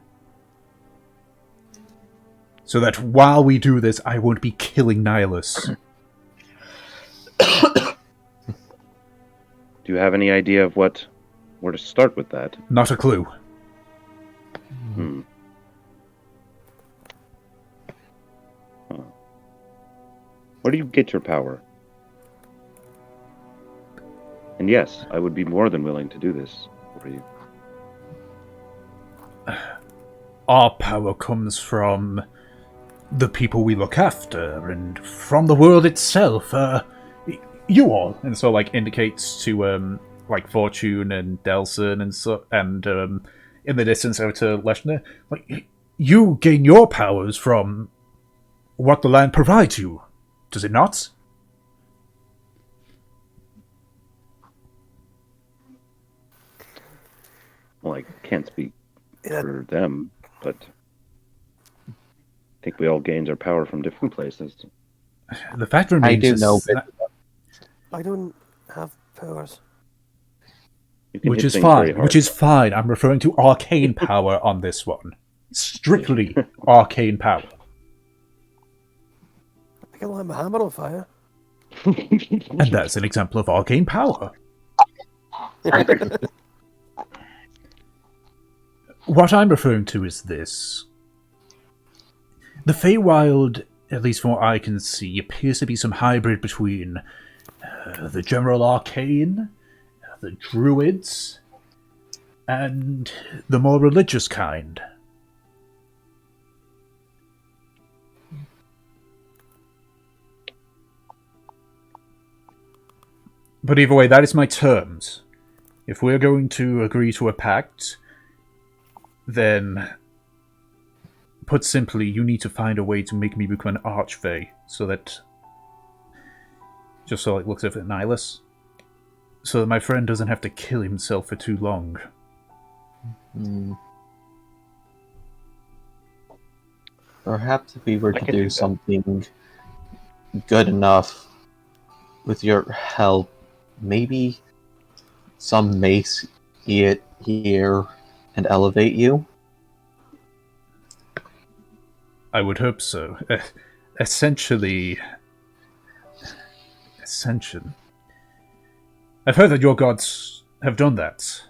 So that while we do this, I won't be killing Nihilus.
Do you have any idea of where to start with that?
Not a clue.
Where do you get your power? And yes, I would be more than willing to do this for you.
Our power comes from the people we look after, and from the world itself. You all, and so like indicates to like Fortune and Delson and so, and in the distance over to Leshner. Like, you gain your powers from what the land provides you, does it not?
Well, I can't speak for them, but I think we all gained our power from different places.
The fact remains,
I do know
that,
I don't have powers.
You can
which
hit
is
things very
fine.
hard.
Which is fine. I'm referring to arcane power on this one. Strictly arcane power.
I can light my hammer on fire.
And that's an example of arcane power. What I'm referring to is this. The Feywild, at least from what I can see, appears to be some hybrid between the general arcane, the druids, and the more religious kind. But either way, that is my terms. If we're going to agree to a pact, then, put simply, you need to find a way to make me become an Archfey, so that... Just so it looks over at Nihilus. So that my friend doesn't have to kill himself for too long.
Perhaps if we were
I
to
can do
do
that.
something good enough with your help, maybe some may see it here and elevate you.
I would hope so. Essentially... Ascension. I've heard that your gods have done that.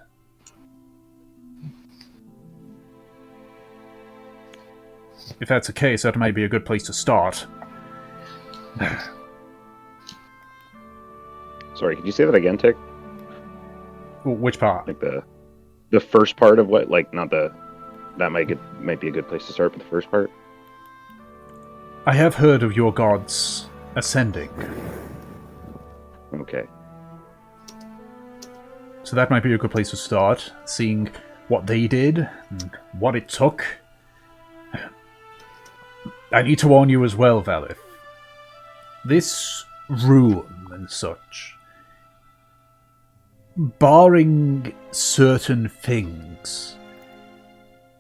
if that's the case, that might be a good place to start.
Sorry, could you say that again, Tick?
Which part?
Like the first part of what? Like not the that might be a good place to start, but the first part.
I have heard of your gods ascending,
Okay.
so that might be a good place to start. Seeing what they did, and what it took. I need to warn you as well, Valith. This room and such, barring certain things,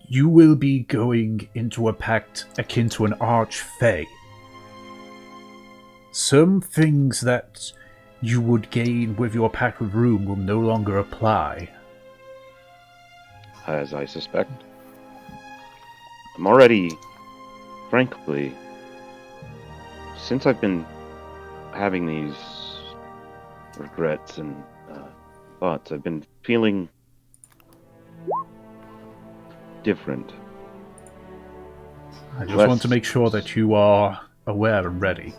you will be going into a pact akin to an archfey. Some things that you would gain with your pact with room will no longer apply.
As I suspect. I'm already, frankly, since I've been having these regrets and thoughts, I've been feeling different.
I just want to make sure that you are aware and ready.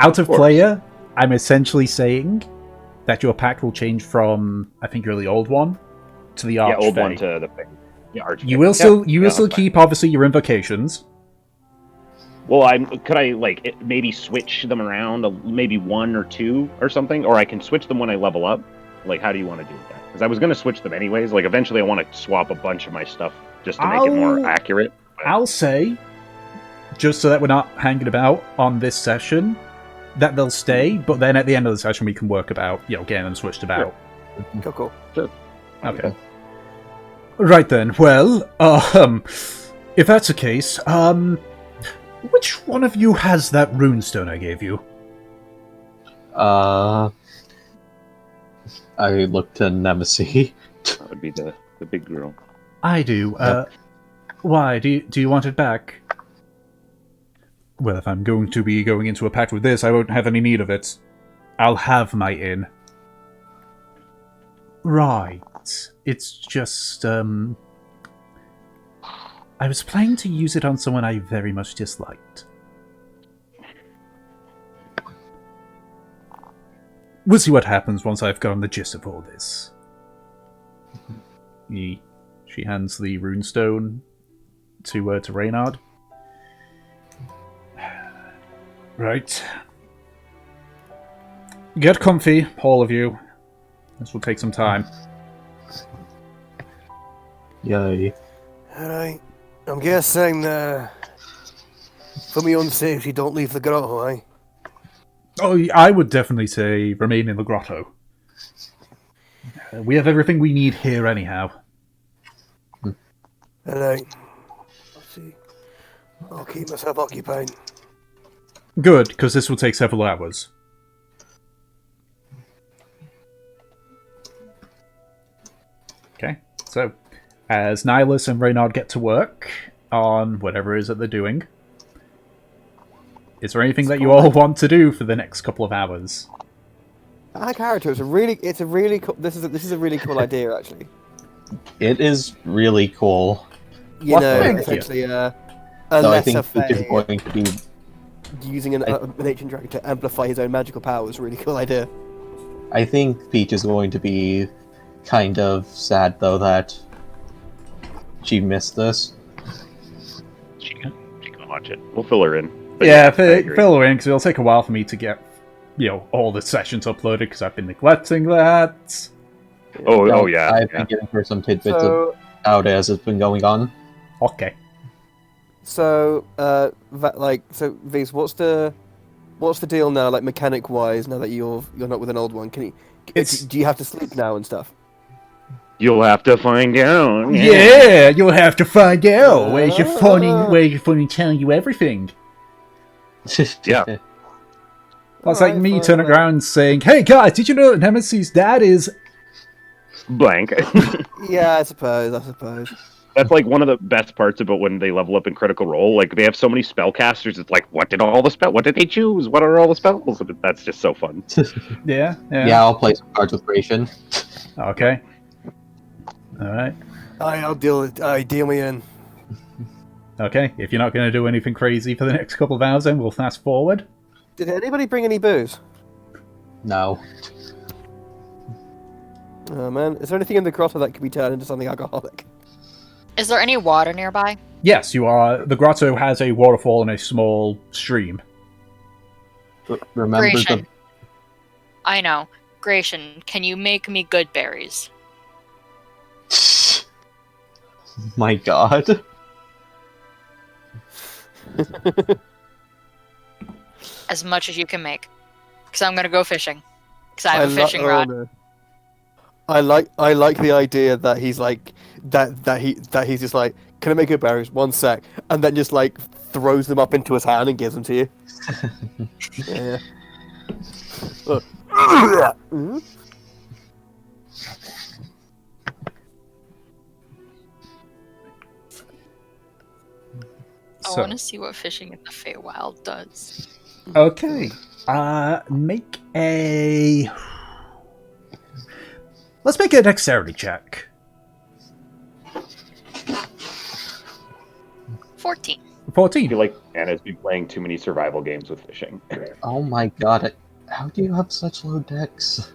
Out of player, I'm essentially saying that your pact will change from, I think you're the old one, to the archfey.
Yeah, old one to the archfey.
You will still keep, obviously, your invocations.
Well, could I maybe switch them around, maybe 1 or 2 or something, or I can switch them when I level up. Like, how do you want to do that? Because I was going to switch them anyways. Like, eventually, I want to swap a bunch of my stuff just to make it more accurate.
I'll say, just so that we're not hanging about on this session, that they'll stay. But then at the end of the session, we can work about, getting them switched about.
Cool.
Sure.
Okay. Right then. Well, if that's the case, which one of you has that runestone I gave you?
I look to Nemesis.
That would be the big girl.
I do. Why? Do you want it back? Well, if I'm going to be going into a pact with this, I won't have any need of it. I'll have my inn. Right. It's just, I was planning to use it on someone I very much disliked. We'll see what happens once I've gotten the gist of all this. She hands the runestone to Reynard. Right. Get comfy, all of you. This will take some time.
Yay.
Alright. I'm guessing, for my own safety, don't leave the grotto, eh?
Oh, I would definitely say remain in the grotto. We have everything we need here anyhow.
Alright. Let's see. I'll keep myself occupied.
Good, because this will take several hours. Okay, so as Nihilus and Reynard get to work on whatever it is that they're doing, is there anything that you all want to do for the next couple of hours?
Our character is a really cool. This is a really cool idea, actually.
It is really cool.
You know,
thank you.
essentially, a
So I think
lesser
Peach is
Fae
going to be.
using an ancient dragon to amplify his own magical power is a really cool idea.
I think Peach is going to be kind of sad though that she missed this.
She can watch it. We'll fill her in. But
Yeah,
I agree.
fill her in, because it'll take a while for me to get, all the sessions uploaded, because I've been neglecting that.
Oh yeah.
I've been giving her some tidbits
So,
of how it has been going on.
Okay.
so Vise, what's the deal now, like mechanic wise? Now that you're not with an old one, do you have to sleep now and stuff?
You'll have to find out.
Yeah, you'll have to find out. Where's your phony telling you everything?
Yeah.
That's like me turning around saying, "Hey guys, did you know that Nemesis' dad is..."
Blank.
Yeah, I suppose.
That's like one of the best parts about when they level up in Critical Role. Like they have so many spellcasters. It's like, what did they choose? What are all the spells? That's just so fun.
Yeah.
Yeah, I'll play some cards with Ration.
Okay. All right.
I'll deal me in.
Okay, if you're not going to do anything crazy for the next couple of hours, then we'll fast forward.
Did anybody bring any booze?
No.
Oh man, is there anything in the grotto that could be turned into something alcoholic?
Is there any water nearby?
Yes, you are. The grotto has a waterfall and a small stream.
Remember
Gratian. I know. Gratian, can you make me good berries?
the... My god.
As much as you can make. Because I'm going to go fishing. Because I have a fishing rod.
No. I like the idea that he's like that he's just like, can I make good berries? 1 sec, and then just like throws them up into his hand and gives them to you. Yeah.
I want to see what fishing in the Feywild does.
Okay. Make a... Let's make a dexterity check.
14.
14.
I feel like Anna's been playing too many survival games with fishing.
Oh my god. How do you have such low decks?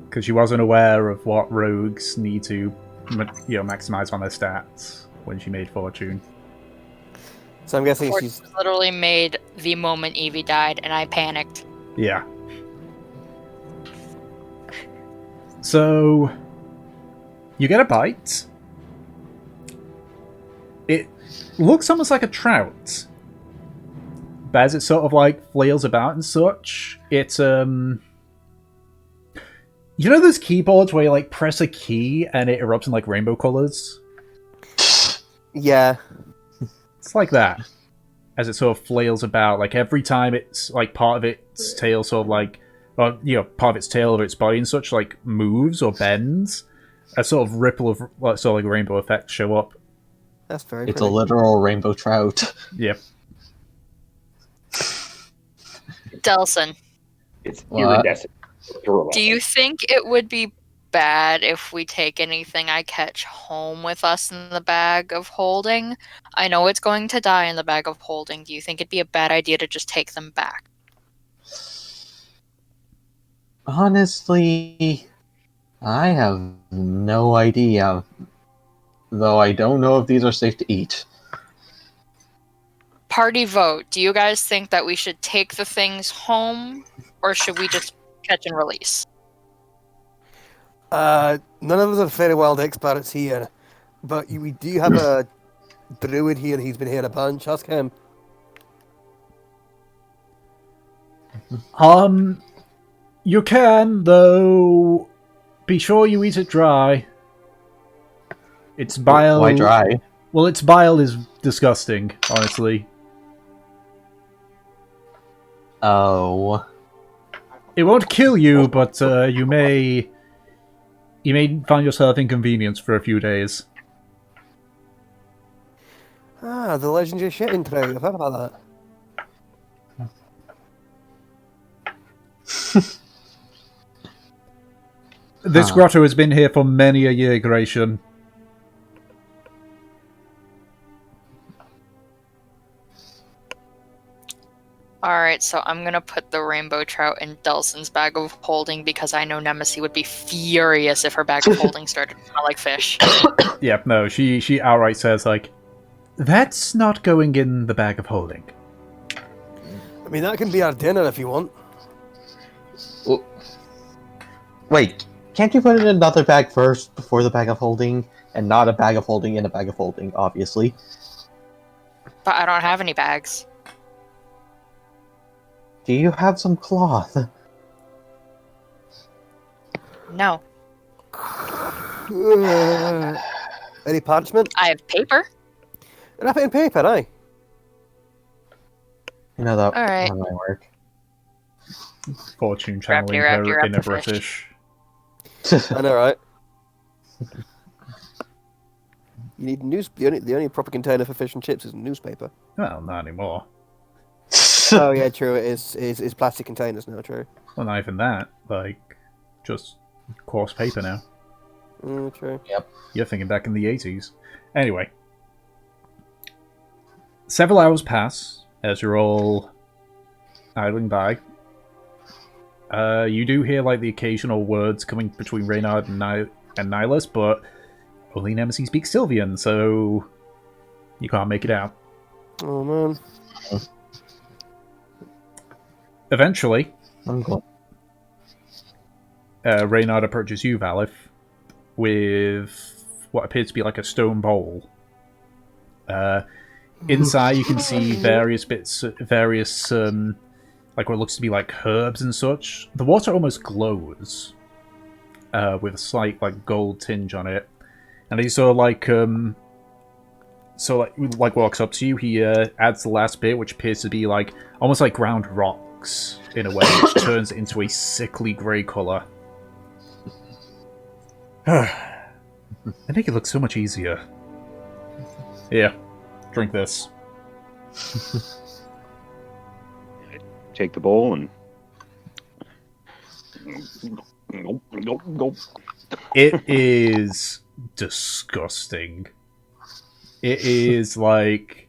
Because she wasn't aware of what rogues need to, maximize on their stats when she made Fortune.
So I'm guessing
Fortune
she's...
was literally made the moment Evie died, and I panicked.
Yeah. So, you get a bite. It looks almost like a trout. But as it sort of like flails about and such, it's you know those keyboards where you like press a key and it erupts in like rainbow colors?
Yeah.
It's like that. As it sort of flails about, like every time it's like part of its tail sort of like, or part of its tail or its body and such like moves or bends, a sort of ripple of like sort of like rainbow effects show up.
That's very
It's
pretty.
a literal rainbow trout.
Yep.
Delson,
It's
What?
iridescent. Adorable.
do you think it would be bad if we take anything I catch home with us in the bag of holding? I know it's going to die in the bag of holding. Do you think it'd be a bad idea to just take them back?
Honestly, I have no idea. Though I don't know if these are safe to eat.
Party vote. Do you guys think that we should take the things home, or should we just catch and release?
None of us are very wild experts here, but we do have a druid here. He's been here a bunch. Ask him.
You can, though, be sure you eat it dry. Its bile...
Why dry?
Well, its bile is disgusting, honestly.
Oh.
It won't kill you, but you may find yourself inconvenienced for a few days.
Ah, the legendary shitting trout. I've heard about that.
This grotto has been here for many a year, Gratian.
Alright, so I'm gonna put the rainbow trout in Delson's bag of holding because I know Nemesis would be furious if her bag of holding started to smell like fish.
Yep, no, she outright says, like, that's not going in the bag of holding.
I mean, that can be our dinner if you want.
Wait, can't you put it in another bag first before the bag of holding? And not a bag of holding in a bag of holding, obviously.
But I don't have any bags.
Do you have some cloth?
No.
Any parchment?
I have paper.
Wrap it in paper, aye.
You know that
Alright.
that might work.
Fortune
Wrap
channeling
wrap
her
wrap
inner
the fish.
British.
I know, right? You need the only proper container for fish and chips is newspaper.
Well, not anymore.
Oh yeah, true. It is plastic containers now. True.
Well, not even that. Like, just coarse paper now.
True.
You're thinking back in the 80s. Anyway. Several hours pass as you're all idling by. You do hear like the occasional words coming between Reynard and Nihilus, but only Nemesis speaks Sylvian, so you can't make it out.
Oh man.
Eventually,
I'm glad.
Reynard approaches you, Valif, with what appears to be like a stone bowl. Inside, you can see various bits, like what looks to be like herbs and such. The water almost glows, with a slight like gold tinge on it. And he sort of like, walks up to you. He adds the last bit, which appears to be like almost like ground rocks in a way, which turns it into a sickly grey color. They make it look so much easier. Here, drink this.
Take the bowl and go.
It is disgusting. It is like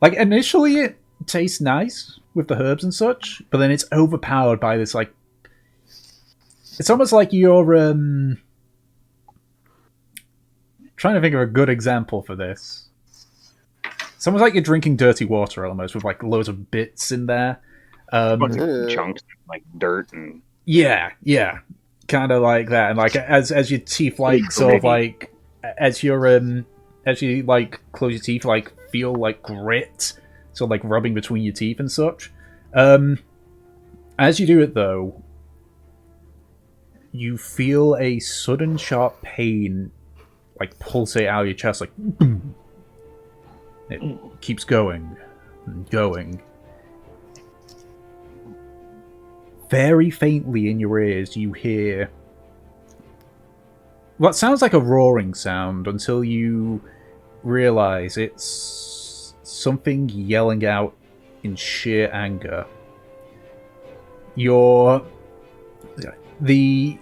initially it tastes nice with the herbs and such, but then it's overpowered by this like. It's almost like you're trying to think of a good example for this. It's almost like you're drinking dirty water, almost with like loads of bits in there.
Chunks like dirt and
yeah, kind of like that. And like as your teeth like sort of like as you like close your teeth, like feel like grit, sort of like rubbing between your teeth and such. As you do it though, you feel a sudden sharp pain like pulsate out of your chest, like boom. It keeps going and going. Very faintly in your ears, you hear what sounds like a roaring sound until you realize it's something yelling out in sheer anger. The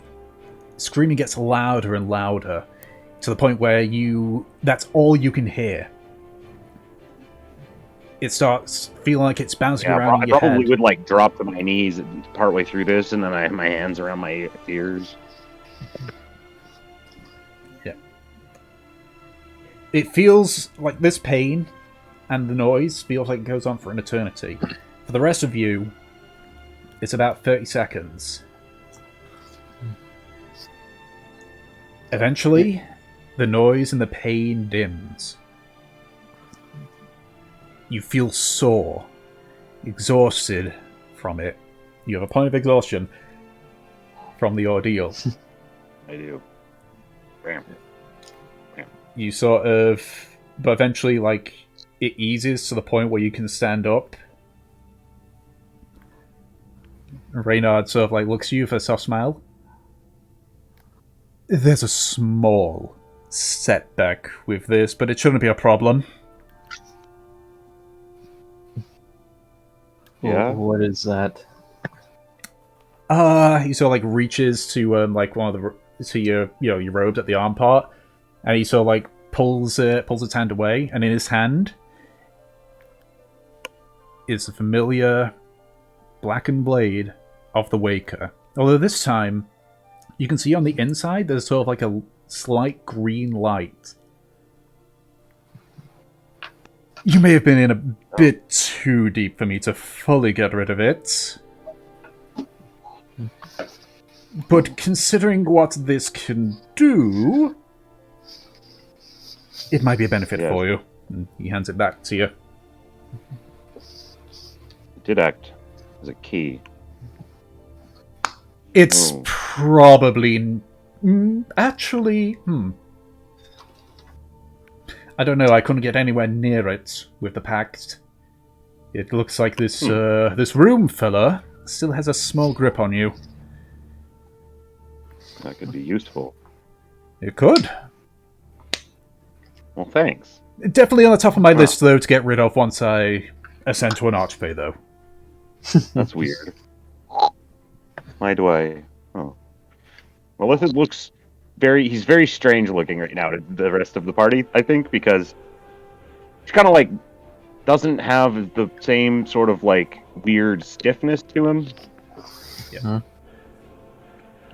screaming gets louder and louder to the point where that's all you can hear. It starts feeling like it's bouncing around in your head.
I probably would like drop to my knees partway through this, and then I have my hands around my ears.
Yeah. It feels like this pain and the noise feels like it goes on for an eternity. For the rest of you, it's about 30 seconds. Eventually, the noise and the pain dims. You feel sore, exhausted from it. You have a point of exhaustion from the ordeal.
I do. Bam.
You sort of... But eventually, like, it eases to the point where you can stand up. Reynard sort of, like, looks at you with a soft smile. There's a small setback with this, but it shouldn't be a problem.
Yeah.
What is that?
He sort of like reaches to like one of your robes at the arm part, and he sort of like pulls his hand away, and in his hand is the familiar blackened blade of the Waker. Although this time you can see on the inside there's sort of like a slight green light. You may have been in a bit too deep for me to fully get rid of it. But considering what this can do, it might be a benefit for you. And he hands it back to you.
It did act as a key.
It's probably... Actually, I don't know, I couldn't get anywhere near it with the pact. It looks like this this room fella still has a small grip on you.
That could be useful.
It could.
Well, thanks.
Definitely on the top of my list, though, to get rid of once I ascend to an archfey, though.
That's weird. Why do I... Oh. Well, this looks he's very strange looking right now to the rest of the party, I think, because he's kind of like doesn't have the same sort of like weird stiffness to him.
Yeah.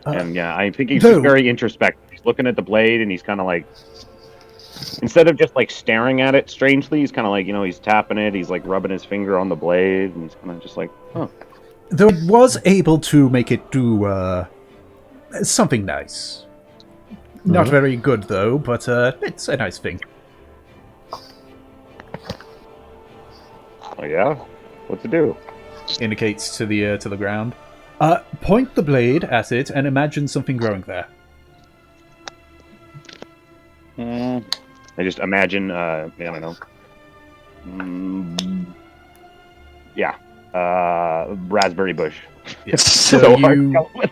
And yeah, I think he's
though-
just very introspective. He's looking at the blade, and he's kind of like, instead of just like staring at it strangely, he's kind of like, he's tapping it. He's like rubbing his finger on the blade, and he's kind of just like, huh.
Though it was able to make it do something nice. Not very good though, but it's a nice thing.
Oh yeah, what's it do?
Indicates to the ground. Point the blade at it and imagine something growing there.
I just imagine, I don't know. Raspberry bush.
Yeah.
So
So
hard to
you
come with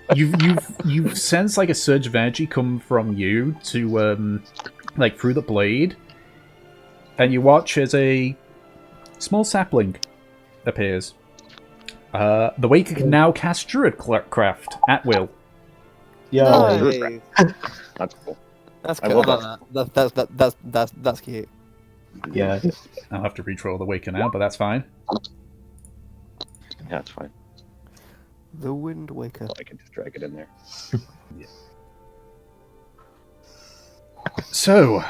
that.
you sense like a surge of energy come from you to like through the blade, and you watch as a small sapling appears. The Waker can now cast Druidcraft at will.
Yo,
Nice.
That's cool.
That's
I
cool.
love
That's cute.
yeah.
I'll have to retroll the Waker now, but that's fine.
Yeah, it's fine.
The Wind Waker.
I can just drag it in there.
So,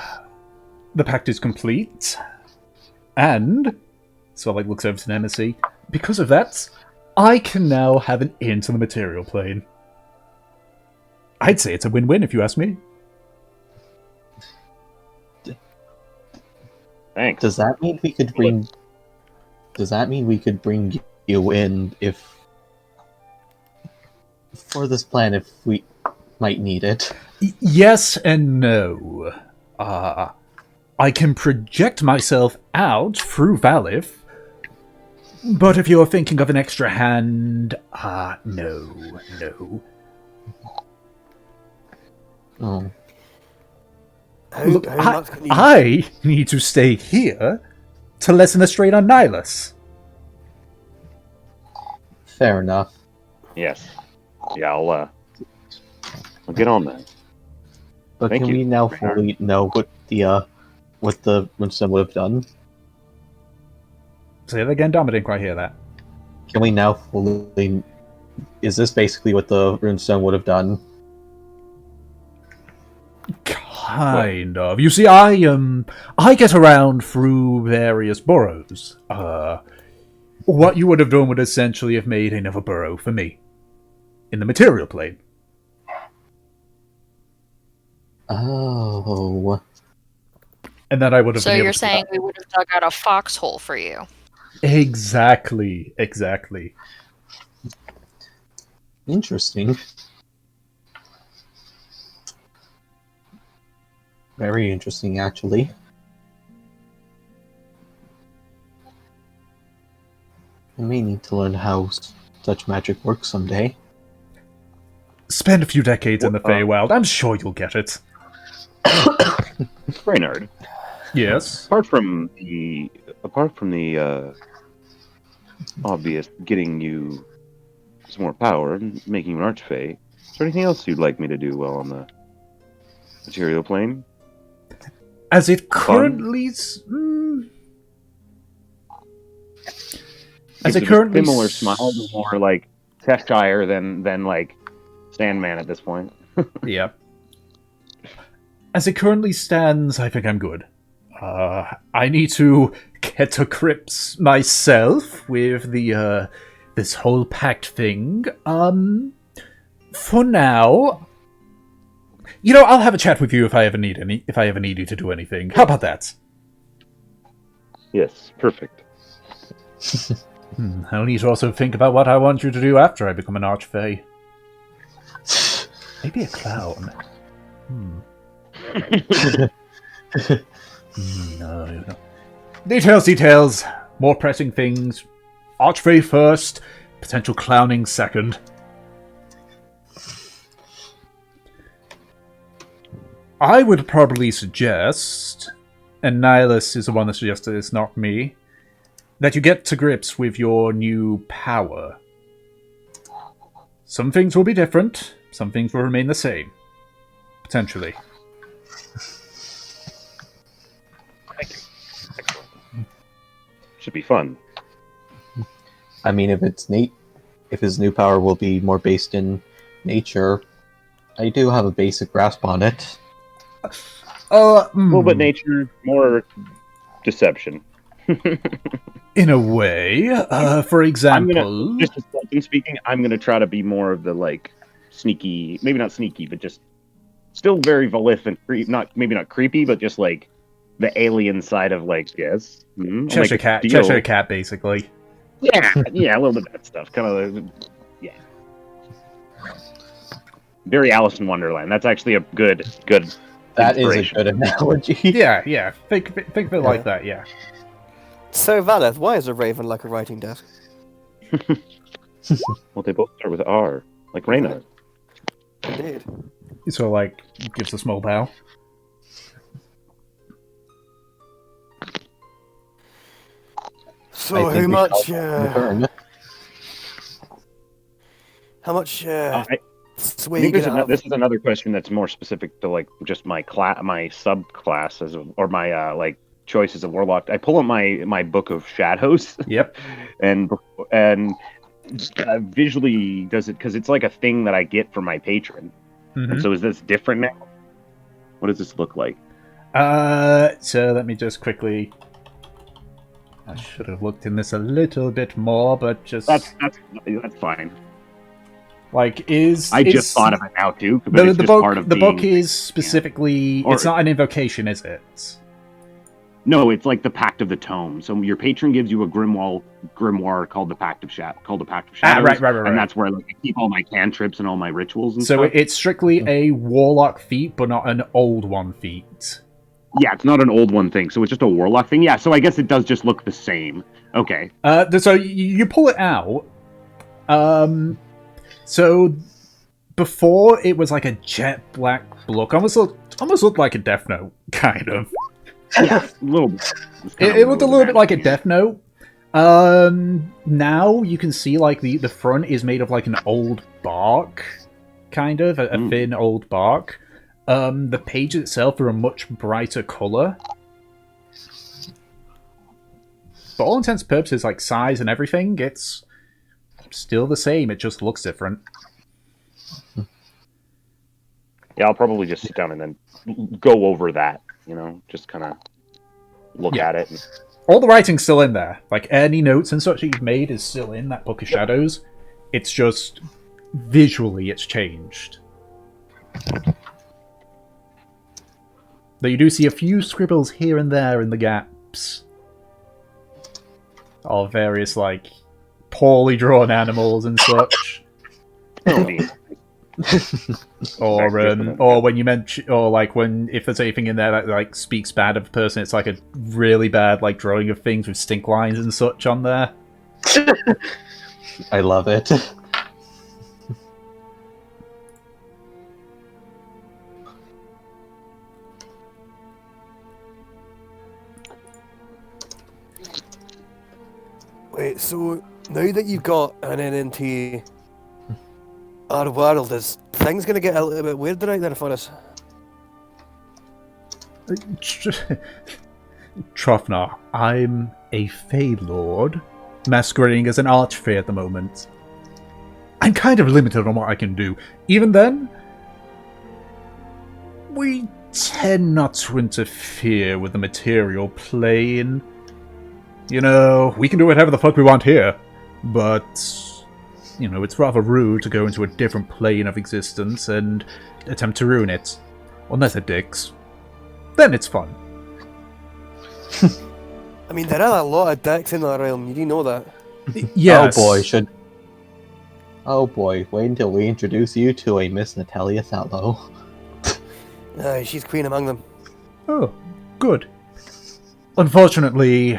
the pact is complete, and so like looks over to Nemesis. Because of that, I can now have an in to the material plane. I'd say it's a win-win if you ask me.
Thanks.
Does that mean we could bring? Does that mean we could bring you in if for this plan if we might need it?
Yes and no. I can project myself out through Valif, but if you're thinking of an extra hand, no.
Oh,
Look,
How much can you...
I need to stay here to lessen the strain on Nihilus.
fair enough.
Yes. Yeah, I'll get on that.
But
Thank
can
you.
we now fully know what the Winston would have done?
Say that again, Dom, I didn't quite hear that.
Can we now fully? Is this basically what the runestone would have done?
Kind of. You see, I get around through various burrows. What you would have done would essentially have made another burrow for me. In the material plane.
Oh,
And then I would have
So
been able
you're
to-
saying we would have dug out a foxhole for you?
Exactly.
interesting. Very interesting, actually. I may need to learn how such magic works someday.
Spend a few decades in the Feywild. I'm sure you'll get it.
Reynard,
Yes.
apart from the obvious getting you some more power and making you an archfey, is there anything else you'd like me to do well on the material plane?
As it currently... As
Gives
it
a
currently...
similar smile, but more like Cheshire than like Sandman at this point.
Yeah. As it currently stands, I think I'm good. I need to get to grips myself with the this whole pact thing. For now, I'll have a chat with you if I ever need you to do anything. How about that?
Yes, perfect.
I'll need to also think about what I want you to do after I become an archfey. Maybe a clown. No. Details. More pressing things. Archfey first. Potential clowning second. I would probably suggest, and Nihilus is the one that suggested it's not me, that you get to grips with your new power. Some things will be different. Some things will remain the same. Potentially.
Thank you. Excellent.
be fun.
I mean, if his new power will be more based in nature, I do have a basic grasp on it.
A little bit nature, more deception.
In a way, for example,
Just as speaking, I'm gonna try to be more of the like sneaky, maybe not sneaky, but just still very Valith and maybe not creepy, but just like the alien side of like
Cheshire Cat, basically.
Yeah, a little bit of that stuff. Kind of, yeah. Very Alice in Wonderland. That's actually a good.
That is a good analogy.
Yeah. Think of it like that. Yeah.
So, Valeth, why is a raven like a writing desk?
Well, they both start with R, like Reynard.
Indeed.
So, like, gives a small bow.
So, how much? How much?
This is another question that's more specific to like just my subclasses or my like choice as a warlock. I pull up my book of shadows.
Yep.
and visually does it because it's like a thing that I get from my patron.
Mm-hmm.
And so is this different now? What does this look like?
So let me just quickly. I should have looked in this a little bit more, but just
that's fine.
Like
I just thought of it now too. But
the book is specifically. It's not an invocation, is it?
No, it's like the Pact of the Tome. So your patron gives you a grimoire called the Pact of Shadows.
Right.
And that's where like I keep all my cantrips and all my rituals and
so
stuff.
So it's strictly a warlock feat, but not an old one feat.
Yeah, it's not an old one thing. So it's just a warlock thing. Yeah, so I guess it does just look the same. Okay.
So you pull it out. So before it was like a jet black book, almost looked like a Death Note, kind of.
Yeah, a little bit.
It looked a little bit like a Death Note. Now you can see like the front is made of like an old bark, kind of a thin old bark. The pages itself are a much brighter color. For all intents and purposes, like size and everything, it's still the same. It just looks different.
Yeah, I'll probably just sit down and then go over that. Just kind of look at it.
All the writing's still in there. Like, any notes and such that you've made is still in that Book of Shadows. It's just, visually, it's changed. Though you do see a few scribbles here and there in the gaps. Of various, like, poorly drawn animals and such. Or when you mention, or like if there's anything in there that like speaks bad of a person, it's like a really bad like drawing of things with stink lines and such on there.
I love it.
Wait, so now that you've got an NNT our world, is things going to get a little bit weird right there for us?
Trofnar, I'm a Fey Lord, masquerading as an Archfey at the moment. I'm kind of limited on what I can do. Even then, we tend not to interfere with the material plane. We can do whatever the fuck we want here, but it's rather rude to go into a different plane of existence and attempt to ruin it. Unless they're dicks. Then it's fun.
I mean, there are a lot of dicks in that realm, you do know that.
Yes.
Oh boy, wait until we introduce you to a Miss Natalia Thallow.
She's queen among them.
Oh, good. Unfortunately,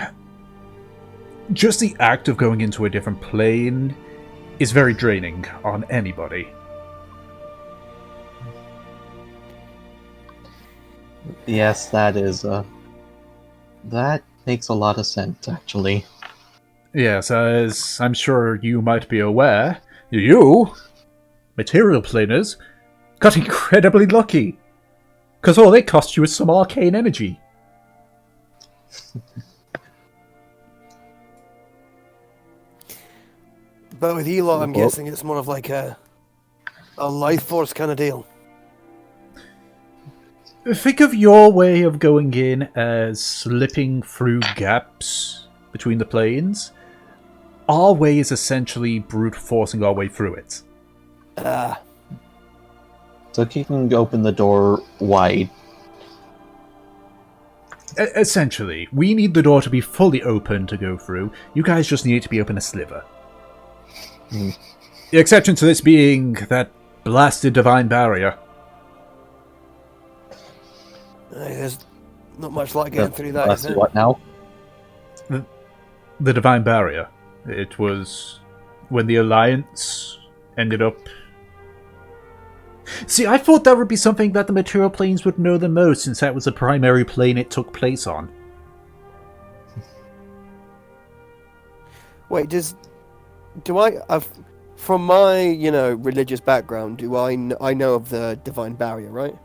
just the act of going into a different plane is very draining on anybody.
Yes, that makes a lot of sense, actually.
Yes, as I'm sure you might be aware, you, material planers, got incredibly lucky. Because all they cost you is some arcane energy.
But with Elot, I'm
Well-
guessing it's more of like a life force kind of deal.
Think of your way of going in as slipping through gaps between the planes. Our way is essentially brute forcing our way through it.
Ah,
So keeping open the door wide.
Essentially, we need the door to be fully open to go through. You guys just need it to be open a sliver. The exception to this being that blasted divine barrier.
there's not much light getting through that,
That's
is it?
what now?
The divine barrier. It was when the Alliance ended up... See, I thought that would be something that the material planes would know the most, since that was the primary plane it took place on.
Wait, do I, from my, religious background, I know of the divine barrier, right?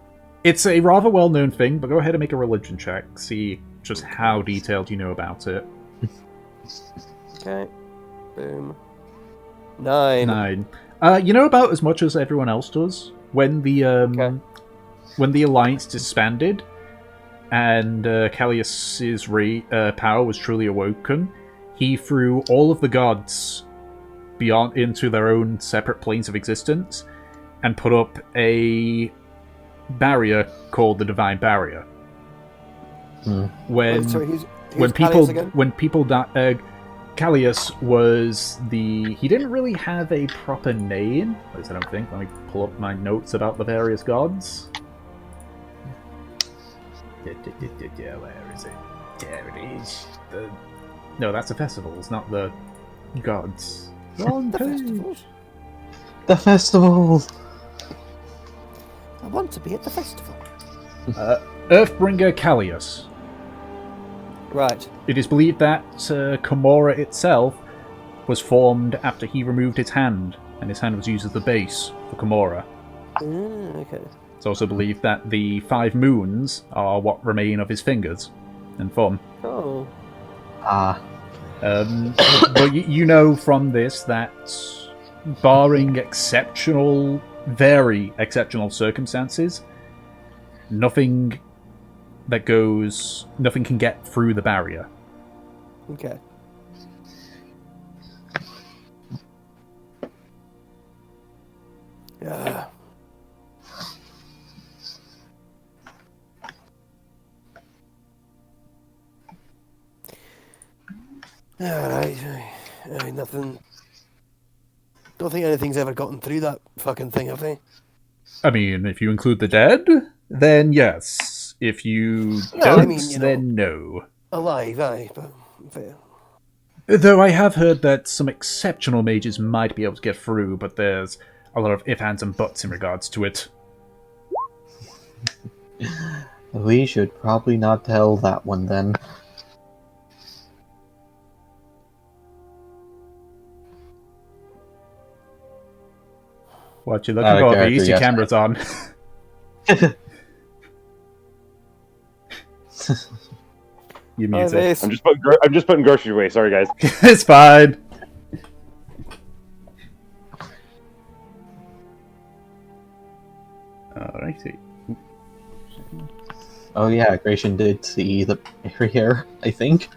It's a rather well-known thing, but go ahead and make a religion check. See just how detailed you know about it.
Okay. Boom. 9.
9. You know about as much as everyone else does. When the when the Alliance disbanded, and Callius's power was truly awoken, he threw all of the gods beyond into their own separate planes of existence, and put up a barrier called the Divine Barrier. When
Wait, sorry, who's
when
Callius again?
people died, Callius was the... He didn't really have a proper name, at least I don't think. Let me pull up my notes about the various gods. Where is it? There it is. No, that's the festivals, not the gods. Wrong
The
page.
festivals.
The festival!
I want to be at the festival.
Earthbringer Callius.
Right.
It is believed that Karmora itself was formed after he removed his hand, and his hand was used as the base for Karmora.
Okay.
It's also believed that the 5 moons are what remain of his fingers and thumb.
Oh.
Ah,
But you know from this that, barring very exceptional circumstances, nothing can get through the barrier.
Okay. Yeah. Alright. Nothing. Don't think anything's ever gotten through that fucking thing, have they?
I mean, if you include the dead, then yes. If you
No,
don't,
I mean,
then no.
Alive, aye, but fair.
Though I have heard that some exceptional mages might be able to get through, but there's a lot of ifs, ands, and buts in regards to it.
we should probably not tell that one then.
What, you're looking
Out of
for
character,
these? Your
yes.
camera's on. You
Hi,
muted.
Vace.
I'm just putting groceries away. Sorry, guys.
It's fine. Alrighty.
Oh yeah, Gratian did see the barrier, I think.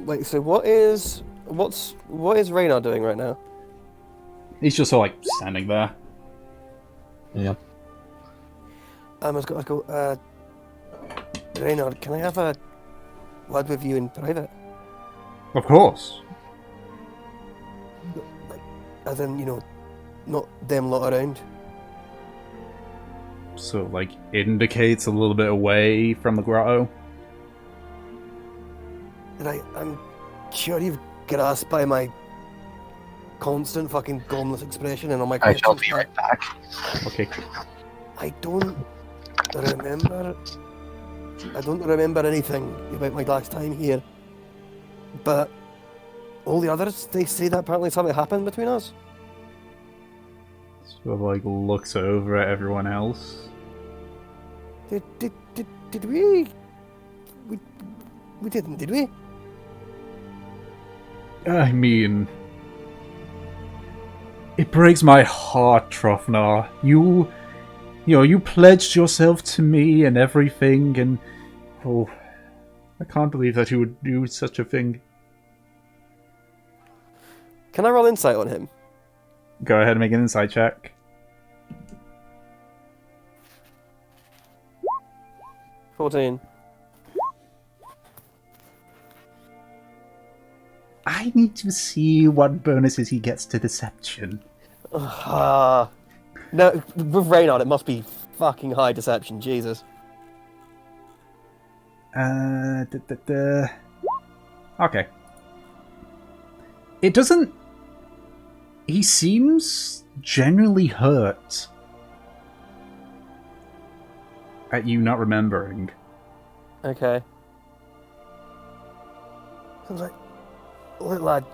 Wait, so what is Raynar doing right now?
He's just sort of like standing there.
Yeah.
Let's go, Raynar, can I have a word with you in private?
Of course.
Like, as in, not them lot around.
So, like, indicates a little bit away from the grotto.
Right, I'm sure you've grasped by my constant fucking gomless expression and all my
I shall
questions,
be right back.
Okay.
I don't remember anything about my last time here. But all the others, they say that apparently something happened between us.
Sort of like looks over at everyone else.
Did we We didn't, did we?
I mean, it breaks my heart, Trofnar. You pledged yourself to me and everything, and I can't believe that you would do such a thing.
Can I roll insight on him?
Go ahead and make an insight check.
14.
I need to see what bonuses he gets to deception.
No, with Reynard, it must be fucking high deception. Jesus.
Okay. It doesn't... He seems genuinely hurt at you not remembering.
Okay. I was like, look, lad,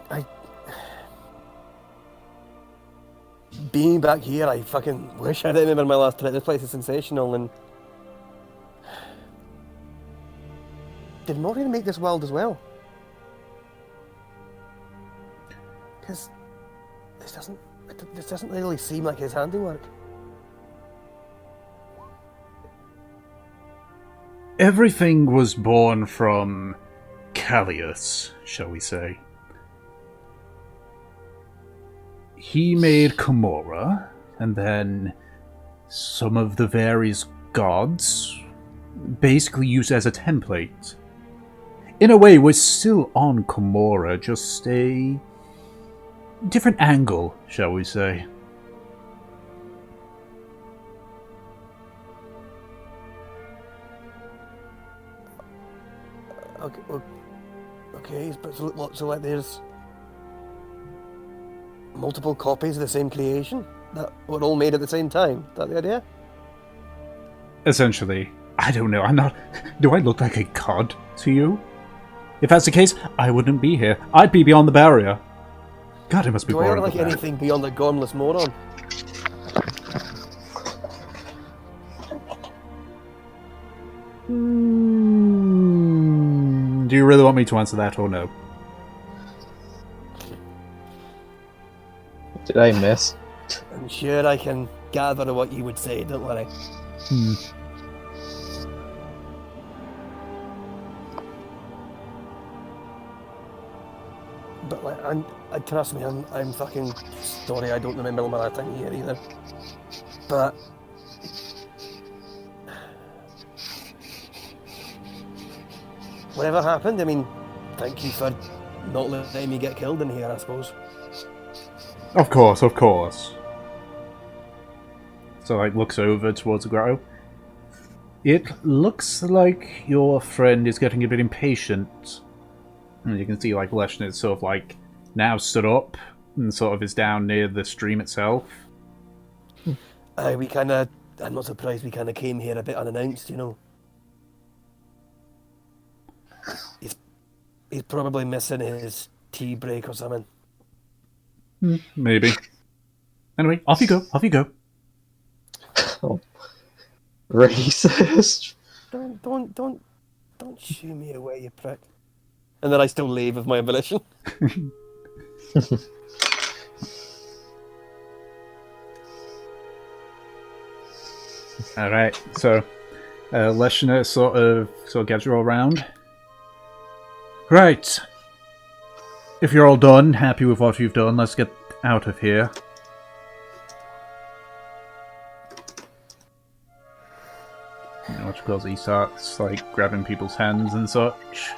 being back here, I fucking wish I didn't remember my last trip. This place is sensational, and did Morgan make this world as well? Because this doesn't really seem like his handiwork.
Everything was born from Callius, shall we say. He made Karmora, and then some of the various gods basically used as a template. In a way, we're still on Karmora, just a different angle, shall we say.
Okay, but so like there's multiple copies of the same creation that were all made at the same time. Is that the idea?
Essentially. I don't know, I'm not... Do I look like a god to you? If that's the case, I wouldn't be here. I'd be beyond the barrier. God, it must be
Do I
boring.
look like anything beyond a gormless moron?
Do you really want me to answer that or no?
Did I miss?
I'm sure I can gather what you would say, don't worry. But like, trust me, I'm fucking sorry. I don't remember my last time here either. But whatever happened, I mean, thank you for not letting me get killed in here, I suppose.
Of course, of course. So, like, looks over towards Grow. It looks like your friend is getting a bit impatient. And you can see, like, Leshner is sort of, like, now stood up and sort of is down near the stream itself.
I'm not surprised we kind of came here a bit unannounced, you know. He's probably missing his tea break or something.
Maybe. Anyway, off you go, off you go.
Oh. Racist.
Don't shoo me away, you prick. And then I still leave of my volition.
Alright, so Leshner sort of gets you all around. Right. If you're all done, happy with what you've done, let's get out of here. You know, because he starts, like, grabbing people's hands and such.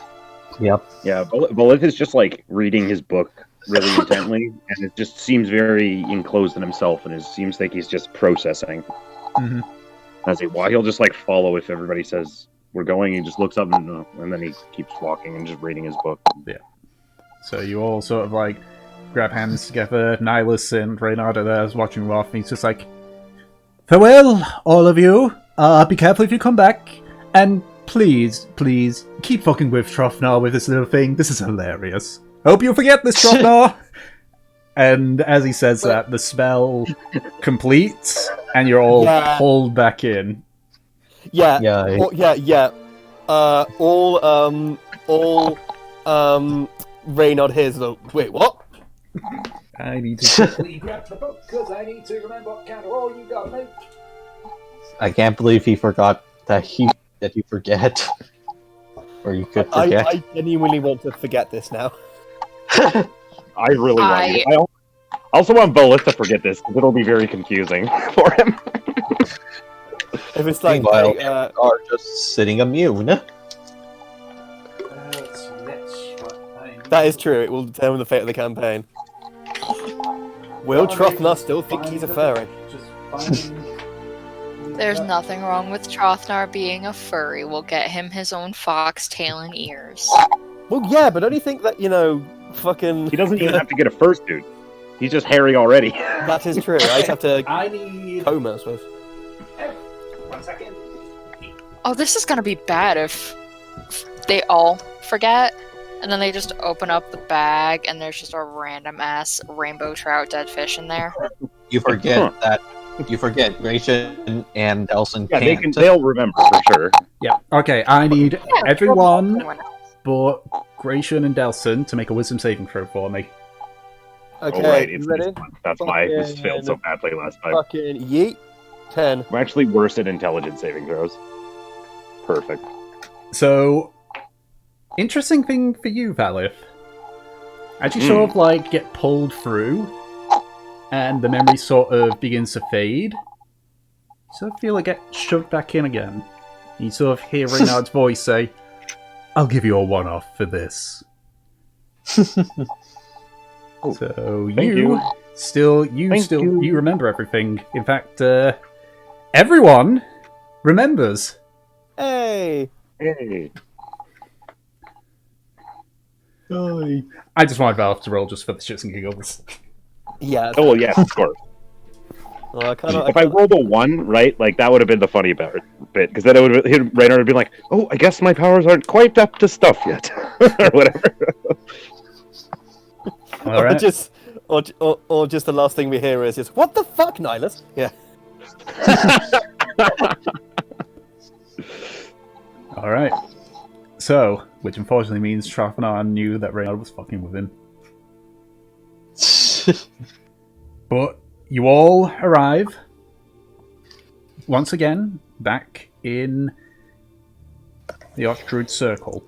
Yep.
Yeah, Bolith is just like reading his book really intently, and it just seems very enclosed in himself, and it seems like he's just processing.
Mm-hmm.
As he'll just like follow if everybody says we're going. He just looks up and then he keeps walking and just reading his book.
Yeah. So you all sort of like grab hands together. Nihilus and Reynard are there watching you off, and he's just like, "Farewell, all of you. Be careful if you come back, and please, keep fucking with Trofnar with this little thing. This is hilarious. Hope you forget this, Trofnar." And as he says that, the spell completes, and you're all pulled back in.
Yeah.
Yeah.
All all Reynard hears the wait, what?
I need to quickly grab the book because I need to remember what kind of roll you gotta make.
I can't believe he forgot that you forget. Or you could forget.
I genuinely want to forget this now.
I really want you. I also want Bolas to forget this because it'll be very confusing for him.
If it's like,
Meanwhile,
hey,
are just sitting immune.
that is true. It will determine the fate of the campaign. Will Trothnar still think he's a furry?
There's nothing wrong with Trothnar being a furry. We'll get him his own foxtail and ears.
Well, yeah, but don't you think that, fucking...
He doesn't even have to get a fursuit. He's just hairy already.
That is true. I just have to
I need...
comb it, I suppose.
1 second.
Oh, this is gonna be bad if they all forget, and then they just open up the bag, and there's just a random-ass rainbow trout dead fish in there.
You forget that... You forget Gratian and Elson can't.
They'll remember for sure.
Yeah. Okay, I need everyone
Everyone else.
but Gratian and Delson to make a wisdom saving throw for me.
Okay,
Oh, right,
you
it's
ready?
this one. That's why I was failed so badly last time.
Fucking yeet. 10.
I'm actually worse at intelligence saving throws. Perfect.
So, interesting thing for you, Valif. As you sort of like get pulled through, and the memory sort of begins to fade, you sort of feel like get shoved back in again. You sort of hear Reynard's voice say, "I'll give you a one-off for this."
Oh,
so
thank you.
you remember everything. In fact, everyone remembers.
Hey!
Hey.
I just wanted Valve to roll just for the shits and giggles.
Yeah.
Oh, well, yes, of course.
Well,
If I rolled a 1, right, like, that would have been the funny bit, because then it would have, Reynard would be like, oh, I guess my powers aren't quite up to stuff yet. Or whatever.
All right.
Or just the last thing we hear is just, what the fuck, Nihilus? Yeah.
All right. So, which unfortunately means Trothnar knew that Reynard was fucking with him. But you all arrive once again back in the Archdruid Circle.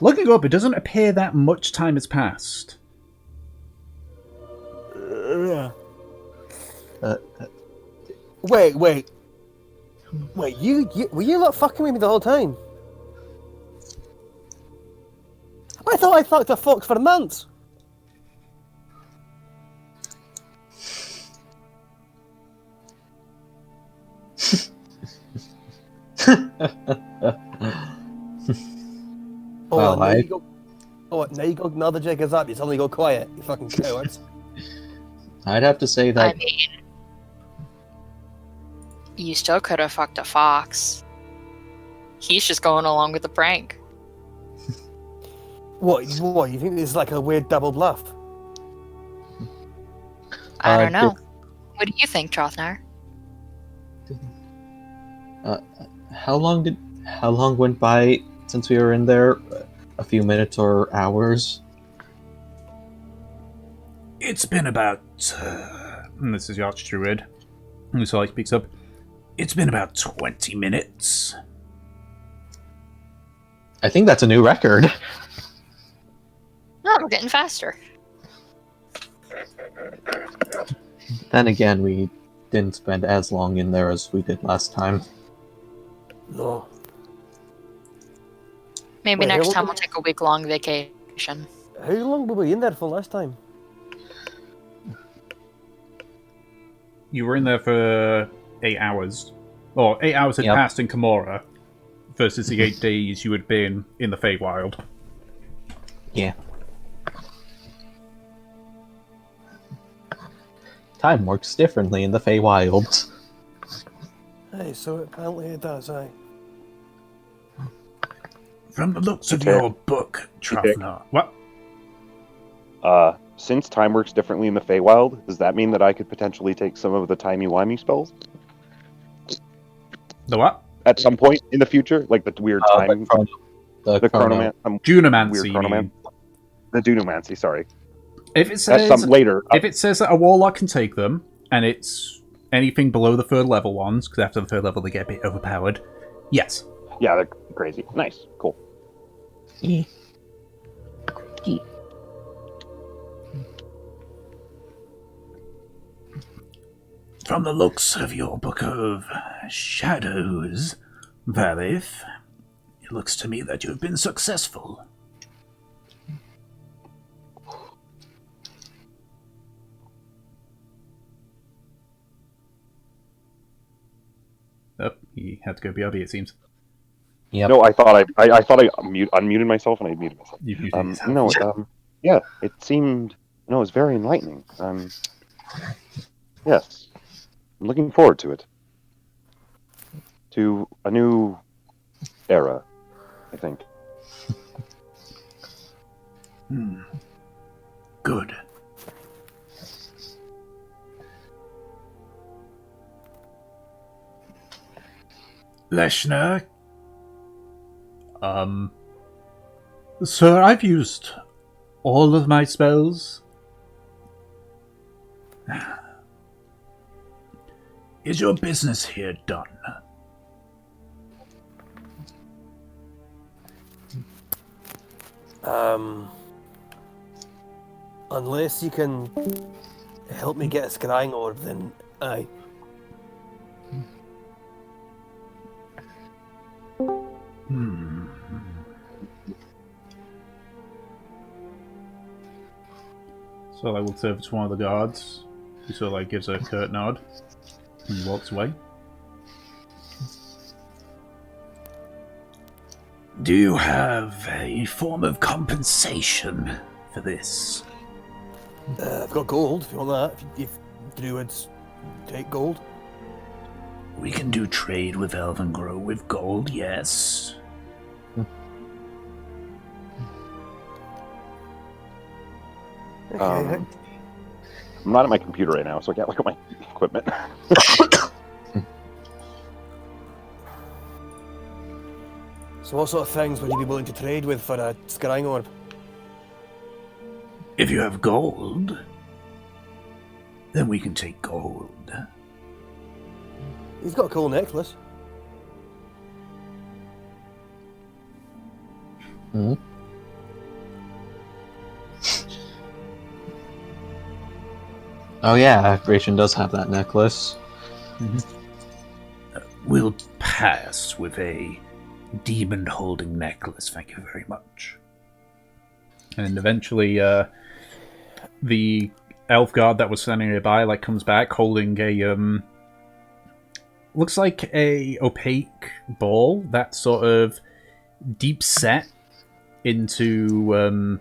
Looking up, it doesn't appear that much time has passed.
Wait, you were you not fucking with me the whole time? I thought I fucked a fox for months.
Well,
now you go. Oh, now you go. Now the jig is up. You suddenly go quiet. You fucking cowards.
I'd have to say that
I mean, you still could have fucked a fox. He's just going along with the prank.
What? You think this is like a weird double bluff?
I don't know. What do you think, Trothnar?
how long went by since we were in there? A few minutes or hours?
It's been about... this is the Archdruid, who suddenly speaks up. It's been about 20 minutes.
I think that's a new record.
No, we're getting faster.
Then again, we didn't spend as long in there as we did last time.
No.
Maybe
Wait,
next
how
time
long-
we'll take a week-long vacation.
How long were we in there for last time?
You were in there for 8 hours. Or 8 hours had
Yep.
passed in Karmora versus the 8 days you had been in the Feywild.
Yeah. Time works differently in the Feywild.
Hey, so apparently it does, eh?
From the looks of
Okay.
your book, Trothnar. What?
Since time works differently in the Feywild, does that mean that I could potentially take some of the timey-wimey spells
The what?
at some point in the future? Like the weird time?
The chrono.
Junomancy,
Weird
you
chronoman.
mean.
The Dunomancy, sorry.
If it
That's
says
some later.
if it says that a warlock can take them, and it's anything below the third level ones, because after the third level they get a bit overpowered, yes.
Yeah, they're crazy. Nice. Cool.
From the looks of your book of shadows, Valith, it looks to me that you've been successful. Oh, he had to go BRB, it seems.
Yep.
No, I thought I unmuted myself and I muted myself.
You've muted yourself.
No, yeah, it seemed it was very enlightening. Yes, I'm looking forward to it. To a new era, I think.
Good. Leshner? Sir, I've used all of my spells. Is your business here done?
Unless you can help me get a scrying orb, then aye.
So I looks over to one of the guards, who sort of like gives a curt nod, and walks away. Do you have a form of compensation for this?
I've got gold, if you want that. If druids take gold.
We can do trade with Elvengrow with gold, yes.
Okay.
I'm not at my computer right now, so I can't look at my equipment.
So what sort of things would you be willing to trade with for a scrying orb?
If you have gold, then we can take gold.
He's got a cool necklace.
Oh yeah, Gratian does have that necklace.
We'll pass with a demon-holding necklace, thank you very much. And eventually, the elf guard that was standing nearby, comes back holding a, looks like a opaque ball that's sort of deep set into,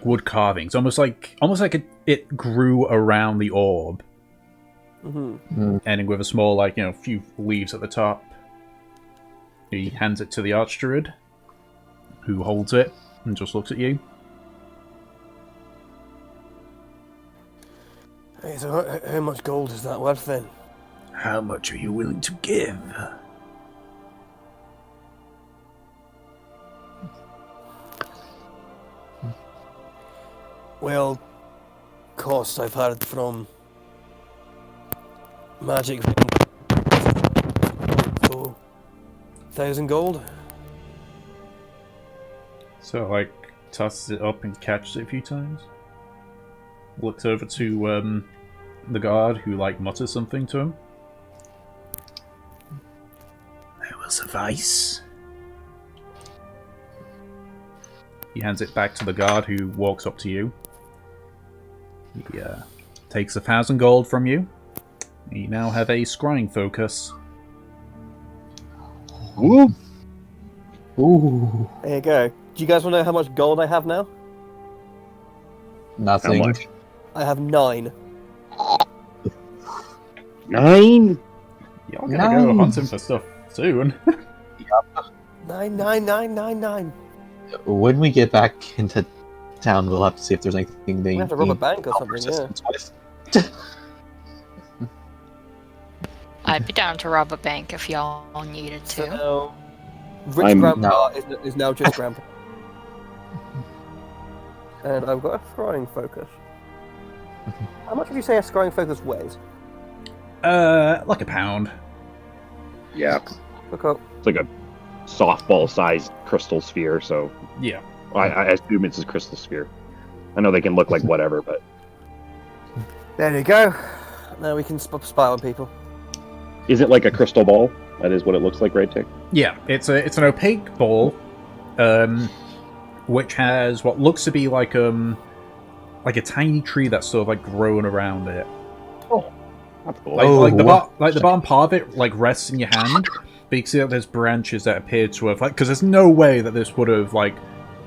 wood carvings. Almost like it grew around the orb. Ending with a small, few leaves at the top. He hands it to the Archdruid, who holds it and just looks at you.
Hey, so how much gold is that worth then?
How much are you willing to give?
Well, costs I've heard from magic. So, 1,000 gold.
So, tosses it up and catches it a few times. Looks over to the guard, who mutters something to him. That will suffice. He hands it back to the guard, who walks up to you. He takes 1,000 gold from you. You now have a scrying focus.
Woo!
Ooh,
There you go. Do you guys want to know how much gold I have now?
nothing.
How much?
I have 9.
9?
Y'all gonna go hunting for stuff soon.
9.
When we get back into town, we'll have to see if there's anything they
We have to rob a
need
bank or something, yeah.
assistance with.
I'd be down to rob a bank if y'all needed to.
So, Rich
I'm-
Grandpa is now just Grandpa. And I've got a scrying focus. How much would you say a scrying focus weighs?
Like a pound.
Yeah,
Look up.
It's like a softball-sized crystal sphere, so
Yeah.
I assume it's a crystal sphere. I know they can look like whatever, but
There you go. Now we can spy on people.
is it like a crystal ball? That is what it looks like, right, Tick?
Yeah, it's an opaque ball, which has what looks to be like a tiny tree that's sort of like grown around it.
That's cool.
Like
Oh.
the bottom part of it like rests in your hand, but you can see that there's branches that appear to have because there's no way that this would have like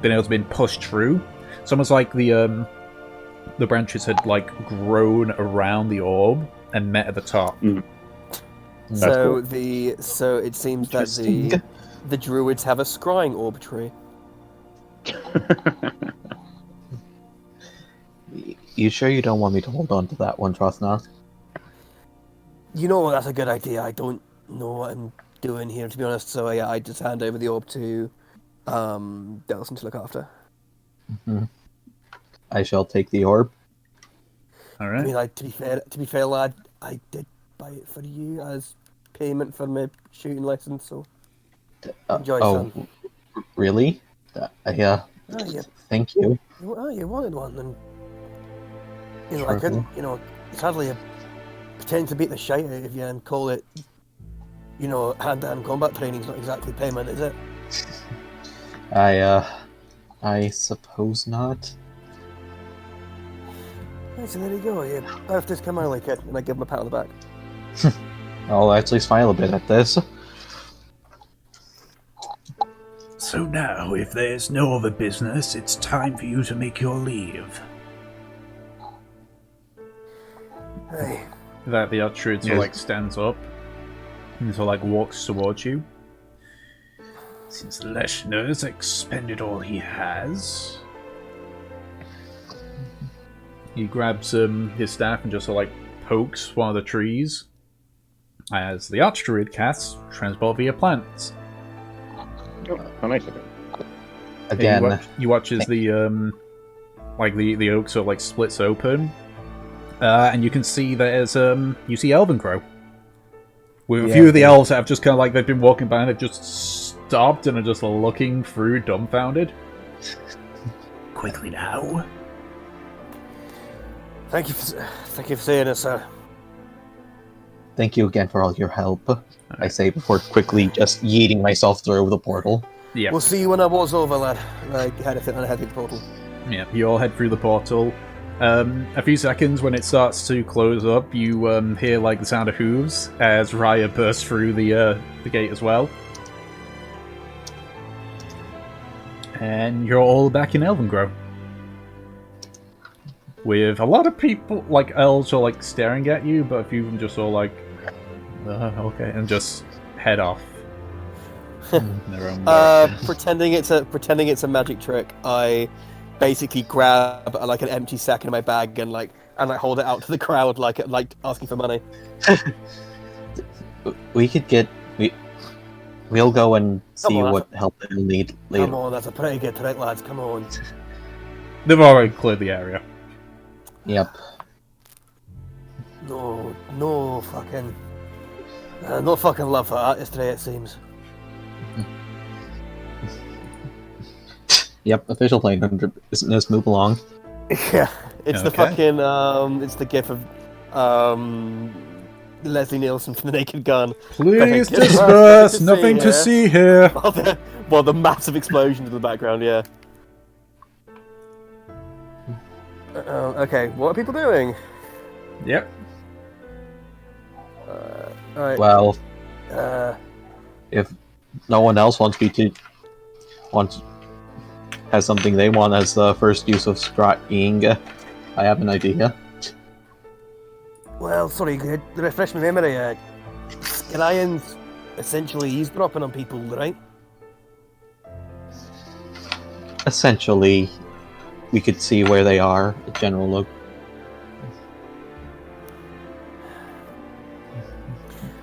been able to been pushed through. It's almost like the branches had like grown around the orb and met at the top.
So
cool.
so it seems that
Interesting.
the druids have a scrying orb tree.
You sure you don't want me to hold on to that one, Trostnath?
You know, that's a good idea. I don't know what I'm doing here, to be honest. So yeah, I just hand over the orb to Delson to look after.
I shall take the orb.
All
I
right.
mean, to be fair, lad, I did buy it for you as payment for my shooting license. So enjoy, son.
Really? Yeah.
Oh, yeah.
Thank you.
You wanted one, and I
Sure.
couldn't. It's hardly a pretend to beat the shite out of you and call it, hand-to-hand combat training's not exactly payment, is it?
I suppose not.
Right, so there you go. You both just come early, kid, and I give him a pat on the back.
I'll actually smile a bit at this.
So now, if there's no other business, it's time for you to make your leave.
Hey,
That the Archtruid sort of like stands up and sort of like walks towards you.
Since Leshner's expended all he has,
He grabs his staff and just sort of like pokes one of the trees as the Archdruid casts Transport via Plants.
Oh, how nice of it.
Again,
You watch as the oak sort of like splits open, and you can see there's you see Elvengrow with a few of the elves that have just kind of like they've been walking by and they've just stopped and are just looking through, dumbfounded.
quickly now.
thank you for saying it, sir.
thank you again for all your help. I say before quickly just yeeting myself through the portal.
Yeah,
We'll see you when I war's over, lad. I had to fit on a heavy portal.
yeah. You all head through the portal. A few seconds when it starts to close up, you hear like the sound of hooves as Raya bursts through the gate as well. And you're all back in Elvengrow. With a lot of people, like elves, are like staring at you, but a few of them just all like, okay, and just head off. in their own direction.
Pretending it's a magic trick, I basically grab like an empty sack in my bag and hold it out to the crowd like asking for money.
We could get we'll go and see
Come on,
what help they'll need later.
Come on, that's a pretty good trick, lads. Come on.
They've already cleared the area.
Yep.
No fucking love for artistry, it seems.
Yep, official plane 100 business, move along.
Yeah, it's the
Okay.
fucking it's the gif of Leslie Nielsen from The Naked Gun.
Please
Nothing to
disperse.
see
Nothing to
here.
see here.
The massive explosion in the background. Yeah. Okay, what are people doing?
Yep.
All right.
Well,
Uh,
if no one else has something they want as the first use of scrying, I have an idea.
well, sorry, to refresh my memory. Scrying's essentially eavesdropping on people, right?
Essentially, we could see where they are, a general look.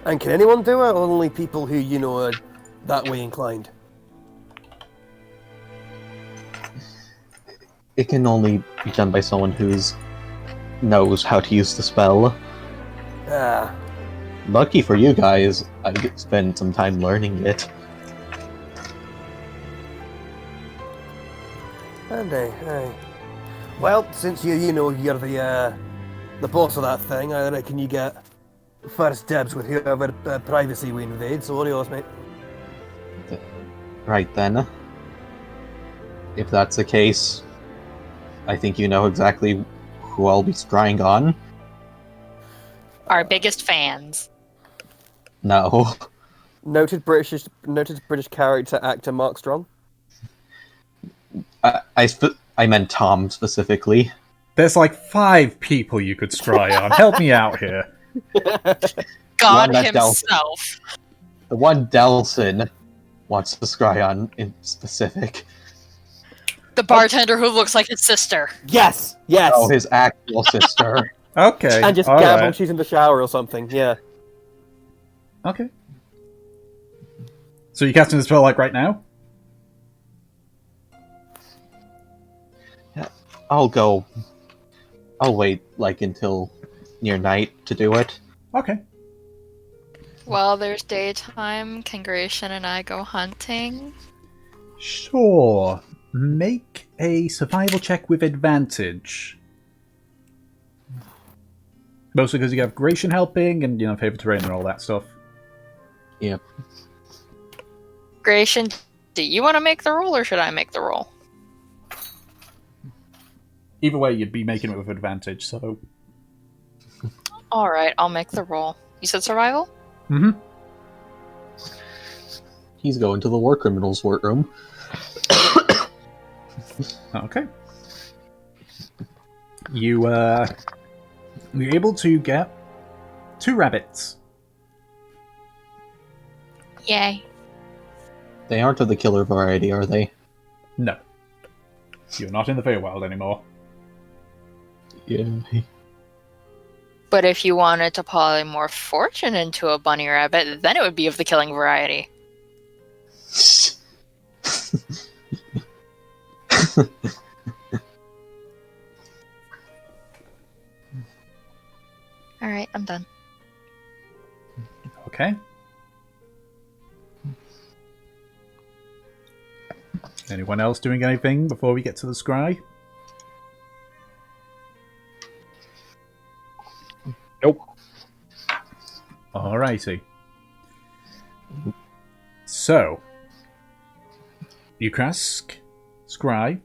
And can anyone do it, or only people who are that way inclined?
it can only be done by someone who's knows how to use the spell.
Ah,
Lucky for you guys, I get spend some time learning it.
Andy, hey. Well, since you're the boss of that thing, I reckon you get first dibs with whoever privacy we invade, so what are yours, mate?
Right then. If that's the case, I think you know exactly who I'll be scrying on.
Our biggest fans.
No.
Noted British character actor Mark Strong.
I meant Tom specifically.
There's like 5 people you could scry on. Help me out here.
God
One that
himself.
The one Delson wants to scry on in specific.
The bartender who looks like his sister.
Yes, yes.
Oh, his actual sister.
Okay.
And just
all
gab when
right.
she's in the shower or something. Yeah.
Okay. So you're casting the spell like right now?
I'll wait like until near night to do it.
Okay.
While there's daytime, can Gratian and I go hunting?
Sure. Make a survival check with advantage. Mostly because you have Gratian helping and, favorite terrain and all that stuff.
Yep.
Gratian, do you want to make the roll or should I make the roll?
Either way, you'd be making it with advantage, so...
Alright, I'll make the roll. You said survival?
Mm-hmm.
He's going to the war criminals workroom.
Okay. You're able to get 2 rabbits.
Yay.
They aren't of the killer variety, are they?
No. You're not in the Feywild anymore.
Yeah.
But if you wanted to polymorph Fortune into a bunny rabbit, then it would be of the killing variety. Alright, I'm done.
Okay. Anyone else doing anything before we get to the scry?
Nope.
Alrighty. So, you cast scry,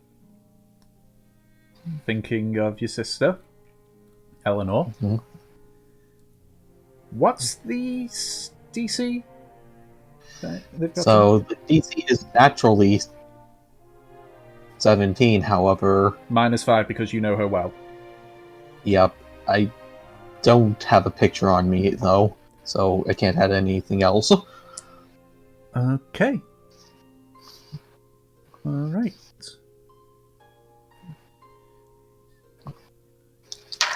thinking of your sister, Eleanor.
Mhm.
What's the DC? that they've got
So the DC is naturally 17, however,
-5 because you know her well.
yep, I don't have a picture on me though, so I can't add anything else.
Okay. Alright.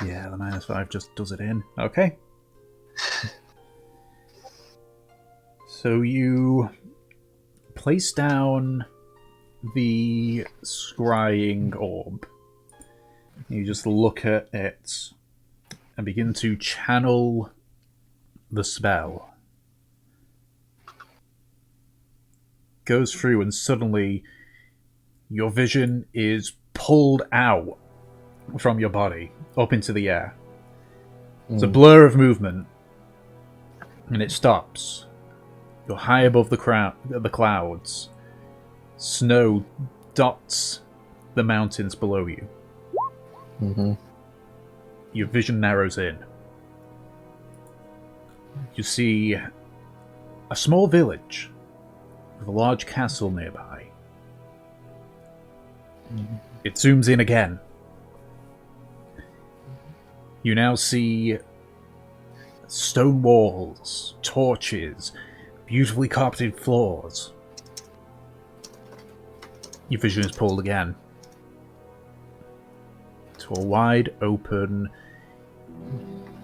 Yeah, the -5 just does it in. Okay. So you place down the scrying orb. You just look at it and begin to channel the spell. Goes through and suddenly your vision is pulled out from your body up into the air. It's a blur of movement and it stops. You're high above the clouds. Snow dots the mountains below you.
Mm-hmm.
Your vision narrows in. You see a small village with a large castle nearby. It zooms in again. You now see stone walls, torches, beautifully carpeted floors. Your vision is pulled again to a wide open,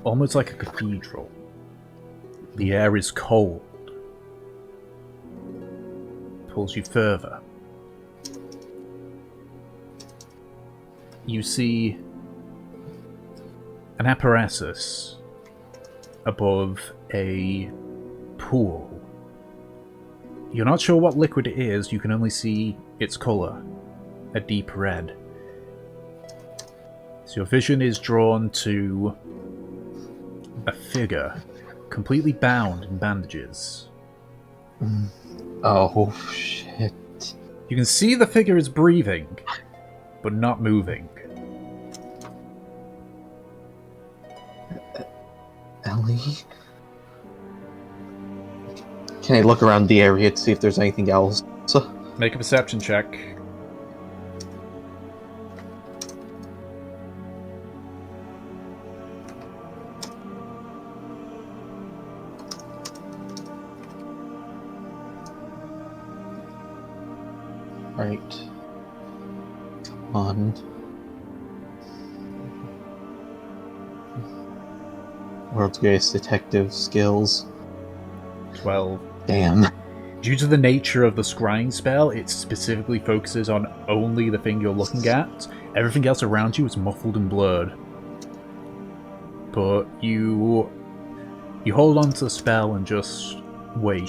almost like a cathedral. The air is cold. Pulls you further.
you see an apparatus above a pool. You're not sure what liquid it is, you can only see its colour, a deep red. So your vision is drawn to a figure, completely bound in bandages.
Oh, shit.
You can see the figure is breathing, but not moving.
Ellie? Can I look around the area to see if there's anything else?
Make a perception check.
Right. Come on. World's greatest detective skills.
12.
Damn.
Due to the nature of the scrying spell, it specifically focuses on only the thing you're looking at. Everything else around you is muffled and blurred. But you hold on to the spell and just wait.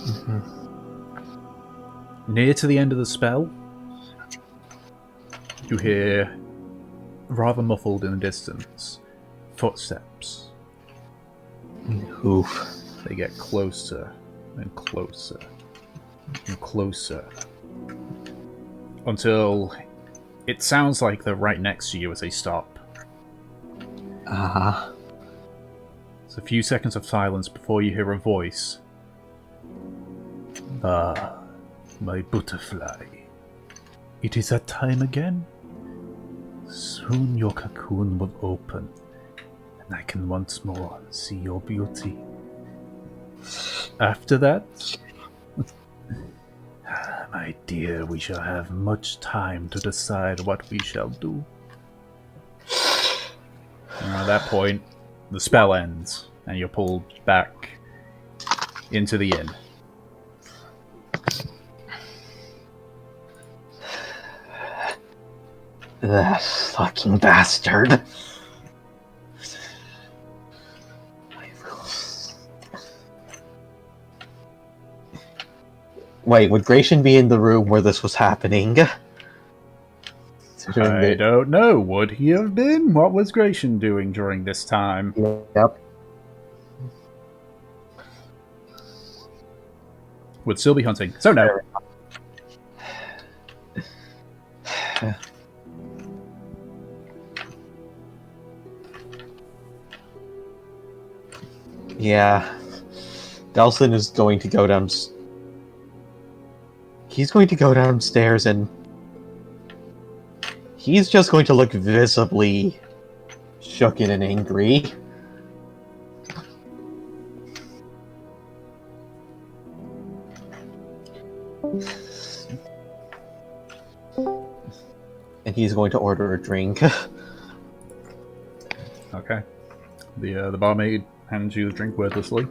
Mm-hmm.
Near to the end of the spell, you hear, rather muffled in the distance, footsteps.
Oof.
They get closer and closer and closer until it sounds like they're right next to you as they stop.
Uh-huh.
It's a few seconds of silence before you hear a voice. Ah, my butterfly. It is that time again? Soon your cocoon will open, and I can once more see your beauty. After that, my dear, we shall have much time to decide what we shall do. And at that point, the spell ends, and you're pulled back into the inn.
That fucking bastard. Wait, would Gratian be in the room where this was happening?
I don't know. Would he have been? What was Gratian doing during this time?
Yep.
Would still be hunting. So no.
Yeah. Delson is going to go down. He's going to go downstairs and he's just going to look visibly shooken and angry. And he's going to order a drink.
Okay. The barmaid hands you the drink wordlessly.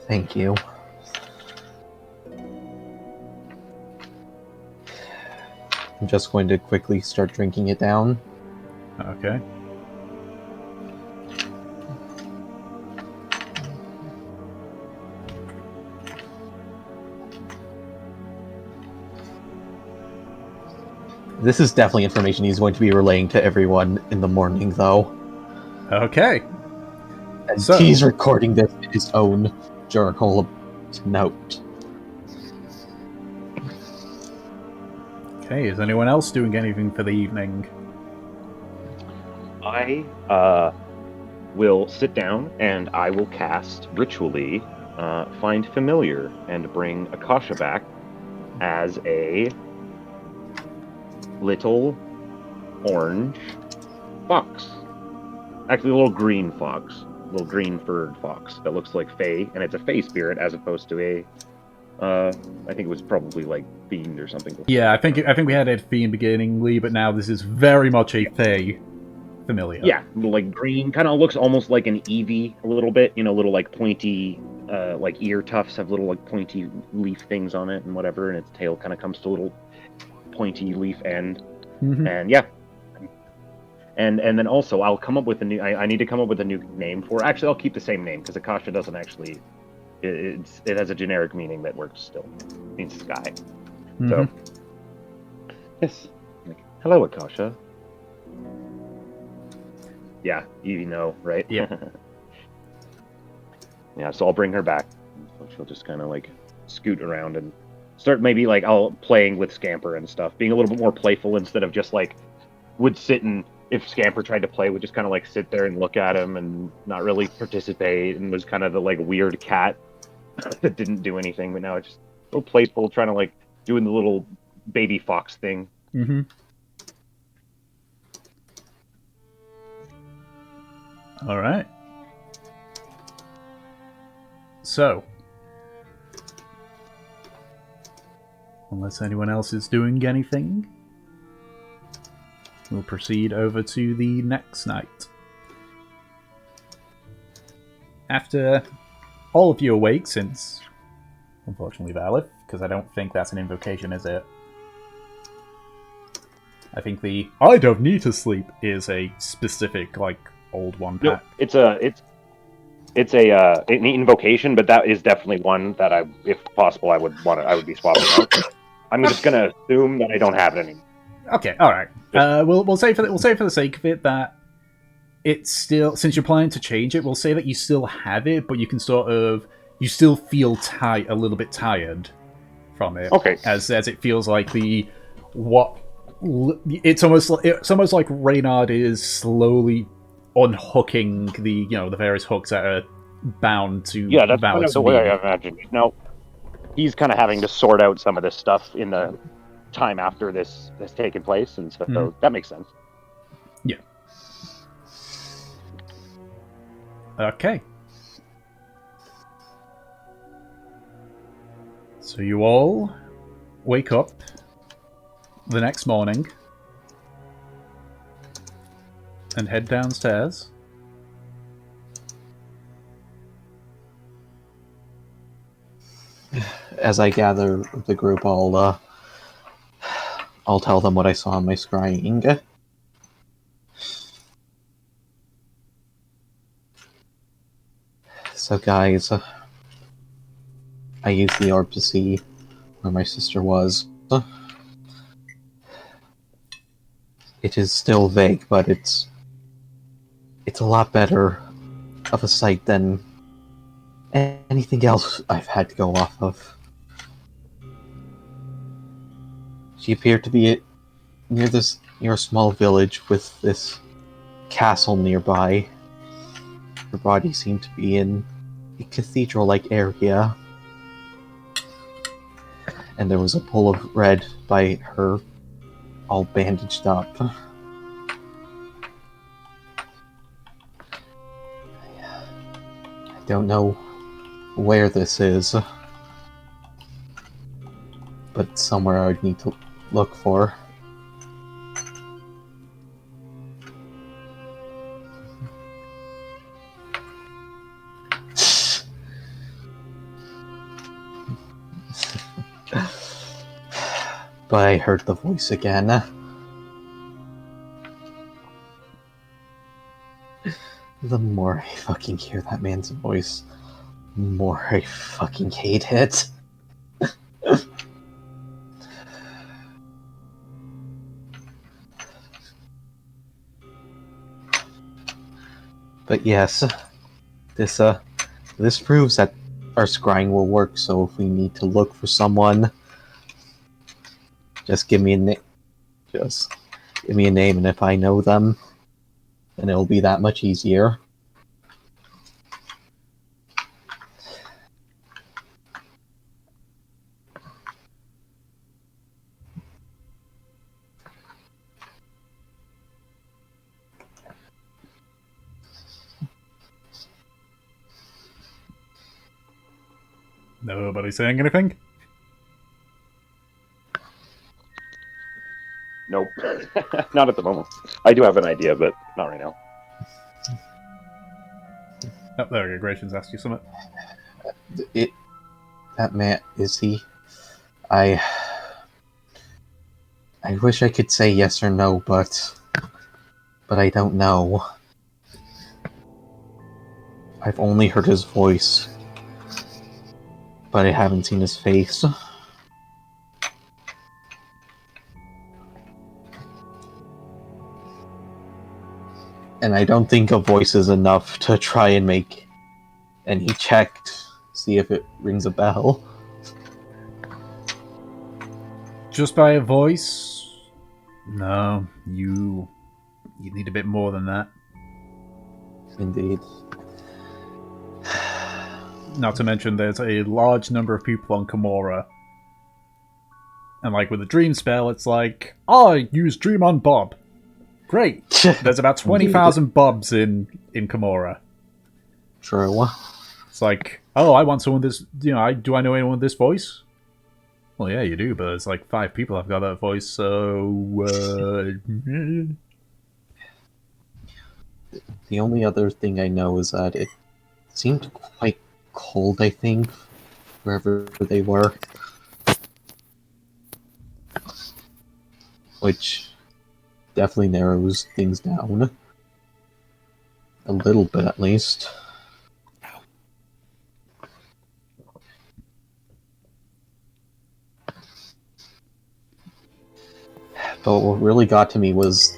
Thank you. I'm just going to quickly start drinking it down.
Okay.
This is definitely information he's going to be relaying to everyone in the morning, though.
Okay.
And
So-
he's recording this in his own journal to note.
Okay, is anyone else doing anything for the evening?
I will sit down and I will cast ritually Find Familiar and bring Akasha back as a little orange fox. Actually, a little green fox. A little green furred fox that looks like Fae, and it's a Fae spirit as opposed to a I think it was probably like fiend or something. Before.
Yeah, I think we had a fiend beginningly, but now this is very much a Fae familiar.
Yeah, like green, kind of looks almost like an Eevee a little bit. You know, little like pointy, like ear tufts have little like pointy leaf things on it and whatever, and its tail kind of comes to little pointy leaf end.
Mhm.
And yeah. And then also I'll come up with a new. I need to come up with a new name for. Actually, I'll keep the same name because Akasha doesn't actually. It has a generic meaning that works still. It means sky. So
Mhm.
yes, like, hello Akasha. Yeah, you know, right?
Yeah.
Yeah, so I'll bring her back. So she'll just kind of like scoot around and start maybe like I'll playing with Scamper and stuff, being a little bit more playful instead of just like would sit and if Scamper tried to play would just kind of like sit there and look at him and not really participate and was kind of the like weird cat that didn't do anything, but now it's just a little playful, trying to like doing the little baby fox thing.
Mhm. All right. So, unless anyone else is doing anything, we'll proceed over to the next night. After all of you awake, since unfortunately Valith, because I don't think that's an invocation, is it? I think the I don't need to sleep is a specific, like, old one
No,
pack.
it's an invocation, but that is definitely one that I, if possible, I would be swapping out. I'm just gonna assume that I don't have it anymore.
Okay, all right. We'll say for the sake of it that it's still, since you're planning to change it, we'll say that you still have it, but you can you still feel a little bit tired from it.
Okay.
As it feels like it's almost like Reynard is slowly unhooking the various hooks that are bound to
Yeah, that's kind of
Valak's
the way
being.
I imagined it. Now, he's kind of having to sort out some of this stuff in the time after this has taken place, and so that makes sense.
Yeah. Okay. So you all wake up the next morning and head downstairs.
As I gather the group, I'll tell them what I saw on my scrying. So, guys, I used the orb to see where my sister was. It is still vague, but it's a lot better of a sight than anything else I've had to go off of. She appeared to be near a small village with this castle nearby. Her body seemed to be in a cathedral-like area, and there was a pool of red by her, all bandaged up. I don't know where this is, but somewhere I would need to look for. But I heard the voice again. The more I fucking hear that man's voice, the more I fucking hate it. But yes, this proves that our scrying will work, so if we need to look for someone, just give me a name. Just give me a name, and if I know them, then it'll be that much easier.
Nobody saying anything?
Nope, not at the moment. I do have an idea, but not right now.
Oh, there we go. Gracian's asked you something.
That man, is he? I wish I could say yes or no, but I don't know. I've only heard his voice, but I haven't seen his face. And I don't think a voice is enough to try and make... And he checked, see if it rings a bell.
Just by a voice? No, you need a bit more than that.
Indeed.
Not to mention there's a large number of people on Karmora. And like with the dream spell, it's like, I use Dream on Bob. Great. There's about 20,000 Bobs in Karmora.
True.
It's like, oh, I want someone this, do I know anyone with this voice? Well, yeah, you do, but it's like 5 people have got that voice, so...
The only other thing I know is that it seemed quite cold, I think, wherever they were. Which definitely narrows things down. A little bit, at least. But what really got to me was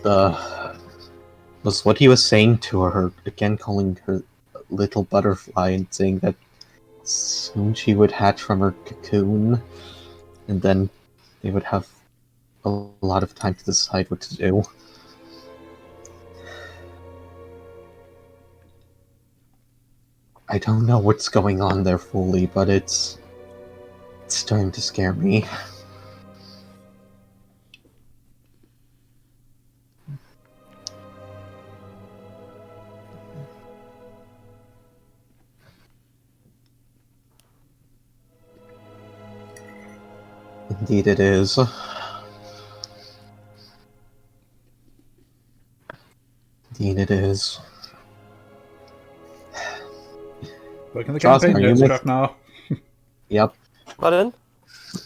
what he was saying to her, again calling her little butterfly and saying that soon she would hatch from her cocoon, and then they would have a lot of time to decide what to do. I don't know what's going on there fully, but it's starting to scare me. Indeed it is. Indeed it is.
Look in the
Charles,
campaign
are you
notes,
mix-
Drachnar.
Yep.
Pardon?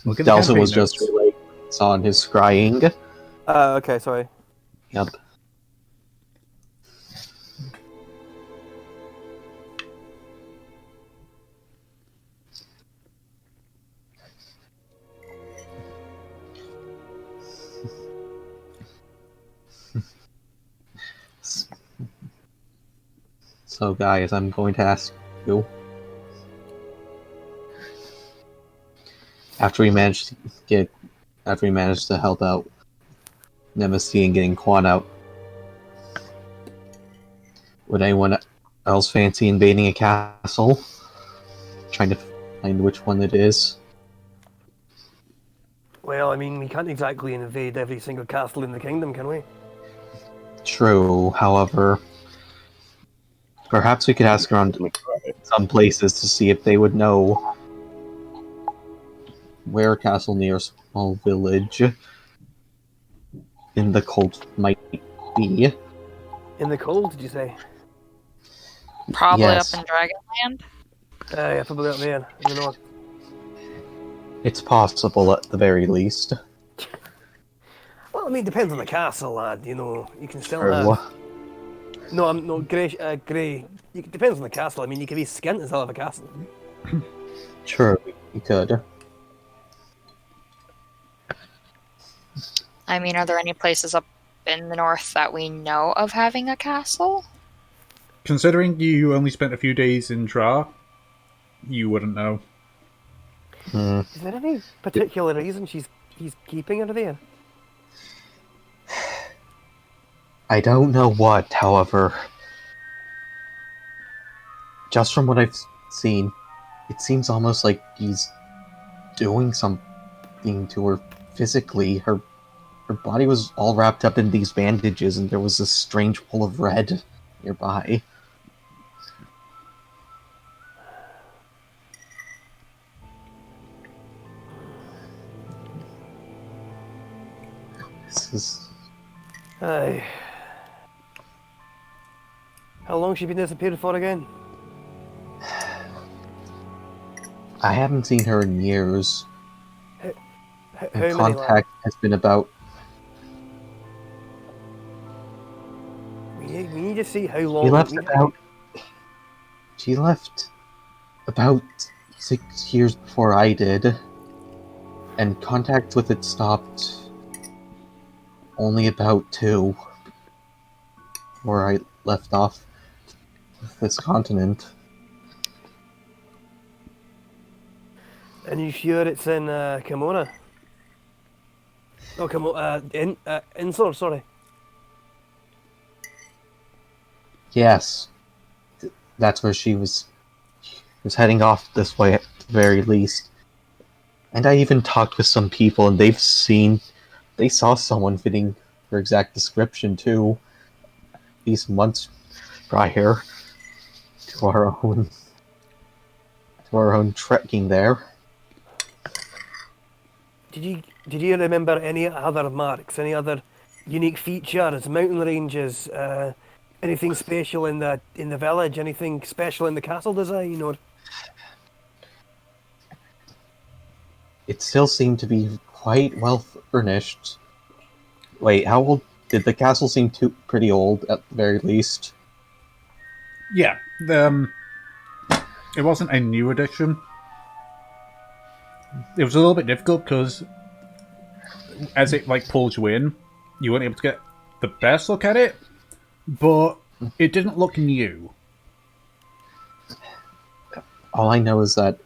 Look in the
Delta
campaign
was just
notes.
relaying what's on his scrying.
Okay, sorry.
Yep. So guys, I'm going to ask you. After we managed to help out Nemesis and getting Quan out, would anyone else fancy invading a castle? Trying to find which one it is.
Well, I mean, we can't exactly invade every single castle in the kingdom, can we?
True, however, perhaps we could ask around some places to see if they would know where a castle near a small village in the cult might be.
In the cold, did you say?
Probably
Yes.
up in Dragonland.
Yeah, probably up there, in the north.
It's possible at the very least.
Well, I mean, it depends on the castle, lad. You know, you can still
True.
have... No, I'm no Grey. It depends on the castle. I mean, you can be skint as hell of a castle.
True, you could.
I mean, are there any places up in the north that we know of having a castle?
Considering you only spent a few days in Dra, you wouldn't know.
Is there any particular reason he's keeping her there?
I don't know what, however. Just from what I've seen, it seems almost like he's doing something to her physically. Her body was all wrapped up in these bandages, and there was this strange pool of red nearby. This is...
Aye. How long has she been disappeared for again?
I haven't seen her in years.
How
And
many?
contact has been about
just see how long?
She left about 6 years before I did, and contact with it stopped only about 2, where I left off this continent.
And you sure it's in Karmora? Oh, Insor, sorry.
Yes, that's where she was heading off this way at the very least. And I even talked with some people, and they saw someone fitting her exact description too, these months prior to our own trekking there.
Did you remember any other marks, any other unique features, mountain ranges, anything special in the village, anything special in the castle design, or?
It still seemed to be quite well furnished. Wait, how old did the castle seem pretty old at the very least?
Yeah, it wasn't a new edition. It was a little bit difficult because as it pulls you in, you weren't able to get the best look at it, but it didn't look new.
All I know is that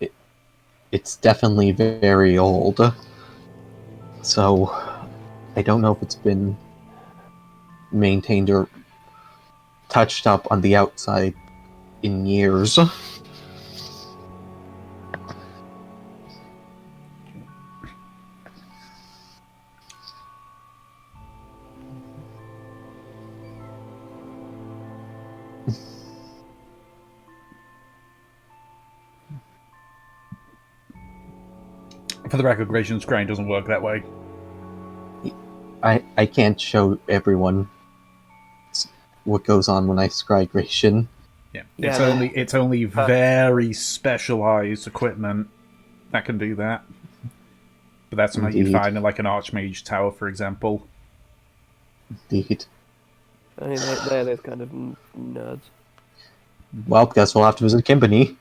it's definitely very old. So I don't know if it's been maintained or touched up on the outside in years.
For the record, Gracian's grind doesn't work that way.
I can't show everyone what goes on when I scry Gratian.
Yeah, it's only very specialized equipment that can do that. But that's something you'd find in an Archmage tower, for example.
Indeed.
I mean, they're kind of nerds.
Well, guess we'll have to visit Kimpany.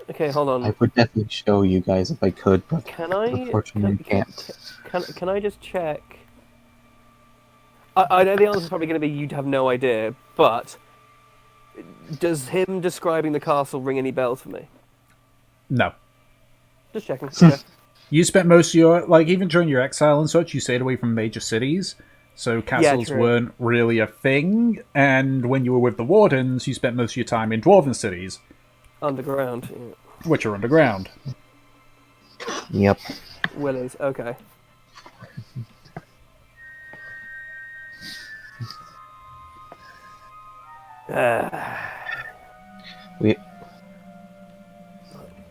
Okay, hold on.
I would definitely show you guys if I could, but
unfortunately
can't.
Can I just check? I know the answer is probably going to be you'd have no idea, but does him describing the castle ring any bells for me?
No.
Just checking. Okay.
You spent most of your, even during your exile and such, you stayed away from major cities, so castles weren't really a thing, and when you were with the Wardens, you spent most of your time in dwarven cities.
Underground. Yeah.
Which are underground.
Yep.
Willies, okay.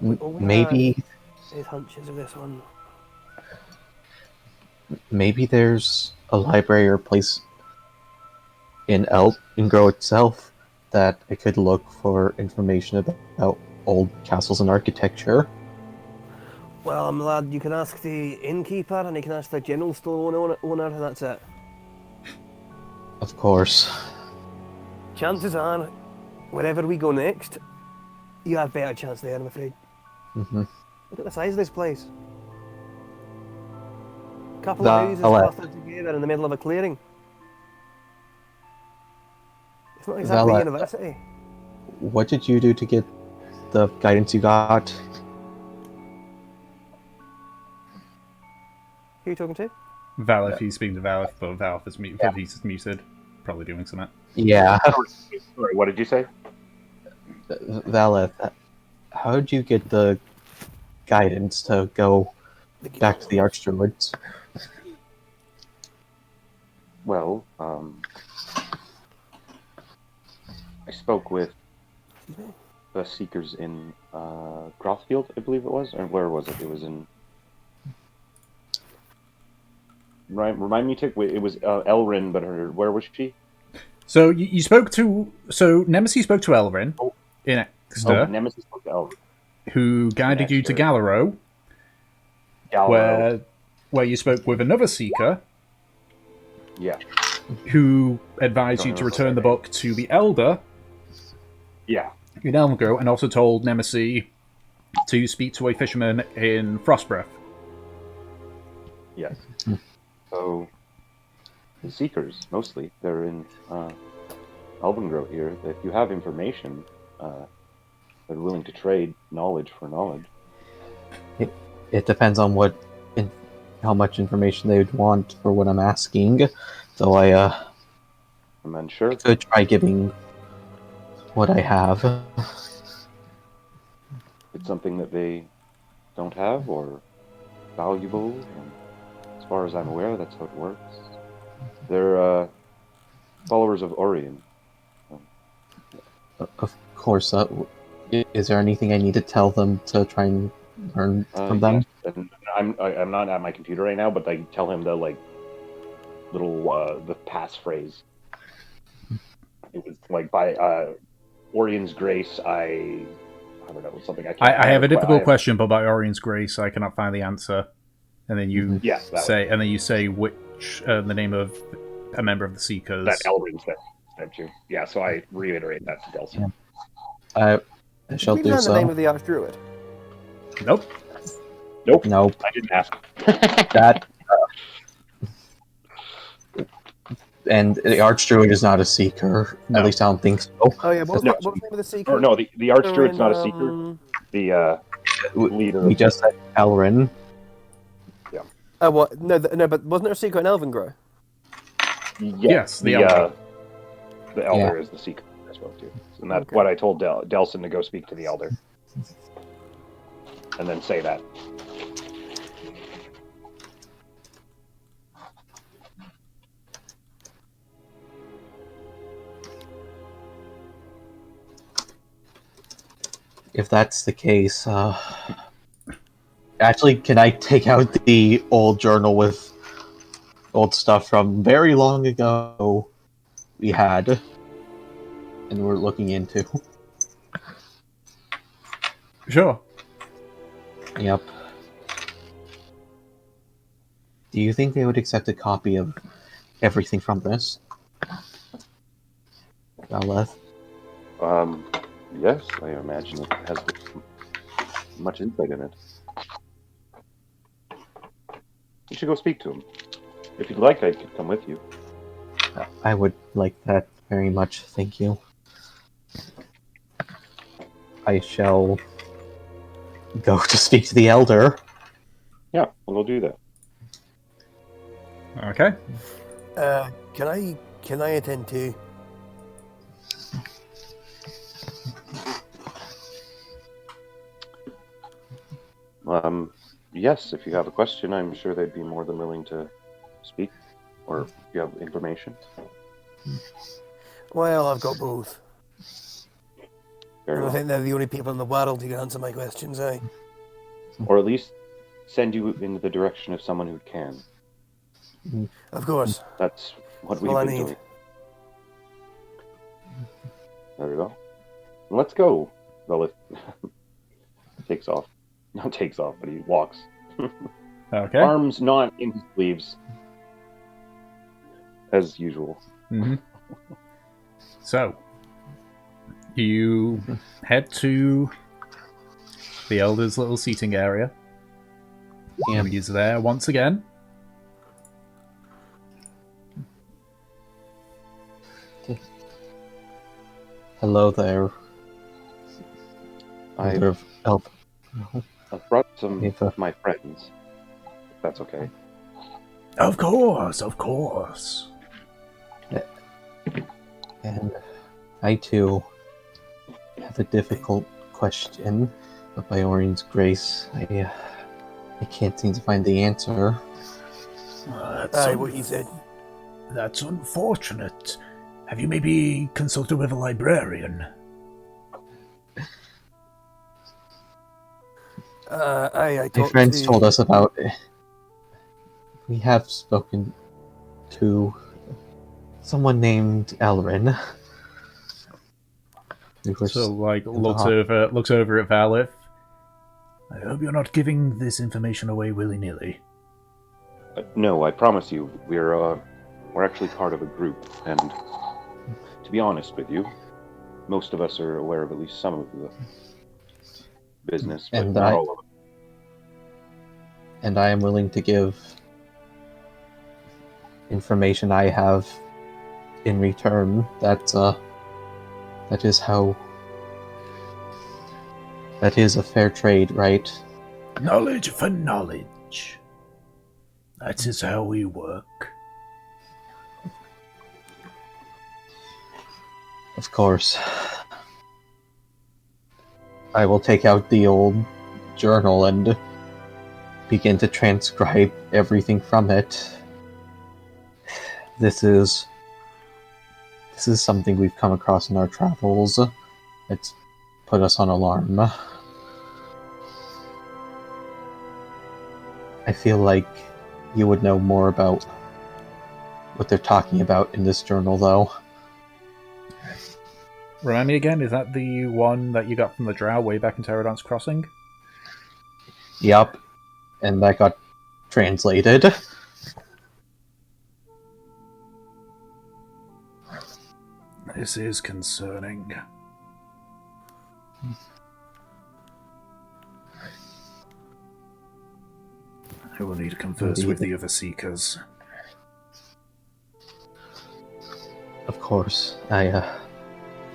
Maybe
his hunches of this one.
Maybe there's a library or place in Elvengrow itself that I could look for information about old castles and architecture.
Well, I'm glad you can ask the innkeeper and you can ask the general store owner, and that's it.
Of course.
Chances are, wherever we go next, you have better chance there, I'm afraid.
Mm-hmm.
Look at the size of this place. Couple of houses clustered together in the middle of a clearing. It's not exactly a university.
What did you do to get the guidance you got?
Who are you talking to?
Valif, he's speaking to Valif, but Valif is muted. Probably doing something.
Yeah.
Sorry, what did you say?
Valif, how did you get the guidance to go back to the Archdruids?
Well, I spoke with the Seekers in Grothfield, I believe it was, or where was it? It was in. Remind me, Tick. It was Elrin, but where was she?
So you spoke to. So Nemesis spoke to Elrin in Exeter.
Oh, Nemesis spoke to Elrin.
Who guided you to Galero, where you spoke with another seeker
Yeah.
who advised
Don't
you to
remember
return
their
the book to the Elder
Yeah.
in Elvengrow, and also told Nemesis to speak to a fisherman in Frostbreath.
Yes. So, the Seekers, mostly, they're in Elvengrow here. If you have information, they're willing to trade knowledge for knowledge.
It depends on how much information they would want for what I'm asking. So
I'm unsure.
could try giving what I have.
It's something that they don't have or valuable. And as far as I'm aware, that's how it works. They're followers of Orion.
Of course. Is there anything I need to tell them to try and learn from them?
Yes. And I'm not at my computer right now, but I tell him the little the passphrase. It was like by Orion's grace, I don't know, something I can't.
I have a difficult question, but by Orion's grace, I cannot find the answer. And then you say which the name of a member of the Seekers.
That Elrin said to. Yeah, so I reiterate that to Delson.
I shall
Did we
do
learn
so.
the name of the Archdruid?
Nope.
Nope.
I didn't ask.
That. And the Archdruid is not a seeker.
No.
At least I don't think so.
Oh yeah, what was the name of the Seeker?
Or no, the Archdruid's not a seeker. The leader.
We just said Elrin.
Oh what? No, but wasn't there a Seeker in Elvengrow?
Yes, the Elder.
The Elder is the seeker I spoke to. And that's what I told Delson to go speak to the Elder. And then say that.
If that's the case, actually, can I take out the old journal with old stuff from very long ago we had and we're looking into?
Sure.
Yep. Do you think they would accept a copy of everything from this? Valeth?
Yes, I imagine it has much insight in it. You should go speak to him. If you'd like, I could come with you.
I would like that very much, thank you. I shall go to speak to the Elder.
Yeah, we'll go do that.
Okay.
Can I attend too?
Yes, if you have a question, I'm sure they'd be more than willing to speak, or if you have information.
Well, I've got both.
Very
I
well.
think they're the only people in the world who can answer my questions, eh?
Or at least send you in the direction of someone who can.
Of course.
That's what we've
all I
been
need.
doing. Very well. Let's go. Lilith takes off. Not takes off, but he walks.
Okay.
Arms not in his sleeves. As usual.
Mm-hmm. So, you head to the Elder's little seating area.
Yeah.
He's there once again.
Hello there. Elder of Elf.
I've brought some
If,
of my friends. If that's okay.
Of course, of course.
And I too have a difficult question, but by Orion's grace, I can't seem to find the answer.
What he said.
That's unfortunate. Have you maybe consulted with a librarian?
I
My
talked
friends
to...
told us about it. We have spoken to someone named Elrin.
So, looks over at Valith.
I hope you're not giving this information away willy-nilly.
No, I promise you, we're actually part of a group, and to be honest with you, most of us are aware of at least some of the business, but
And
not all of it.
And I am willing to give information I have in return. That is a fair trade, right?
Knowledge for knowledge. That is how we work.
Of course. I will take out the old journal and begin to transcribe everything from it. This is something we've come across in our travels. It's put us on alarm. I feel like you would know more about what they're talking about in this journal, though.
Remind me again, is that the one that you got from the drow way back in Pterodon's Crossing?
Yup. And that got translated.
This is concerning. I will need to converse with the other Seekers.
Of course, I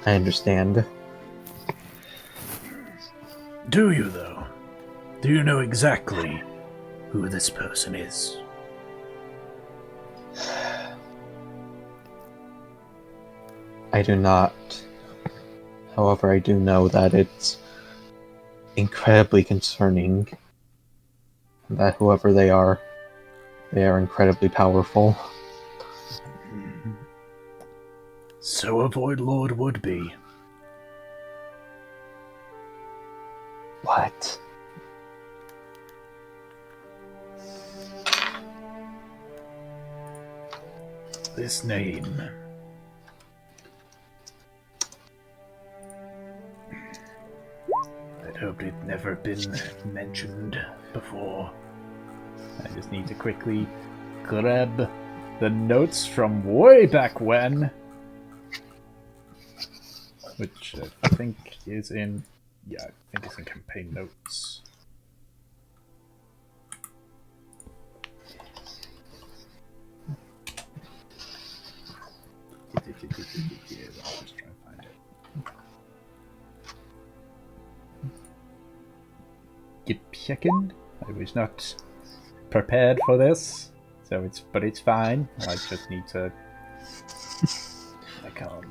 understand.
Do you, though? Do you know exactly who this person is?
I do not. However, I do know that it's incredibly concerning that whoever they are incredibly powerful.
So avoid Lord Woodby.
What?
This name. I'd hoped it'd never been mentioned before.
I just need to quickly grab the notes from way back when. Which I think is in... Yeah, I think it's in campaign notes. I'll just try and find it. Gipjekin? I was not prepared for this, but it's fine. I just need to... I can't...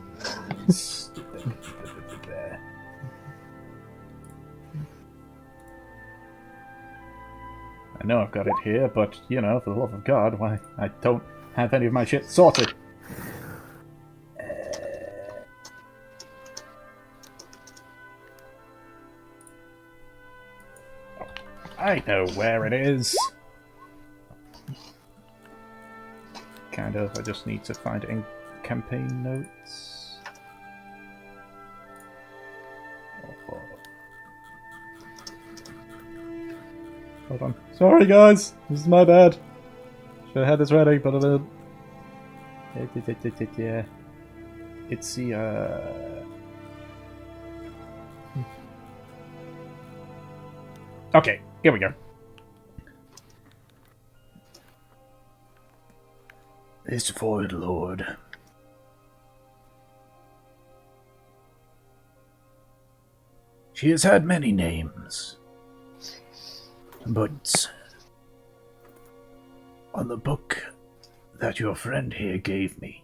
I know I've got it here, but, you know, for the love of God, why I don't have any of my shit sorted. I know where it is. Kind of, I just need to find it in campaign notes. Hold on. Sorry guys, this is my bad. Should have had this ready, but I didn't. Yeah. It's the Okay, here we go.
This Void Lord. She has had many names. But on the book that your friend here gave me,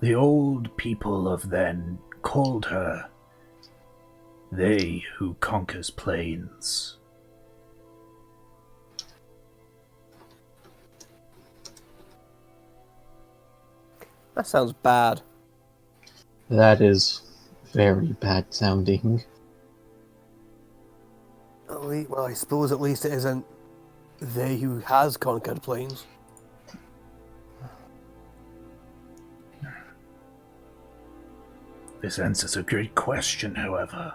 the old people of then called her They Who Conquers Plains.
That sounds bad.
That is very bad sounding.
Well, I suppose at least it isn't they who has conquered planes.
This answers a great question, however,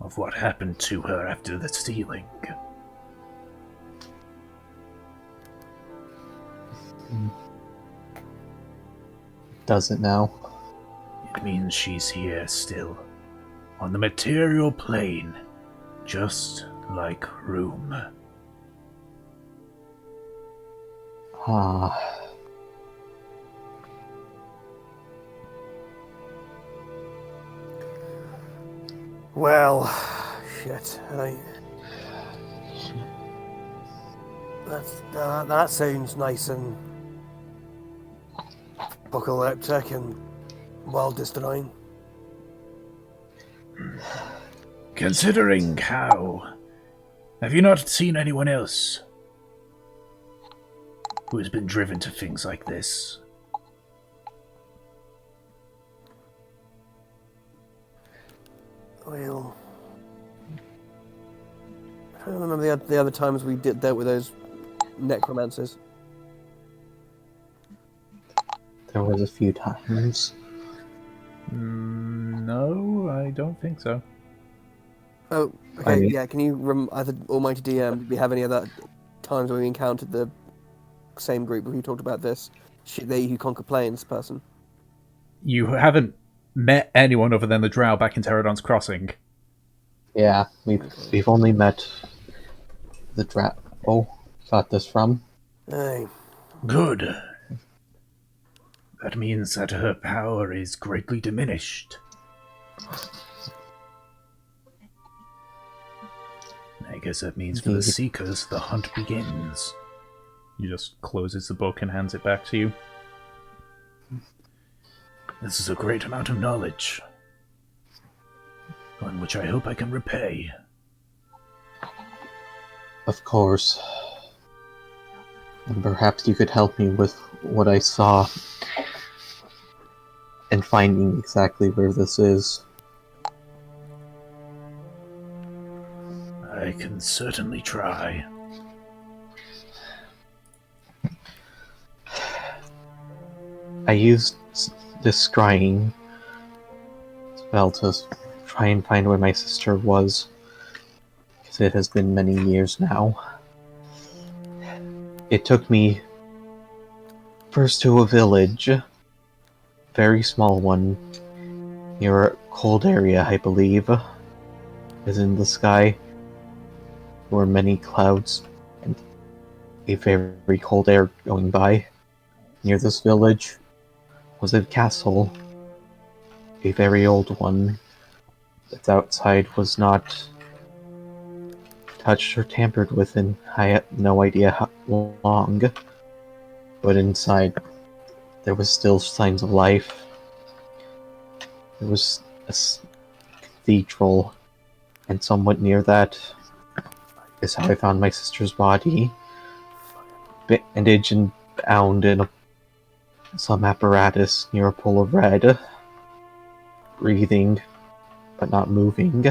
of what happened to her after the stealing.
does it now?
It means she's here still, on the material plane, just like Room.
Ah.
Well, shit. That sounds nice and apocalyptic and world destroying.
Considering how... Have you not seen anyone else who has been driven to things like this?
Well, I don't remember the other times we dealt with those necromancers.
There was a few times.
No, I don't think so.
Oh, okay,
I mean-
yeah. Can you, either Almighty DM, did we have any other times where we encountered the same group who talked about this? They who conquer planes person.
You haven't met anyone other than the drow back in Pterodon's Crossing.
Yeah, we've only met the got this from.
Aye.
Good. That means that her power is greatly diminished. I guess that means for the Seekers, the hunt begins.
He just closes the book and hands it back to you.
This is a great amount of knowledge, on which I hope I can repay.
Of course. And perhaps you could help me with what I saw and finding exactly where this is.
I can certainly try.
I used this scrying spell to try and find where my sister was, because it has been many years now. It took me first to a village, very small one, near a cold area, I believe, as in the sky were many clouds and a very cold air going by. Near this village was a castle, a very old one. Its outside was not touched or tampered with in I had no idea how long, but inside there was still signs of life. There was a cathedral, and somewhat near that is how I found my sister's body, bandaged and bound in some apparatus near a pool of red, breathing but not moving.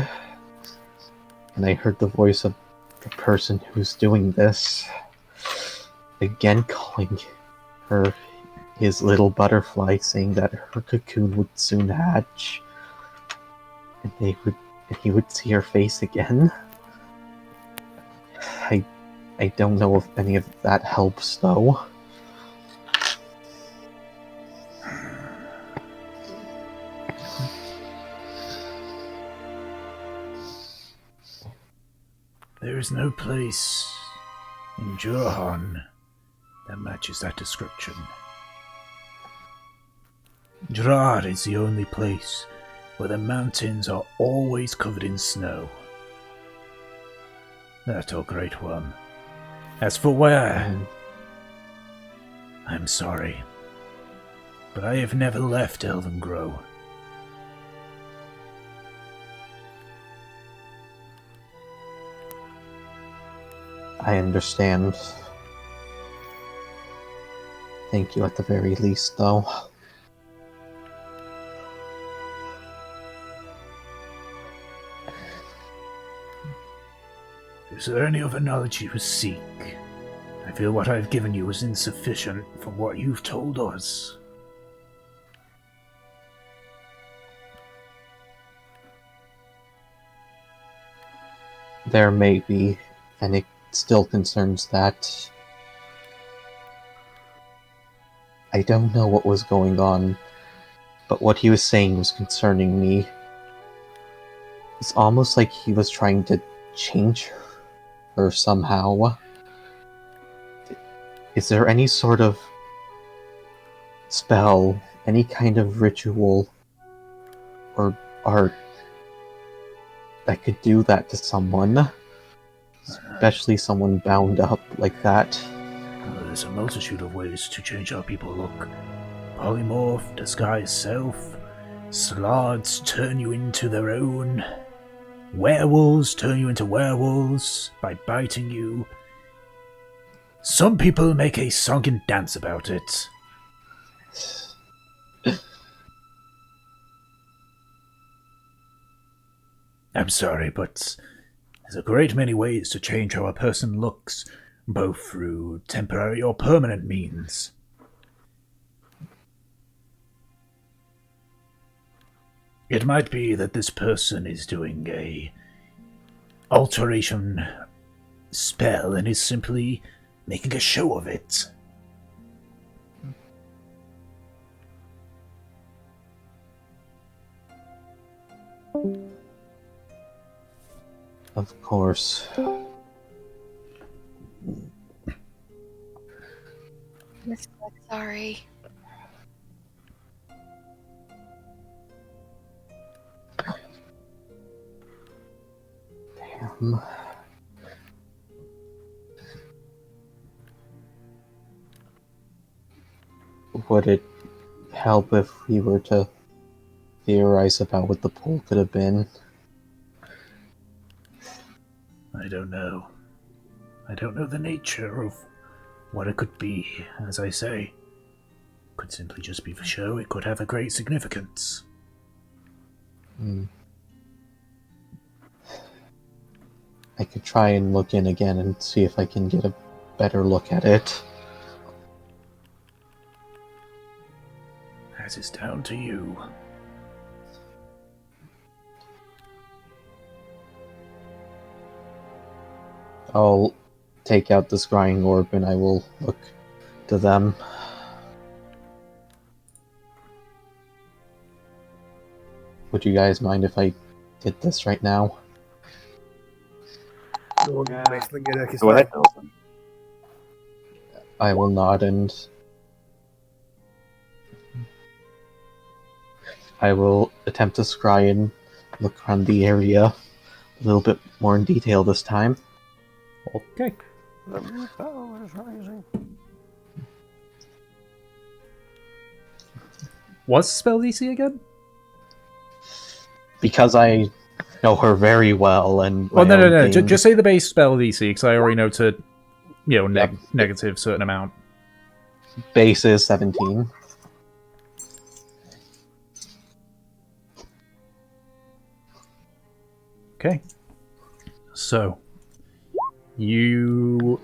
And I heard the voice of the person who's doing this again, calling her his little butterfly, saying that her cocoon would soon hatch and he would see her face again. I don't know if any of that helps, though.
There is no place in Jurhan that matches that description. Jrar is the only place where the mountains are always covered in snow. That, oh great one. As for where, I'm sorry, but I have never left Elvengrow.
I understand. Thank you at the very least, though.
Is there any other knowledge you seek? I feel what I've given you is insufficient from what you've told us.
There may be, and it still concerns that I don't know what was going on, but what he was saying was concerning me. It's almost like he was trying to change her somehow. Is there any sort of spell, any kind of ritual or art that could do that to someone? Especially someone bound up like that.
There's a multitude of ways to change how people look. Polymorph, disguise self, slards turn you into their own, werewolves turn you into werewolves by biting you. Some people make a song and dance about it. I'm sorry, but there's a great many ways to change how a person looks, both through temporary or permanent means. It might be that this person is doing a alteration spell and is simply making a show of it.
Of course.
Miss Black, sorry.
Damn. Would it help if we were to theorize about what the pool could have been?
I don't know. I don't know the nature of what it could be, as I say. It could simply just be for show, it could have a great significance.
I could try and look in again and see if I can get a better look at it.
That is down to you.
I'll take out the scrying orb and I will look to them. Would you guys mind if I did this right now?
Go ahead, Nelson.
I will nod and I will attempt to scry and look around the area a little bit more in detail this time.
Okay. What's spell DC again?
Because I know her very well and...
Well,
my
no.
own thing-
Just say the base spell DC, because I already know to,
Yep.
negative certain amount.
Base is 17.
Okay. So, you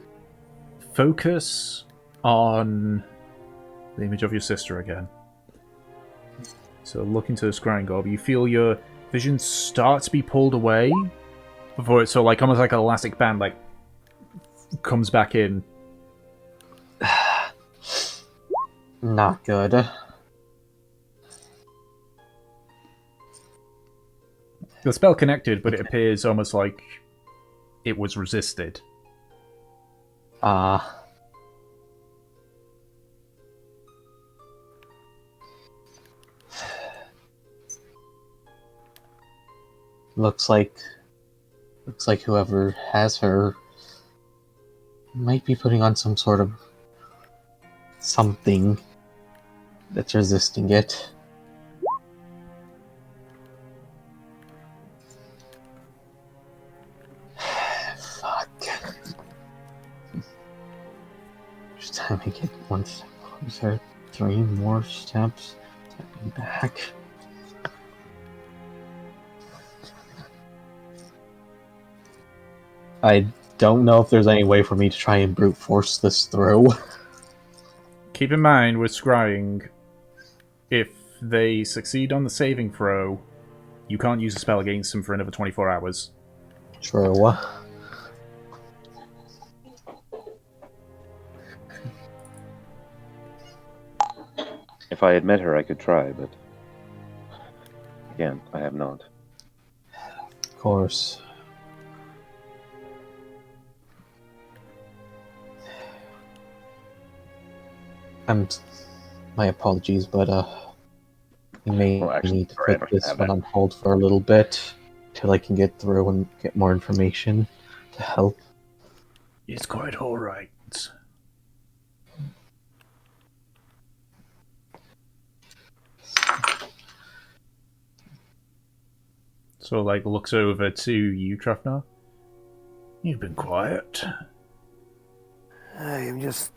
focus on the image of your sister again. So, look into the scrying orb. You feel your vision start to be pulled away before it, so like almost like an elastic band, like comes back in.
Not good.
The spell connected, but it appears almost like it was resisted.
Looks like whoever has her might be putting on some sort of something that's resisting it. Fuck. Each time I get one step closer, 3 more steps, stepping back. I don't know if there's any way for me to try and brute force this through.
Keep in mind, with scrying, if they succeed on the saving throw, you can't use a spell against them for another 24 hours.
True.
If I had met her, I could try, but again, I have not.
Of course. My apologies, but we may
Well, actually,
need to
sorry, I
put
don't
this
have
one
that.
on hold for a little bit till I can get through and get more information to help.
It's quite all right. So, like, looks over to you, Trafnar. You've been quiet.
I've just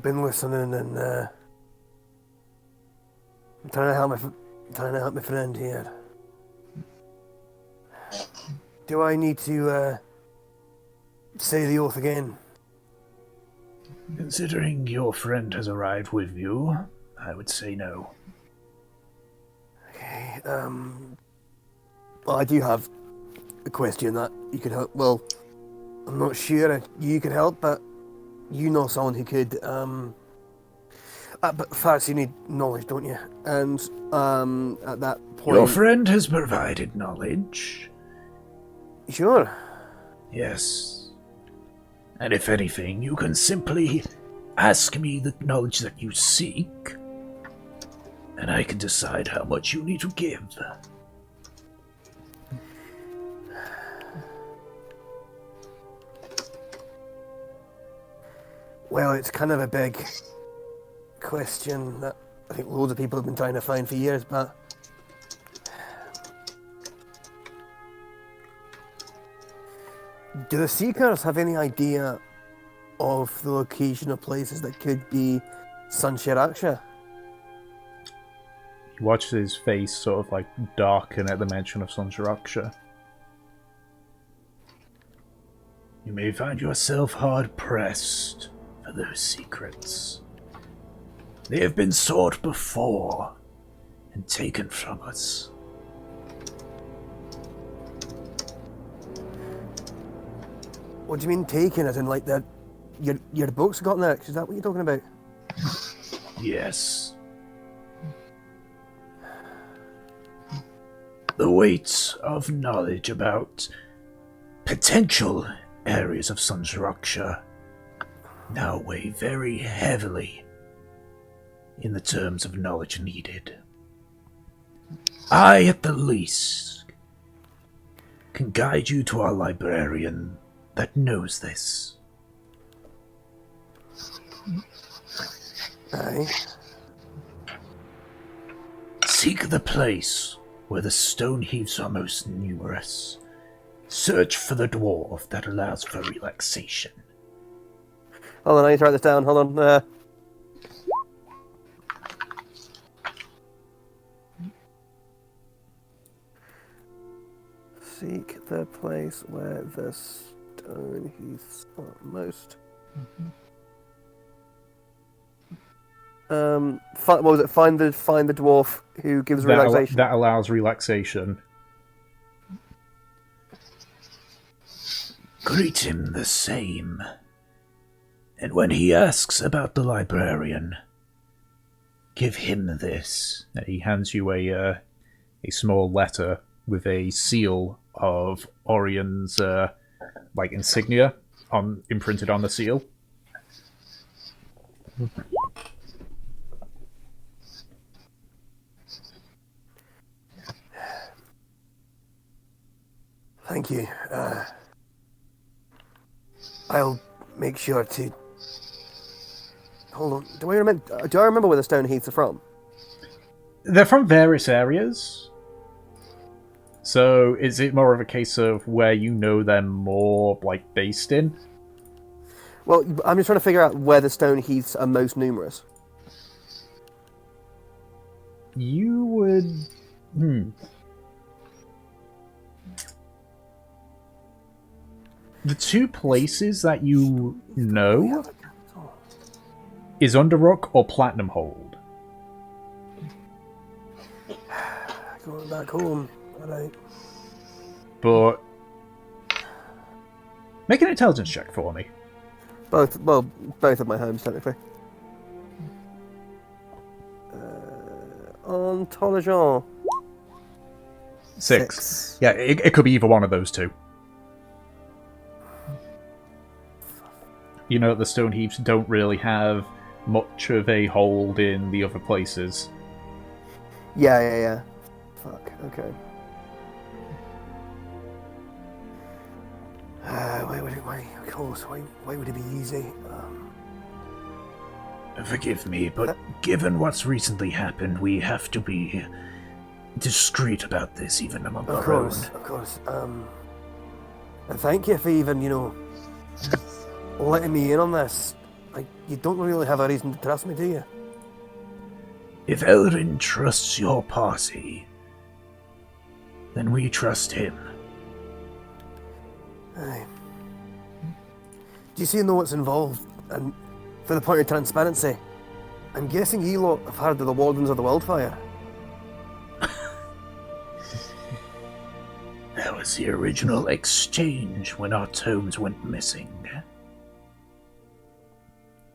been listening and I'm trying to help my friend here. Do I need to say the oath again?
Considering your friend has arrived with you, I would say no.
Okay. Well, I do have a question that you could help. Well, I'm not sure you could help, but you know someone who could. But first, you need knowledge, don't you? And at that point,
Your friend has provided knowledge.
Sure.
Yes. And if anything, you can simply ask me the knowledge that you seek, and I can decide how much you need to give.
Well, it's kind of a big question that I think loads of people have been trying to find for years, but do the Seekers have any idea of the location of places that could be Sunshiraksha?
You watch his face sort of like darken at the mention of Sanjaraksha.
You may find yourself hard-pressed for those secrets. They have been sought before and taken from us.
What do you mean taken? As in, like, your books got next? Is that what you're talking about?
Yes. The weight of knowledge about potential areas of Sanjaraksha now weigh very heavily in the terms of knowledge needed. I, at the least, can guide you to our librarian that knows this.
Aye.
Seek the place where the stone heaps are most numerous. Search for the dwarf that allows for relaxation.
Hold on, I need to write this down. Hold on. Seek the place where the stone heaps are most. What was it? Find the dwarf who gives relaxation.
That allows relaxation.
Greet him the same. And when he asks about the librarian, give him this.
And he hands you a small letter with a seal of Orion's like insignia imprinted on the seal.
Thank you. I'll make sure to. Hold on. Do I remember where the stone heaths are from?
They're from various areas. So is it more of a case of where you know them more like based in?
Well, I'm just trying to figure out where the stone heaths are most numerous.
You would. The two places that you know is Underrock or Platinum Hold.
Going back home. Alright.
But make an intelligence check for me.
Both of my homes, technically.
intelligence.
6. Yeah, it could be either one of those two. You know, the stone heaps don't really have much of a hold in the other places.
Yeah. Fuck, okay. Why would it be easy?
Forgive me, but given what's recently happened, we have to be discreet about this, even among our own.
Of course. And thank you for even, letting me in on this. You don't really have a reason to trust me, do you?
If Elrin trusts your party, then we trust him.
Aye. Do you see know what's involved? And for the point of transparency, I'm guessing you lot have heard of the Wardens of the Wildfire.
That was the original exchange when our tomes went missing.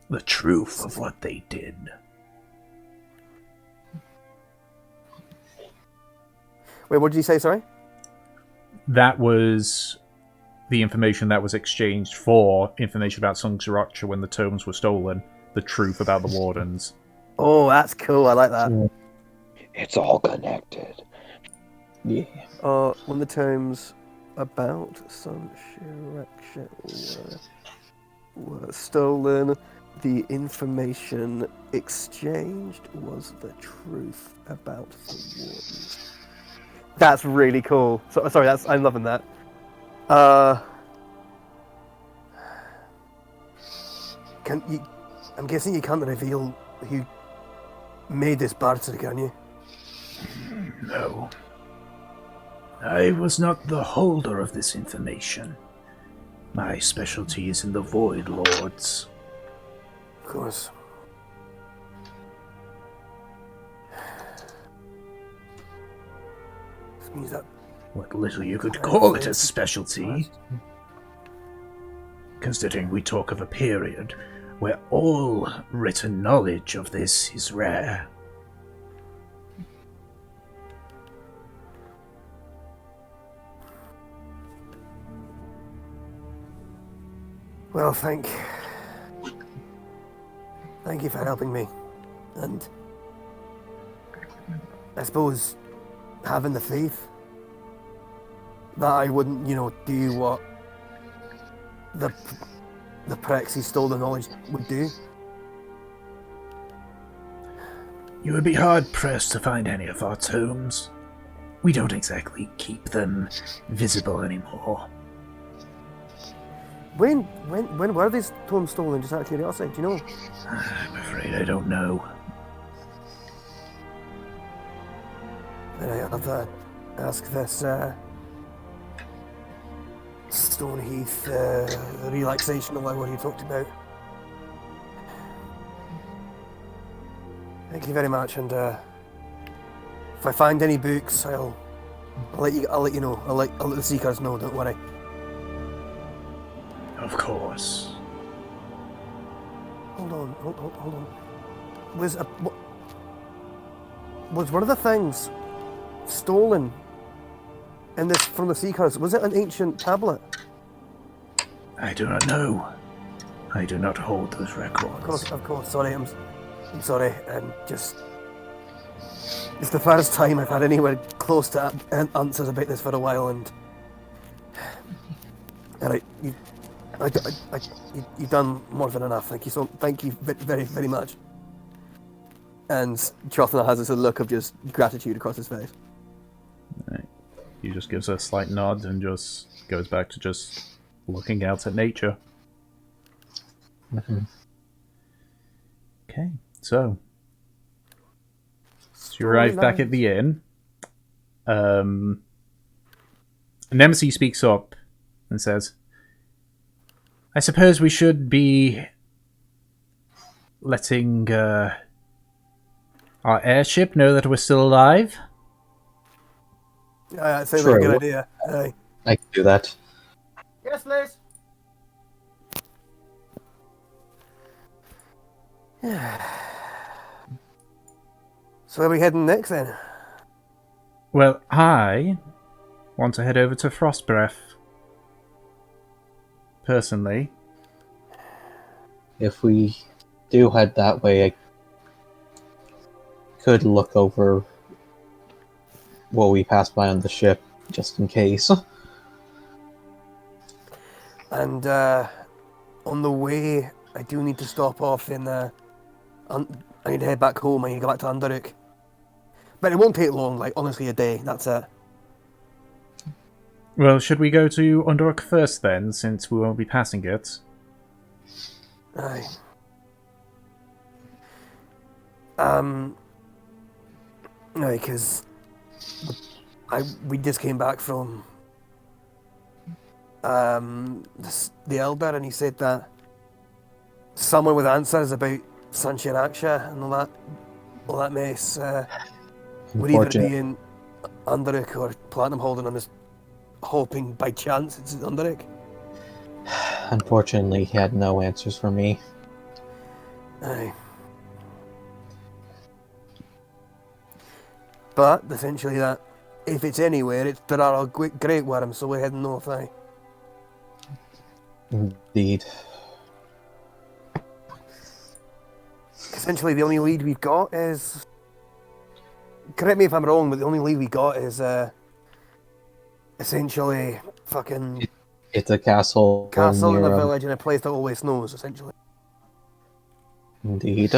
The truth of what they did.
Wait, what did you say, sorry?
That was the information that was exchanged for information about Sung Sriracha when the tomes were stolen. The truth about the Wardens.
Oh, that's cool. I like that.
It's all connected.
Yeah.
When the tomes about Sung Sriracha were stolen, the information exchanged was the truth about the Wardens. That's really cool. Sorry, I'm loving that. I'm guessing you can't reveal who made this barter, can you?
No. I was not the holder of this information. My specialty is in the Void Lords.
Of course. This means that
What little you could call it a specialty. Considering we talk of a period where all written knowledge of this is rare.
Well, thank you for helping me. And I suppose having the faith that I wouldn't, do what the pricks who stole the knowledge would do.
You would be hard-pressed to find any of our tomes. We don't exactly keep them visible anymore.
When were these tomes stolen, just out of curiosity, do you know?
I'm afraid I don't know.
Then I have to ask this Stoneheath relaxation hour you talked about. Thank you very much, and if I find any books, I'll let you know. I'll let the Seekers know. Don't worry.
Of course.
Hold on. Was one of the things stolen in this from the Seekers? Was it an ancient tablet?
I do not know. I do not hold those records.
Of course. Sorry, I'm sorry. It's the first time I've had anywhere close to answers about this for a while, and you've done more than enough. Thank you very, very much. And Trothna has this look of just gratitude across his face.
Right. He just gives a slight nod and just goes back to just looking out at nature.
Mm-hmm.
Okay, so you arrive back at the inn. Nemesis speaks up and says, I suppose we should be letting our airship know that we're still alive?
Yeah, it sounds like a good idea. Aye.
I can do that.
Yes, please. So where are we heading next then?
Well, I want to head over to Frostbreath. Personally.
If we do head that way, I could look over what we passed by on the ship, just in case.
And on the way, I do need to stop off in. I need to head back home. I need to go back to Underik. But it won't take long. Like honestly, a day. That's it.
Well, should we go to Underook first then, since we won't be passing it?
Aye. No, because we just came back from the Elder, and he said that someone with answers about Sunshine Aksha and all that mess would either be in Underik or Platinum Holding. I'm just hoping by chance it's in Underik.
Unfortunately, he had no answers for me.
Aye. But essentially, that if it's anywhere, there are a great worms, so we're heading north. Aye.
Indeed.
Essentially, the only lead we've got is. Correct me if I'm wrong, but the only lead we got is essentially fucking
It's a castle
in
near,
a village in a place that always snows. Essentially.
Indeed.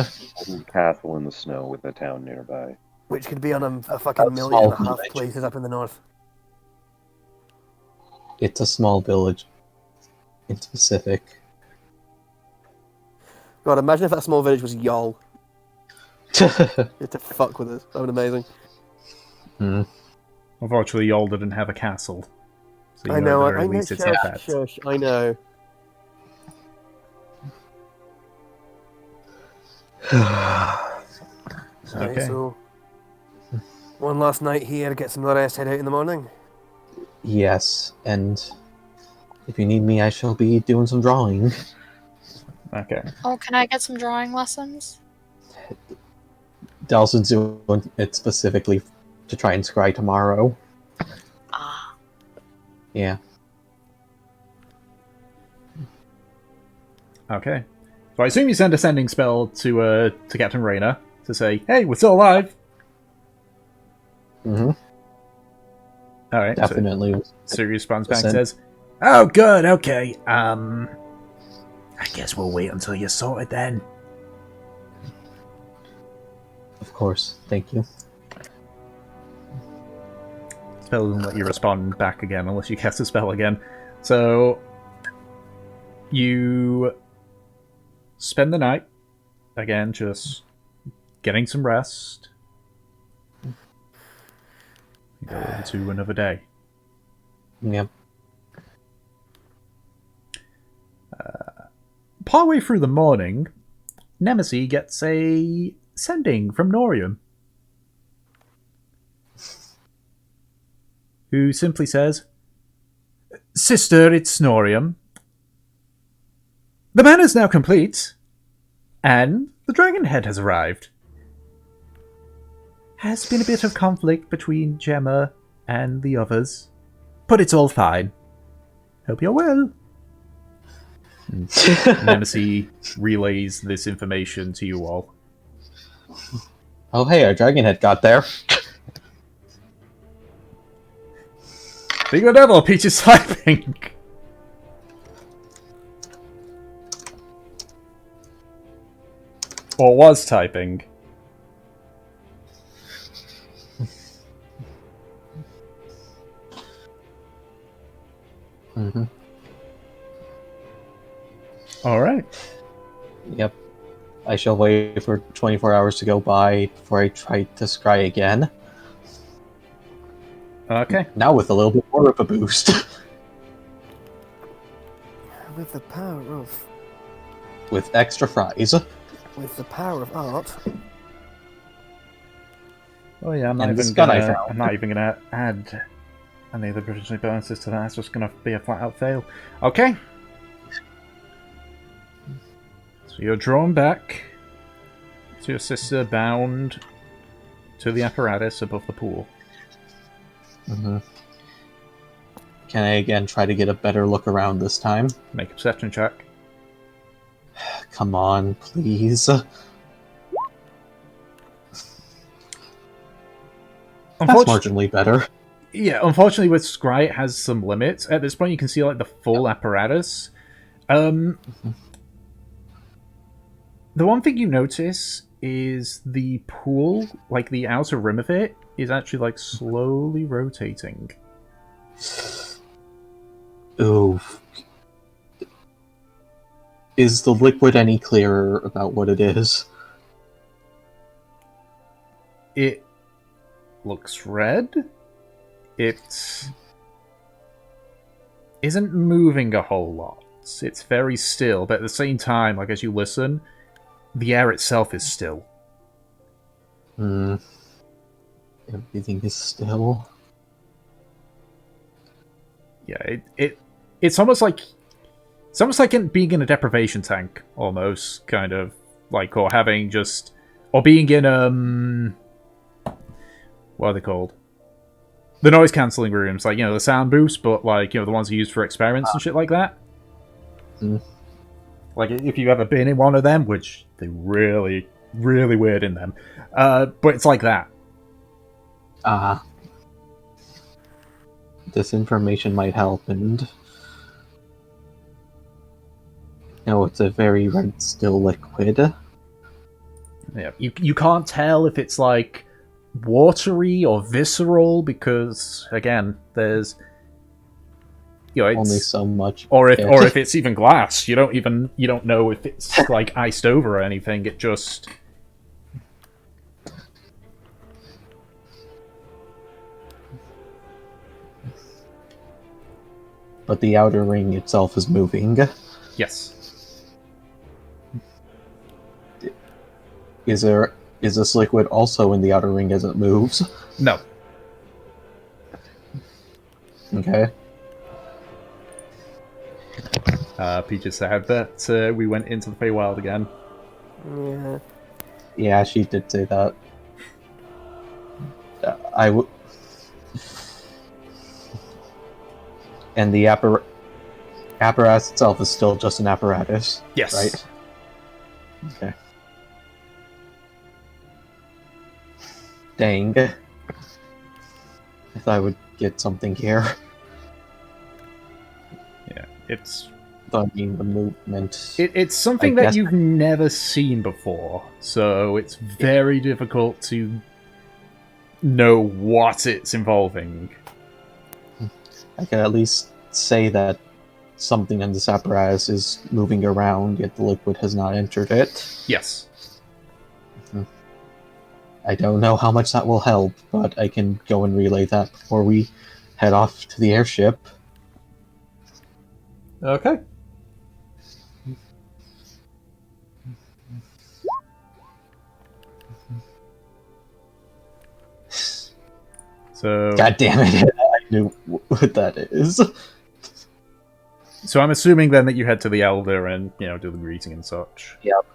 Castle in the snow with a town nearby.
Which could be on a fucking million and a half places up in the north.
It's a small village in specific.
God, imagine if that small village was Y'all. You had to fuck with us. That would be amazing.
Unfortunately, Yol didn't have a castle. So
I know,
at the very least it's not bad.
Shush, I know.
Right, so one last night here, get some rest, head out in the morning.
Yes, and if you need me, I shall be doing some drawing.
Okay.
Oh, can I get some drawing lessons?
Delson's doing it specifically to try and scry tomorrow.
Ah.
Yeah.
Okay. So I assume you send a sending spell to Captain Rayner to say, "Hey, we're still alive."
Mm-hmm.
All right.
Definitely.
So he responds back and says, "Oh, good. Okay. I guess we'll wait until you're sorted then."
Of course. Thank you.
Spell doesn't let you respond back again unless you cast a spell again. So you spend the night again, just getting some rest. Go into another day.
Yep.
Partway through the morning, Nemesis gets a sending from Norium, who simply says, "Sister, it's Norium. The man is now complete, and the dragon head has arrived. Has been a bit of conflict between Gemma and the others, but it's all fine. Hope you're well." Nemesis relays this information to you all.
Oh, hey, our dragon head got there.
Big the devil, Peach is typing. Or was typing.
Mm-hmm.
Alright.
Yep. I shall wait for 24 hours to go by before I try to scry again.
Okay.
Now with a little bit more of a boost.
With the power of...
With extra fries.
With the power of art...
Oh yeah, I'm not even gonna add any of the proficiency bonuses to that. It's just gonna be a flat out fail. Okay. So you're drawn back to your sister, bound to the apparatus above the pool.
Mm-hmm. Can I again try to get a better look around this time?
Make a perception check.
Come on, please. That's marginally better.
Yeah, unfortunately with Scry it has some limits. At this point you can see like the full apparatus. The one thing you notice is the pool, like the outer rim of it, is actually like slowly rotating.
Ooh. Is the liquid any clearer about what it is?
It looks red. It isn't moving a whole lot. It's very still, but at the same time, like as you listen, the air itself is still.
Everything is still.
Yeah, it's almost like being in a deprivation tank, almost kind of like, or having just, or being in what are they called? The noise cancelling rooms, like, you know, the sound boost, but like, you know, the ones you use for experiments and shit like that. Like, if you've ever been in one of them, which they really, really weird in them, but it's like that.
This information might help, and it's a very red still liquid.
Yeah, you can't tell if it's like watery or visceral because again, there's it's
only so much,
or if it's even glass. You don't know if it's like iced over or anything. It just
but the outer ring itself is moving.
yes.
Is this liquid also in the outer ring as it moves?
No.
Okay.
Peaches said that we went into the Feywild again.
Yeah.
Yeah, she did say that. And the apparatus itself is still just an apparatus.
Yes.
Right? Okay. Dang. I thought I would get something here.
Yeah, it's...
I mean, the movement...
It's something that you've never seen before, so it's very difficult to know what it's involving.
I can at least say that something in this apparatus is moving around, yet the liquid has not entered it.
Yes.
I don't know how much that will help, but I can go and relay that before we head off to the airship.
Okay. So...
God damn it, I knew what that is.
So I'm assuming then that you head to the Elder and, do the greeting and such.
Yep.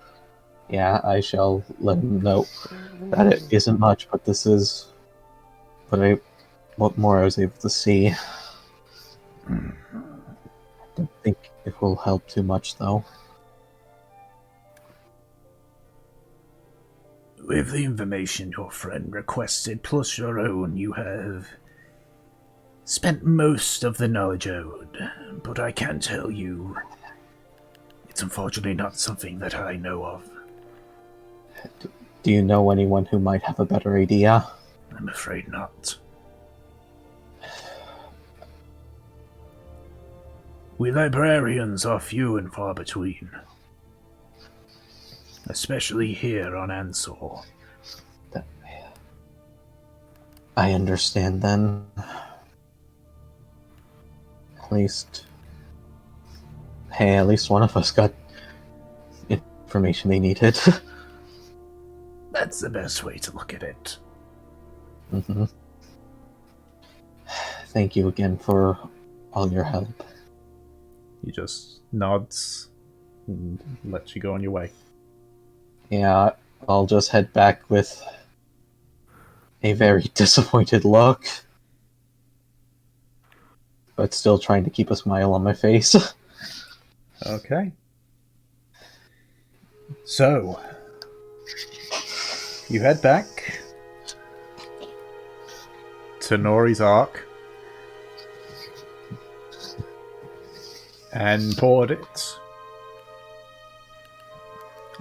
Yeah, I shall let him know that it isn't much, but this is what more I was able to see. I don't think it will help too much, though.
With the information your friend requested, plus your own, you have spent most of the knowledge owed, but I can tell you, it's unfortunately not something that I know of.
Do you know anyone who might have a better idea?
I'm afraid not. We librarians are few and far between. Especially here on Ansor.
I understand then. At least one of us got information they needed.
That's the best way to look at it.
Mm-hmm. Thank you again for all your help.
He just nods and lets you go on your way.
Yeah, I'll just head back with a very disappointed look, but still trying to keep a smile on my face.
Okay. So, you head back to Nori's Ark and board it.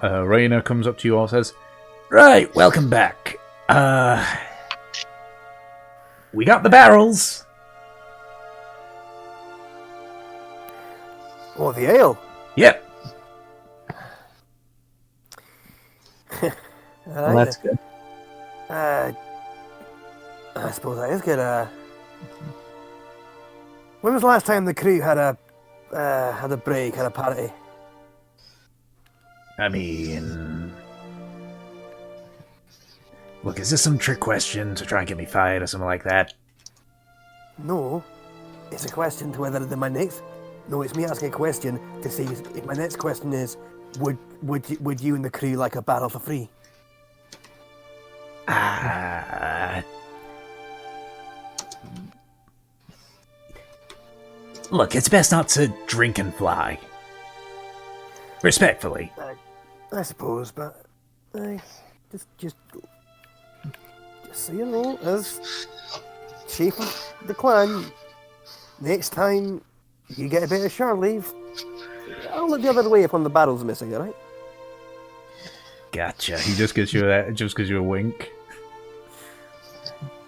Raina comes up to you all and says, "Right, welcome back. We got the barrels."
Oh, the ale.
Yep.
Well, that's good.
I suppose that is good. When was the last time the crew had a break, had a party?
I mean, look, is this some trick question to try and get me fired or something like that?
No, it's a question to whether my next. No, it's me asking a question to see if my next question is, would you and the crew like a barrel for free?
Look, it's best not to drink and fly. Respectfully.
I suppose, but just so you know, as chief of the clan, next time you get a bit of shore leave, I'll look the other way if one of the barrels missing. All right?
Gotcha.
He just gives you a wink.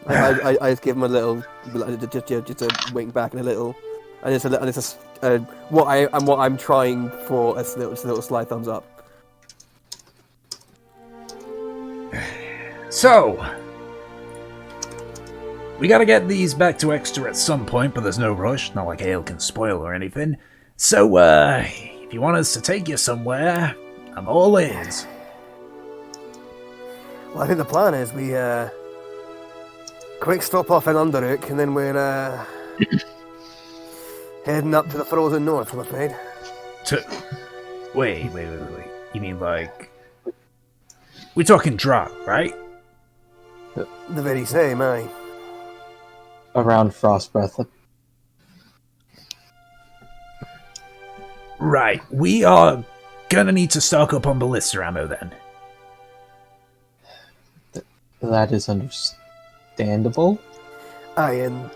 I just give him a little, just a wink back and a little, and it's what I'm trying for a little slight thumbs up.
So, we gotta get these back to Exeter at some point, but there's no rush. Not like ale can spoil or anything. So, if you want us to take you somewhere, I'm all ears.
Well, I think the plan is we quick stop off in Underook, and then we're heading up to the frozen north, I'm afraid.
Wait. You mean like... We're talking Drow, right?
The very same, aye.
Around Frostbreath.
Right, we are gonna need to stock up on ballista ammo then.
That is understandable.
Aye, and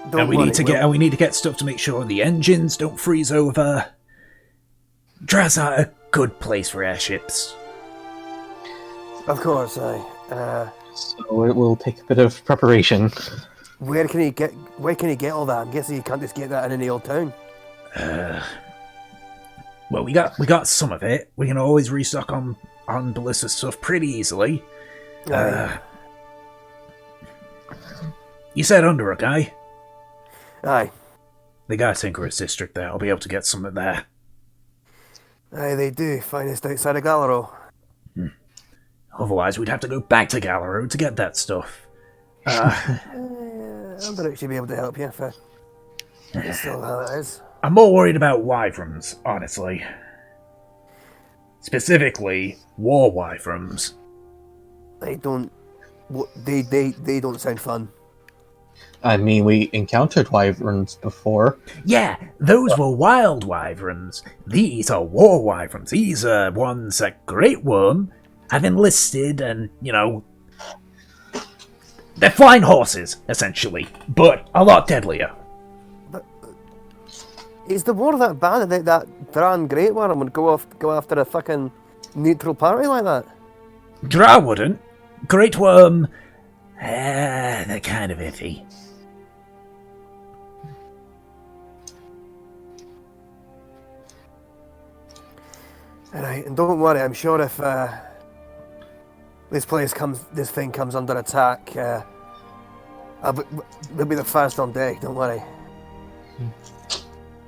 don't
And we
worry,
need to get stuff to make sure the engines don't freeze over. Draz are a good place for airships.
Of course, aye.
So it will take a bit of preparation.
Where can you get all that? I'm guessing you can't just get that in any old town.
Well, we got some of it. We can always restock on ballista stuff pretty easily. You said Underook, aye?
Aye.
They got a Tinkerer's district there. I'll be able to get some of there.
Aye, they do. Finest outside of Galaro.
Otherwise, we'd have to go back to Galaro to get that stuff.
Underook should be able to help you if it's still how it is.
I'm more worried about wyverns, honestly. Specifically, war wyverns.
They don't sound fun.
I mean, we encountered wyverns before.
Yeah, those were wild wyverns. These are war wyverns. These are ones that Great Worm have enlisted and, they're flying horses, essentially, but a lot deadlier.
But is the war that bad that Dran Great Worm would go after a fucking neutral party like that?
Drow wouldn't. Great Worm, they're kind of iffy.
Right, and don't worry, I'm sure if this thing comes under attack, we'll be the first on deck, don't worry.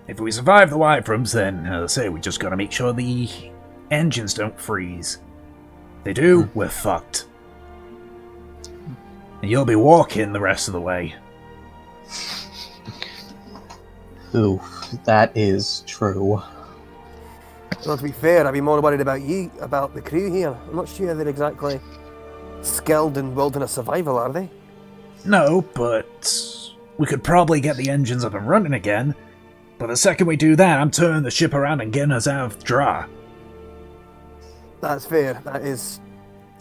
If we survive the wyverns, then, as I say, we just gotta make sure the engines don't freeze. If they do, we're fucked. And you'll be walking the rest of the way.
Ooh, that is true.
Well, to be fair, I'd be more worried about the crew here. I'm not sure they're exactly skilled in wilderness survival, are they?
No, but we could probably get the engines up and running again. But the second we do that, I'm turning the ship around and getting us out of the draw.
That's fair. That is.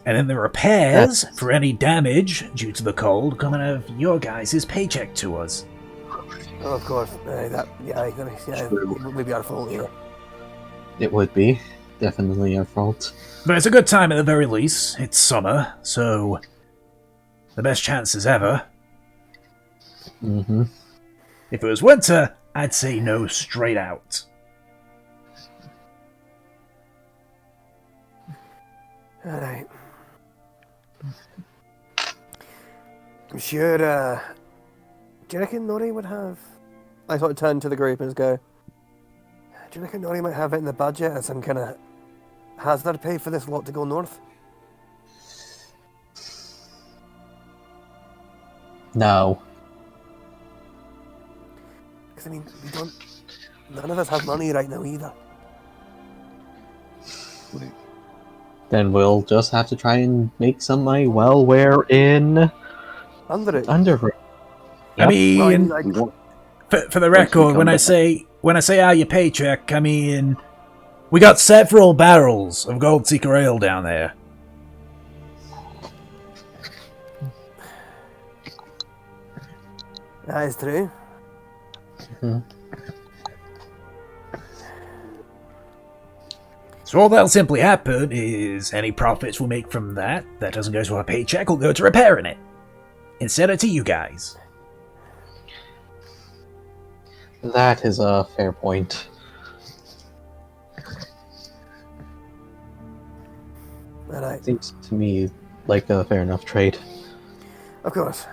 And then the repairs for any damage due to the cold coming out of your guys' paycheck to us.
Oh, of course. It would be our fault, yeah.
It would be. Definitely our fault.
But it's a good time at the very least. It's summer, so the best chances ever.
Mm-hmm.
If it was winter, I'd say no straight out.
Alright. I'm sure, do you reckon Nori would have... I sort of turn to the group and just go, do you reckon Nori might have it in the budget as some kind of hazard pay for this lot to go north?
No.
Because, I mean, we don't... None of us have money right now either.
Then we'll just have to try and make some money while we're in Undergrow.
I mean,
like,
for the record, when I say out your paycheck, I mean we got several barrels of Gold Seeker Ale down there.
that is true.
Mm-hmm.
So all that'll simply happen is any profits we make from that doesn't go to our paycheck will go to repairing it. Instead of to you guys.
That is a fair point.
Alright.
Seems to me like a fair enough trade.
Of course.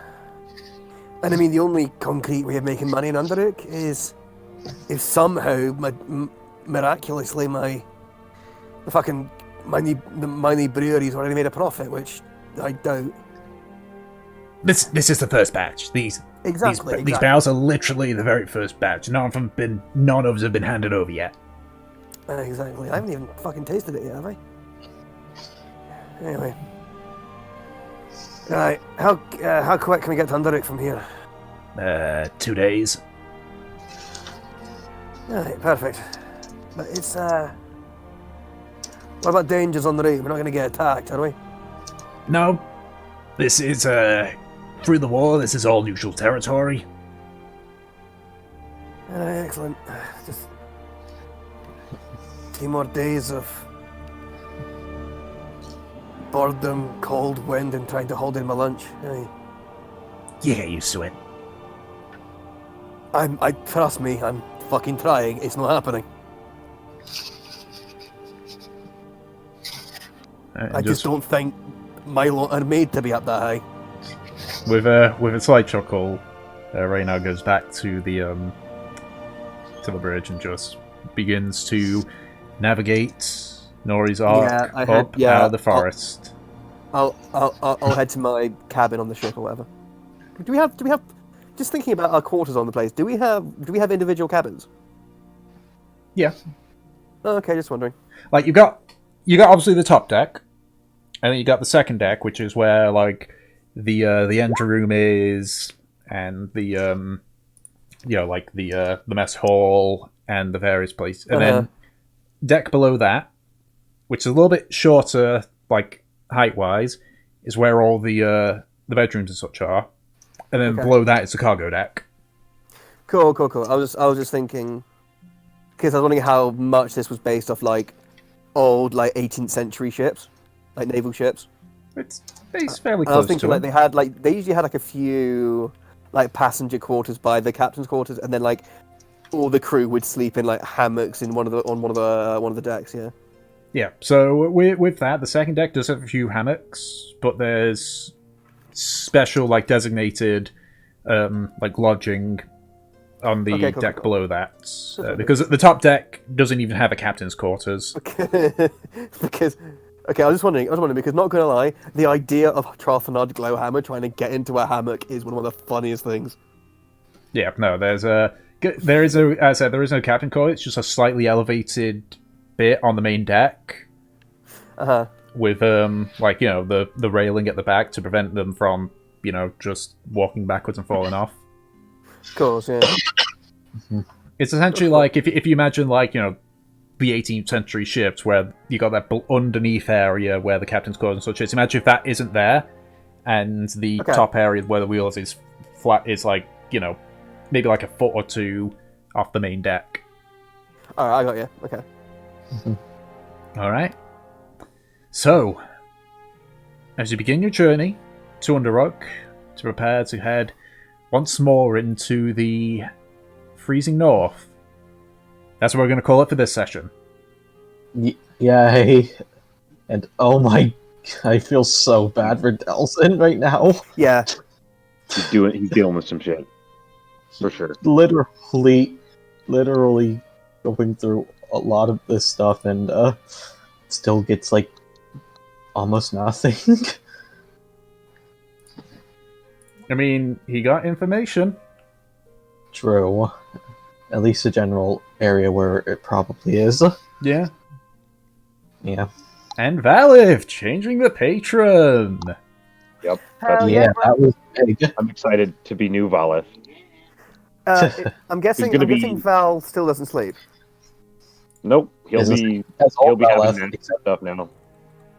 And I mean, the only concrete way of making money in Underook is if somehow, miraculously, the mini brewery's already made a profit, which I doubt.
This is the first batch. These barrels are literally the very first batch. None of us have been handed over yet.
Exactly. I haven't even fucking tasted it yet, have I? Anyway. Right. How quick can we get to Underook from here?
2 days.
Alright, perfect. But it's what about dangers on the route? We're not gonna get attacked, are we?
No. This is through the war, this is all neutral territory.
Excellent. Just 2 more days of boredom, cold wind, and trying to hold in my lunch.
You get used to it.
I trust me, I'm fucking trying. It's not happening. I just don't think my lot are made to be up that high.
With a slight chuckle, Raynar goes back to the bridge and just begins to navigate Nori's arc out of the forest.
I'll head to my cabin on the ship or whatever. Do we have? Just thinking about our quarters on the place. Do we have individual cabins?
Yeah.
Oh, okay, just wondering.
Like you got obviously the top deck, and then you got the second deck, which is where like the engine room is, and the the mess hall and the various places, and then deck below that, which is a little bit shorter, like height wise, is where all the bedrooms and such are, and then below that is the cargo deck.
Cool. I was just thinking, because I was wondering how much this was based off like old 18th century ships, like naval ships.
It's fairly close.
I was thinking
to
they usually had like a few like passenger quarters by the captain's quarters, and then like all the crew would sleep in like hammocks in one of the decks. Yeah.
Yeah. So with that, the second deck does have a few hammocks, but there's special like designated like lodging on the deck below that, because the top deck doesn't even have a captain's quarters.
I was wondering because, not gonna lie, the idea of Trothanod Glowhammer trying to get into a hammock is one of the funniest things.
Yeah, no, there is no captain quarter. It's just a slightly elevated bit on the main deck,
with
the railing at the back to prevent them from just walking backwards and falling off.
Of course, yeah.
It's essentially like if you imagine the 18th century ships where you got that underneath area where the captain's quarters and such is. Imagine if that isn't there, and the top area where the wheels is flat is maybe like a foot or two off the main deck.
Alright, I got you. Okay.
Alright. So, as you begin your journey to Underrock, to prepare to head once more into the freezing north, that's what we're going to call it for this session.
Yay. And oh my, I feel so bad for Delson right now.
Yeah.
He's dealing with some shit. For sure.
Literally going through a lot of this stuff and still gets almost nothing.
I mean, he got information.
True. At least a general area where it probably is.
Yeah.
Yeah.
And Valif changing the patron.
Yep.
Hell
Yeah, that was big.
I'm excited to be new Valith.
I'm guessing Val still doesn't sleep.
Nope. He'll be
That's all
having
left.
that stuff now.